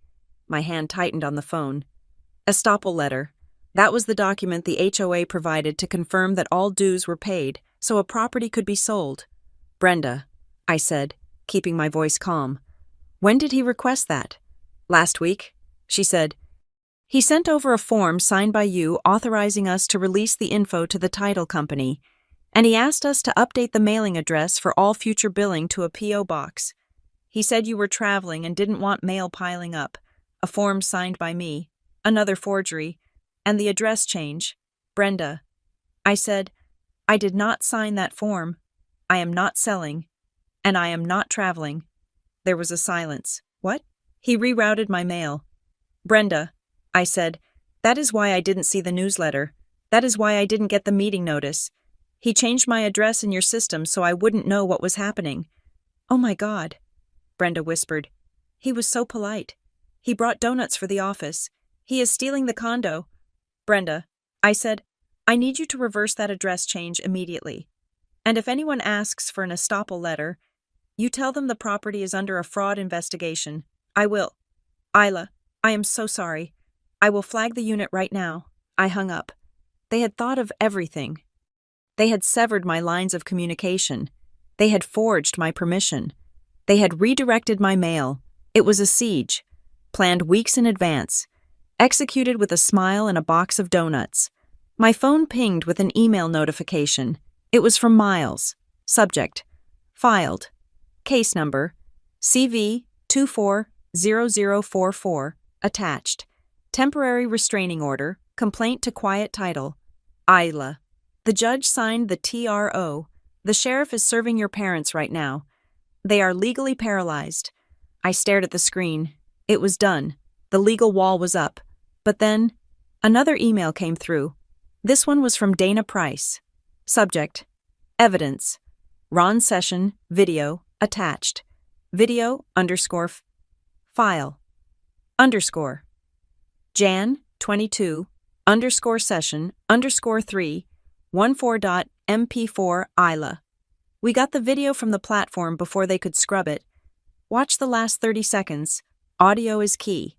My hand tightened on the phone. Estoppel letter. That was the document the HOA provided to confirm that all dues were paid, so a property could be sold. Brenda, I said, keeping my voice calm. When did he request that? Last week, she said. He sent over a form signed by you authorizing us to release the info to the title company, and he asked us to update the mailing address for all future billing to a P.O. box. He said you were traveling and didn't want mail piling up, a form signed by me, another forgery, and the address change. Brenda. I said, I did not sign that form. I am not selling, and I am not traveling. There was a silence. What? He rerouted my mail. Brenda, I said, that is why I didn't see the newsletter. That is why I didn't get the meeting notice. He changed my address in your system so I wouldn't know what was happening. Oh my God, Brenda whispered. He was so polite. He brought donuts for the office. He is stealing the condo. Brenda, I said, I need you to reverse that address change immediately. And if anyone asks for an estoppel letter, you tell them the property is under a fraud investigation. I will. Isla, I am so sorry. I will flag the unit right now. I hung up. They had thought of everything. They had severed my lines of communication. They had forged my permission. They had redirected my mail. It was a siege, planned weeks in advance, executed with a smile and a box of donuts. My phone pinged with an email notification. It was from Miles. Subject: filed. Case number, CV240044, attached. Temporary restraining order, complaint to quiet title. Isla. The judge signed the TRO. The sheriff is serving your parents right now. They are legally paralyzed. I stared at the screen. It was done. The legal wall was up. But then, another email came through. This one was from Dana Price. Subject: evidence. Ron Session, video, attached. Video, file. Jan, 22, _session, _3, 14.mp4 Isla. We got the video from the platform before they could scrub it. Watch the last 30 seconds. Audio is key.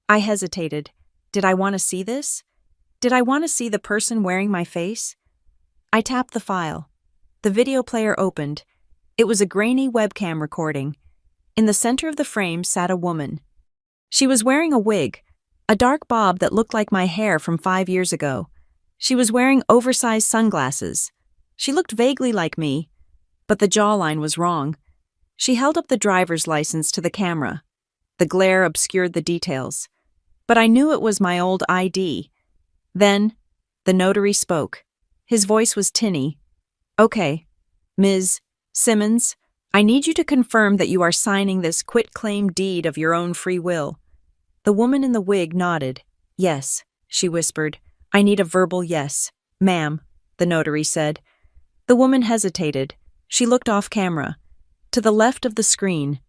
I hesitated. Did I want to see this? Did I want to see the person wearing my face? I tapped the file. The video player opened. It was a grainy webcam recording. In the center of the frame sat a woman. She was wearing a wig, a dark bob that looked like my hair from 5 years ago. She was wearing oversized sunglasses. She looked vaguely like me, but the jawline was wrong. She held up the driver's license to the camera. The glare obscured the details, but I knew it was my old ID. Then, the notary spoke. His voice was tinny. "Okay, Ms. Simmons, I need you to confirm that you are signing this quitclaim deed of your own free will." The woman in the wig nodded. "Yes," she whispered. "I need a verbal yes, ma'am," the notary said. The woman hesitated. She looked off camera, to the left of the screen.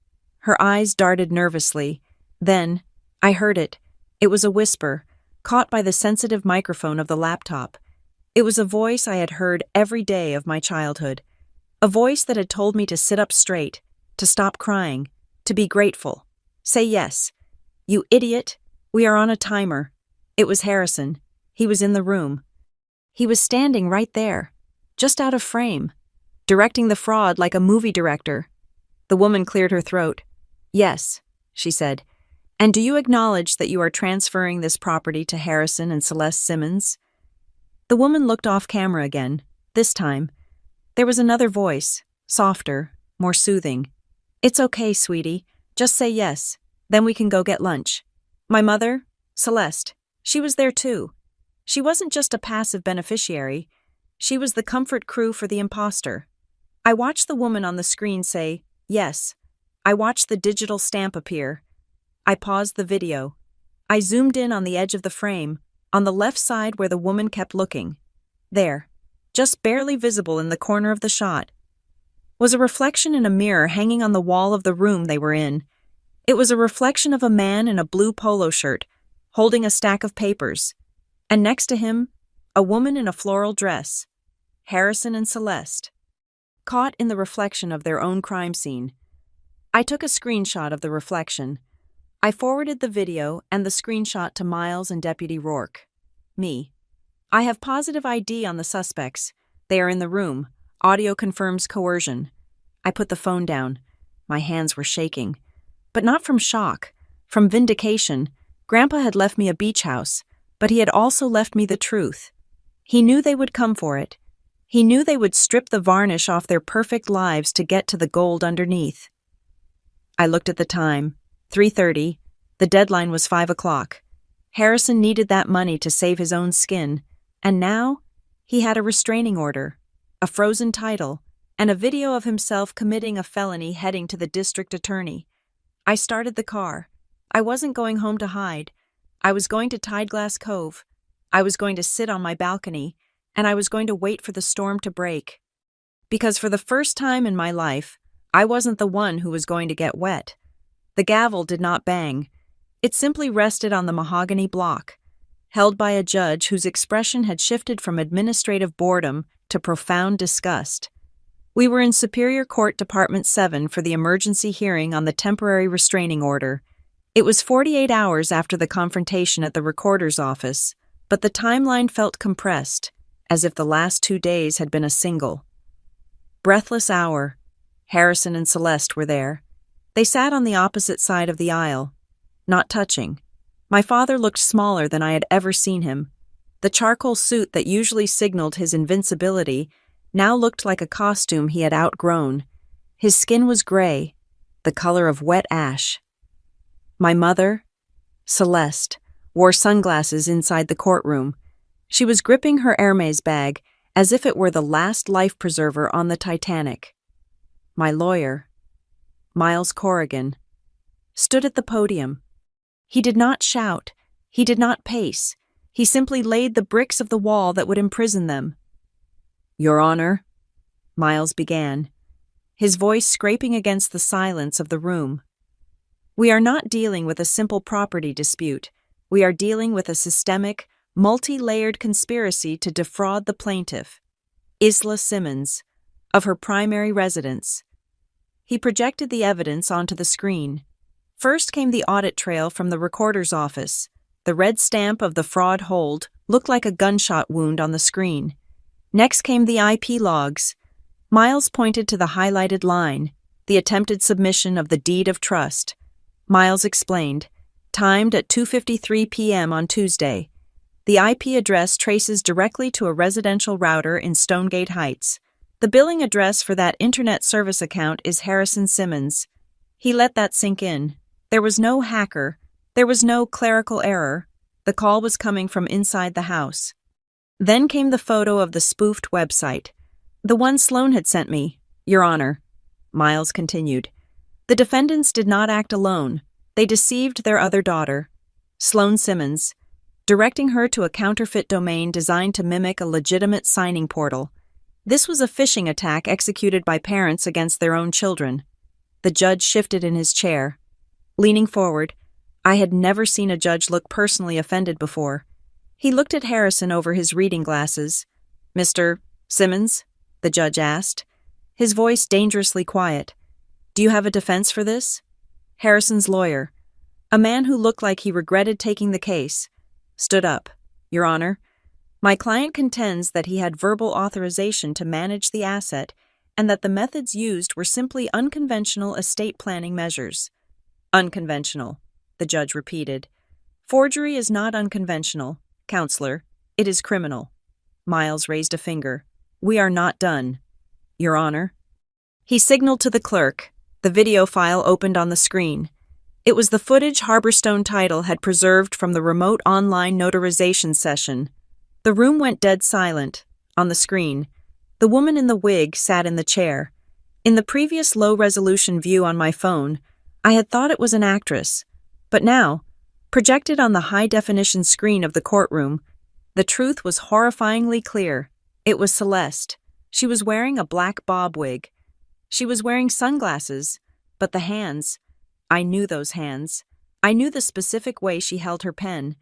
Her eyes darted nervously. Then, I heard it. It was a whisper, caught by the sensitive microphone of the laptop. It was a voice I had heard every day of my childhood. A voice that had told me to sit up straight, to stop crying, to be grateful. Say yes. "You idiot, we are on a timer." It was Harrison. He was in the room. He was standing right there, just out of frame, directing the fraud like a movie director. The woman cleared her throat. "Yes," she said. "And do you acknowledge that you are transferring this property to Harrison and Celeste Simmons?" The woman looked off camera again. This time, there was another voice, softer, more soothing. "It's okay, sweetie. Just say yes. Then we can go get lunch. My mother, Celeste, she was there too. She wasn't just a passive beneficiary. She was the comfort crew for the imposter." I watched the woman on the screen say, "Yes." I watched the digital stamp appear. I paused the video. I zoomed in on the edge of the frame, on the left side where the woman kept looking. There, just barely visible in the corner of the shot, was a reflection in a mirror hanging on the wall of the room they were in. It was a reflection of a man in a blue polo shirt, holding a stack of papers, and next to him, a woman in a floral dress. Harrison and Celeste, caught in the reflection of their own crime scene. I took a screenshot of the reflection. I forwarded the video and the screenshot to Miles and Deputy Rourke. Me. "I have positive ID on the suspects. They are in the room. Audio confirms coercion." I put the phone down. My hands were shaking. But not from shock, from vindication. Grandpa had left me a beach house, but he had also left me the truth. He knew they would come for it. He knew they would strip the varnish off their perfect lives to get to the gold underneath. I looked at the time. 3:30. The deadline was 5 o'clock. Harrison needed that money to save his own skin, and now he had a restraining order, a frozen title, and a video of himself committing a felony heading to the district attorney. I started the car. I wasn't going home to hide. I was going to Tideglass Cove. I was going to sit on my balcony, and I was going to wait for the storm to break. Because for the first time in my life, I wasn't the one who was going to get wet. The gavel did not bang. It simply rested on the mahogany block, held by a judge whose expression had shifted from administrative boredom to profound disgust. We were in Superior Court Department 7 for the emergency hearing on the temporary restraining order. It was 48 hours after the confrontation at the recorder's office, but the timeline felt compressed, as if the last 2 days had been a single. Breathless hour. Harrison and Celeste were there. They sat on the opposite side of the aisle, not touching. My father looked smaller than I had ever seen him. The charcoal suit that usually signaled his invincibility now looked like a costume he had outgrown. His skin was gray, the color of wet ash. My mother, Celeste, wore sunglasses inside the courtroom. She was gripping her Hermes bag as if it were the last life preserver on the Titanic. My lawyer, Miles Corrigan, stood at the podium. He did not shout. He did not pace. He simply laid the bricks of the wall that would imprison them. "Your Honor," Miles began, his voice scraping against the silence of the room. "We are not dealing with a simple property dispute. We are dealing with a systemic, multi-layered conspiracy to defraud the plaintiff, Isla Simmons, of her primary residence." He projected the evidence onto the screen. First came the audit trail from the recorder's office. The red stamp of the fraud hold looked like a gunshot wound on the screen. Next came the IP logs. Miles pointed to the highlighted line, the attempted submission of the deed of trust. Miles explained, timed at 2:53 p.m. on Tuesday. The IP address traces directly to a residential router in Stonegate Heights. The billing address for that internet service account is Harrison Simmons. He let that sink in. There was no hacker. There was no clerical error. The call was coming from inside the house. Then came the photo of the spoofed website. The one Sloan had sent me, Your Honor. Miles continued. The defendants did not act alone. They deceived their other daughter, Sloan Simmons, directing her to a counterfeit domain designed to mimic a legitimate signing portal. This was a phishing attack executed by parents against their own children. The judge shifted in his chair. Leaning forward, I had never seen a judge look personally offended before. He looked at Harrison over his reading glasses. Mr. Simmons? The judge asked, his voice dangerously quiet. Do you have a defense for this? Harrison's lawyer, a man who looked like he regretted taking the case, stood up. Your Honor, my client contends that he had verbal authorization to manage the asset and that the methods used were simply unconventional estate planning measures. Unconventional, the judge repeated. Forgery is not unconventional, counselor. It is criminal. Miles raised a finger. We are not done. Your Honor. He signaled to the clerk. The video file opened on the screen. It was the footage Harborstone Title had preserved from the remote online notarization session. The room went dead silent. On the screen, the woman in the wig sat in the chair. In the previous low-resolution view on my phone, I had thought it was an actress. But now, projected on the high-definition screen of the courtroom, the truth was horrifyingly clear. It was Celeste. She was wearing a black bob wig. She was wearing sunglasses, but the hands, I knew those hands. I knew the specific way she held her pen,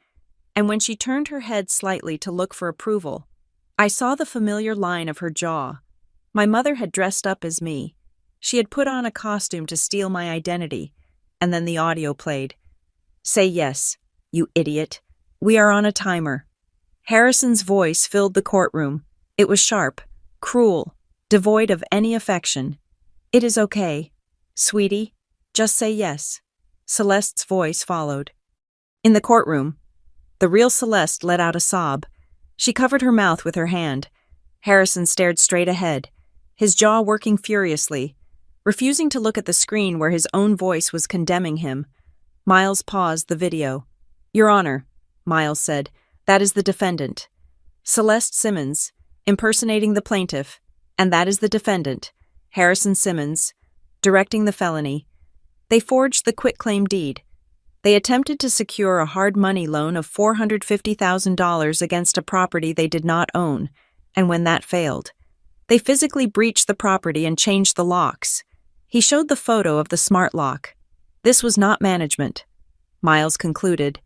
and when she turned her head slightly to look for approval, I saw the familiar line of her jaw. My mother had dressed up as me. She had put on a costume to steal my identity, and then the audio played. Say yes, you idiot. We are on a timer. Harrison's voice filled the courtroom. It was sharp, cruel, devoid of any affection. It is okay, sweetie. Just say yes. Celeste's voice followed. In the courtroom, the real Celeste let out a sob. She covered her mouth with her hand. Harrison stared straight ahead, his jaw working furiously, refusing to look at the screen where his own voice was condemning him. Miles paused the video. Your Honor, Miles said, that is the defendant. Celeste Simmons, impersonating the plaintiff, and that is the defendant, Harrison Simmons, directing the felony. They forged the quitclaim deed. They attempted to secure a hard money loan of $450,000 against a property they did not own, and when that failed, they physically breached the property and changed the locks. He showed the photo of the smart lock. This was not management. Miles concluded.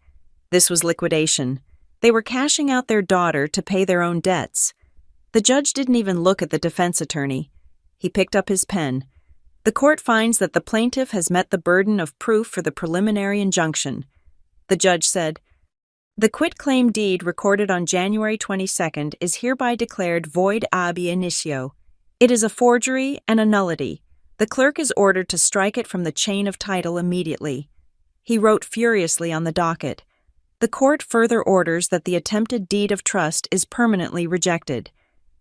This was liquidation. They were cashing out their daughter to pay their own debts. The judge didn't even look at the defense attorney. He picked up his pen. The court finds that the plaintiff has met the burden of proof for the preliminary injunction. The judge said, the quitclaim deed recorded on January 22nd is hereby declared void ab initio. It is a forgery and a nullity. The clerk is ordered to strike it from the chain of title immediately. He wrote furiously on the docket. The court further orders that the attempted deed of trust is permanently rejected.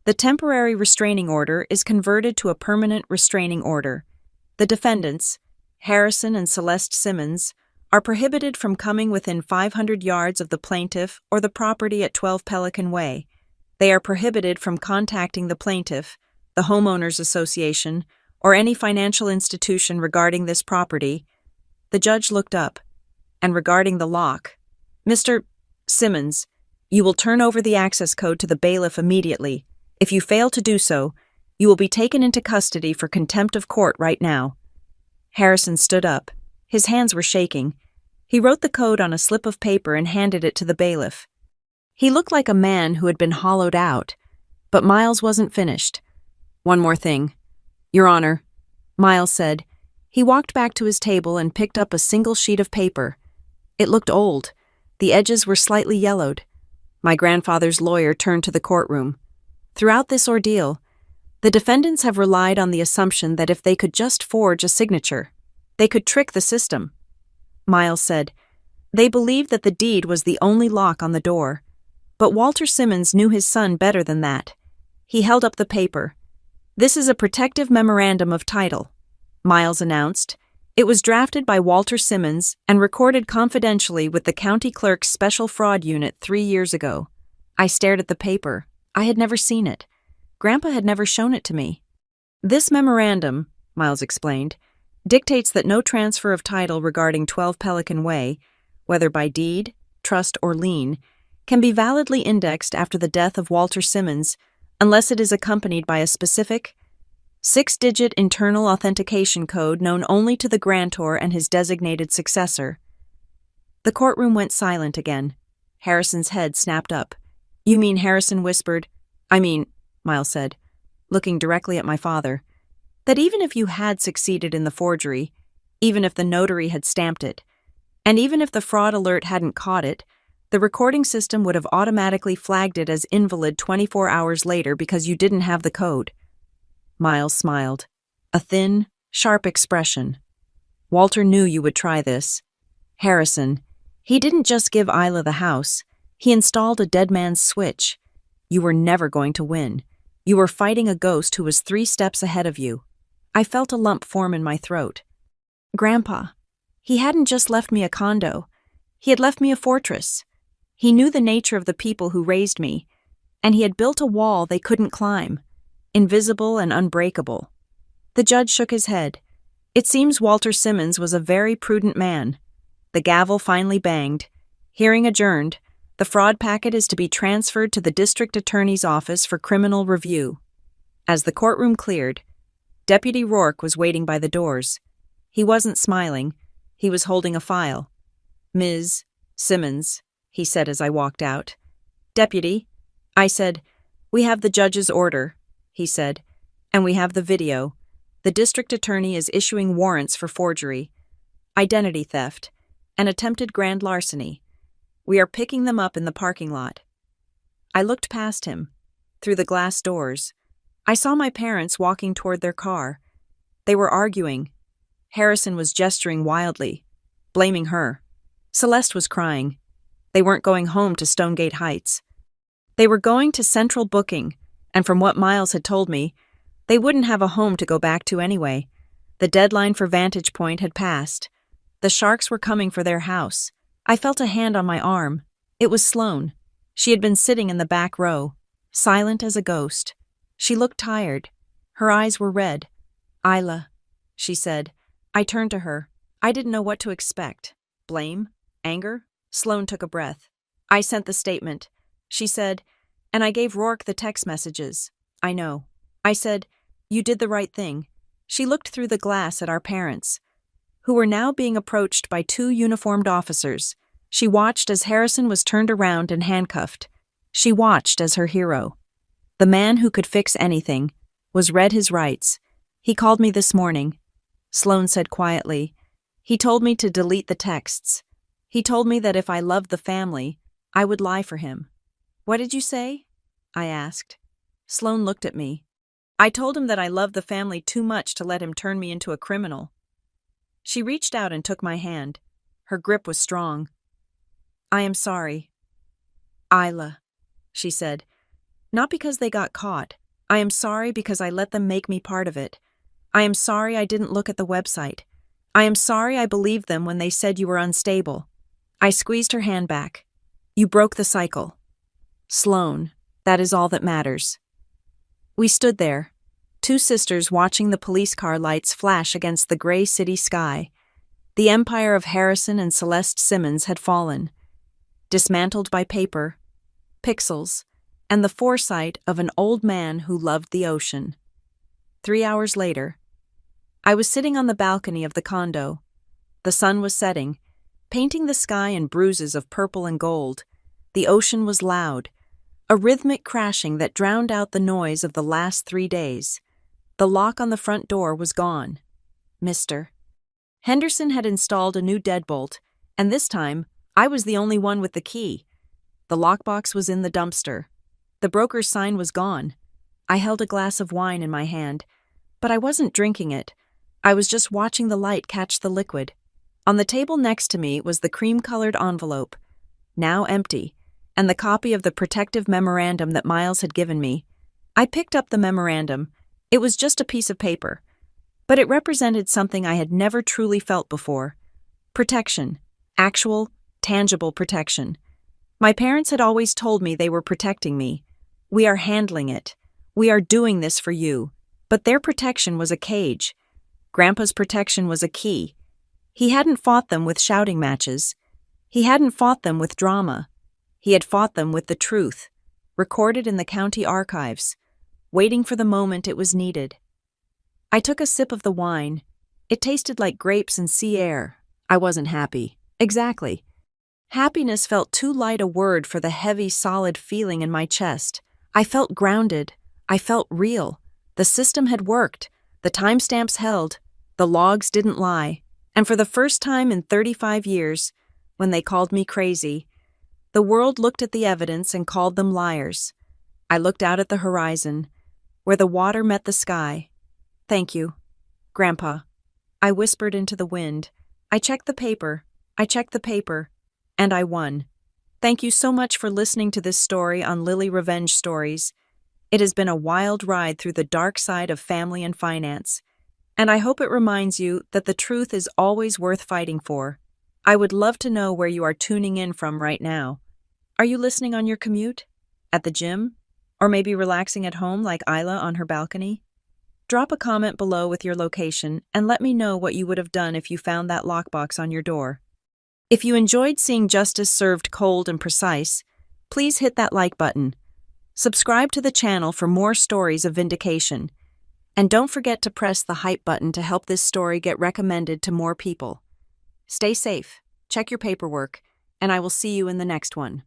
The temporary restraining order is converted to a permanent restraining order. The defendants, Harrison and Celeste Simmons, are prohibited from coming within 500 yards of the plaintiff or the property at 12 Pelican Way. They are prohibited from contacting the plaintiff, the homeowners association, or any financial institution regarding this property. The judge looked up, and regarding the lock, Mr. Simmons, you will turn over the access code to the bailiff immediately. If you fail to do so, you will be taken into custody for contempt of court right now. Harrison stood up. His hands were shaking. He wrote the code on a slip of paper and handed it to the bailiff. He looked like a man who had been hollowed out, but Miles wasn't finished. One more thing. Your Honor, Miles said. He walked back to his table and picked up a single sheet of paper. It looked old. The edges were slightly yellowed. My grandfather's lawyer turned to the courtroom. Throughout this ordeal, the defendants have relied on the assumption that if they could just forge a signature, they could trick the system. Miles said, they believed that the deed was the only lock on the door. But Walter Simmons knew his son better than that. He held up the paper. This is a protective memorandum of title, Miles announced. It was drafted by Walter Simmons and recorded confidentially with the county clerk's special fraud unit 3 years ago. I stared at the paper. I had never seen it. Grandpa had never shown it to me. This memorandum, Miles explained, dictates that no transfer of title regarding 12 Pelican Way, whether by deed, trust, or lien, can be validly indexed after the death of Walter Simmons unless it is accompanied by a specific, 6-digit internal authentication code known only to the grantor and his designated successor. The courtroom went silent again. Harrison's head snapped up. "You mean," Harrison whispered. Miles said, looking directly at my father, "that even if you had succeeded in the forgery, even if the notary had stamped it, and even if the fraud alert hadn't caught it, the recording system would have automatically flagged it as invalid 24 hours later because you didn't have the code." Miles smiled. A thin, sharp expression. "Walter knew you would try this. Harrison, he didn't just give Isla the house. He installed a dead man's switch. You were never going to win. You were fighting a ghost who was 3 steps ahead of you." I felt a lump form in my throat. Grandpa, he hadn't just left me a condo. He had left me a fortress. He knew the nature of the people who raised me, and he had built a wall they couldn't climb. Invisible and unbreakable. The judge shook his head. It seems Walter Simmons was a very prudent man. The gavel finally banged. Hearing adjourned, the fraud packet is to be transferred to the district attorney's office for criminal review. As the courtroom cleared, Deputy Rourke was waiting by the doors. He wasn't smiling. He was holding a file. "Ms. Simmons," he said as I walked out. "Deputy," I said. "We have the judge's order," he said, "and we have the video. The district attorney is issuing warrants for forgery, identity theft, and attempted grand larceny. We are picking them up in the parking lot." I looked past him, through the glass doors. I saw my parents walking toward their car. They were arguing. Harrison was gesturing wildly, blaming her. Celeste was crying. They weren't going home to Stonegate Heights. They were going to Central Booking, and from what Miles had told me, they wouldn't have a home to go back to anyway. The deadline for Vantage Point had passed. The Sharks were coming for their house. I felt a hand on my arm. It was Sloane. She had been sitting in the back row, silent as a ghost. She looked tired. Her eyes were red. "Isla," she said. I turned to her. I didn't know what to expect. Blame? Anger? Sloane took a breath. "I sent the statement," she said, "and I gave Rourke the text messages." "I know." I said, "You did the right thing." She looked through the glass at our parents, who were now being approached by 2 uniformed officers. She watched as Harrison was turned around and handcuffed. She watched as her hero, the man who could fix anything, was read his rights. "He called me this morning," Sloane said quietly. "He told me to delete the texts. He told me that if I loved the family, I would lie for him." "What did you say?" I asked. Sloane looked at me. "I told him that I loved the family too much to let him turn me into a criminal." She reached out and took my hand. Her grip was strong. "I am sorry." "Isla," she said. "Not because they got caught. I am sorry because I let them make me part of it. I am sorry I didn't look at the website. I am sorry I believed them when they said you were unstable." I squeezed her hand back. "You broke the cycle. Sloane, that is all that matters." We stood there, 2 sisters watching the police car lights flash against the gray city sky. The empire of Harrison and Celeste Simmons had fallen, dismantled by paper, pixels, and the foresight of an old man who loved the ocean. 3 hours later, I was sitting on the balcony of the condo. The sun was setting, painting the sky in bruises of purple and gold. The ocean was loud, a rhythmic crashing that drowned out the noise of the last 3 days. The lock on the front door was gone. Mr. Henderson had installed a new deadbolt, and this time, I was the only one with the key. The lockbox was in the dumpster. The broker's sign was gone. I held a glass of wine in my hand, but I wasn't drinking it. I was just watching the light catch the liquid. On the table next to me was the cream-colored envelope, now empty, and the copy of the protective memorandum that Miles had given me. I picked up the memorandum. It was just a piece of paper, but it represented something I had never truly felt before. Protection. Actual, tangible protection. My parents had always told me they were protecting me. We are handling it. We are doing this for you. But their protection was a cage. Grandpa's protection was a key. He hadn't fought them with shouting matches. He hadn't fought them with drama. He had fought them with the truth, recorded in the county archives, waiting for the moment it was needed. I took a sip of the wine. It tasted like grapes and sea air. I wasn't happy. Exactly. Happiness felt too light a word for the heavy, solid feeling in my chest. I felt grounded. I felt real. The system had worked. The timestamps held. The logs didn't lie. And for the first time in 35 years, when they called me crazy, the world looked at the evidence and called them liars. I looked out at the horizon, where the water met the sky. Thank you, Grandpa. I whispered into the wind. I checked the paper. And I won. Thank you so much for listening to this story on Lily Revenge Stories. It has been a wild ride through the dark side of family and finance, and I hope it reminds you that the truth is always worth fighting for. I would love to know where you are tuning in from right now. Are you listening on your commute? At the gym? Or maybe relaxing at home like Isla on her balcony? Drop a comment below with your location and let me know what you would have done if you found that lockbox on your door. If you enjoyed seeing justice served cold and precise, please hit that like button. Subscribe to the channel for more stories of vindication. And don't forget to press the hype button to help this story get recommended to more people. Stay safe, check your paperwork, and I will see you in the next one.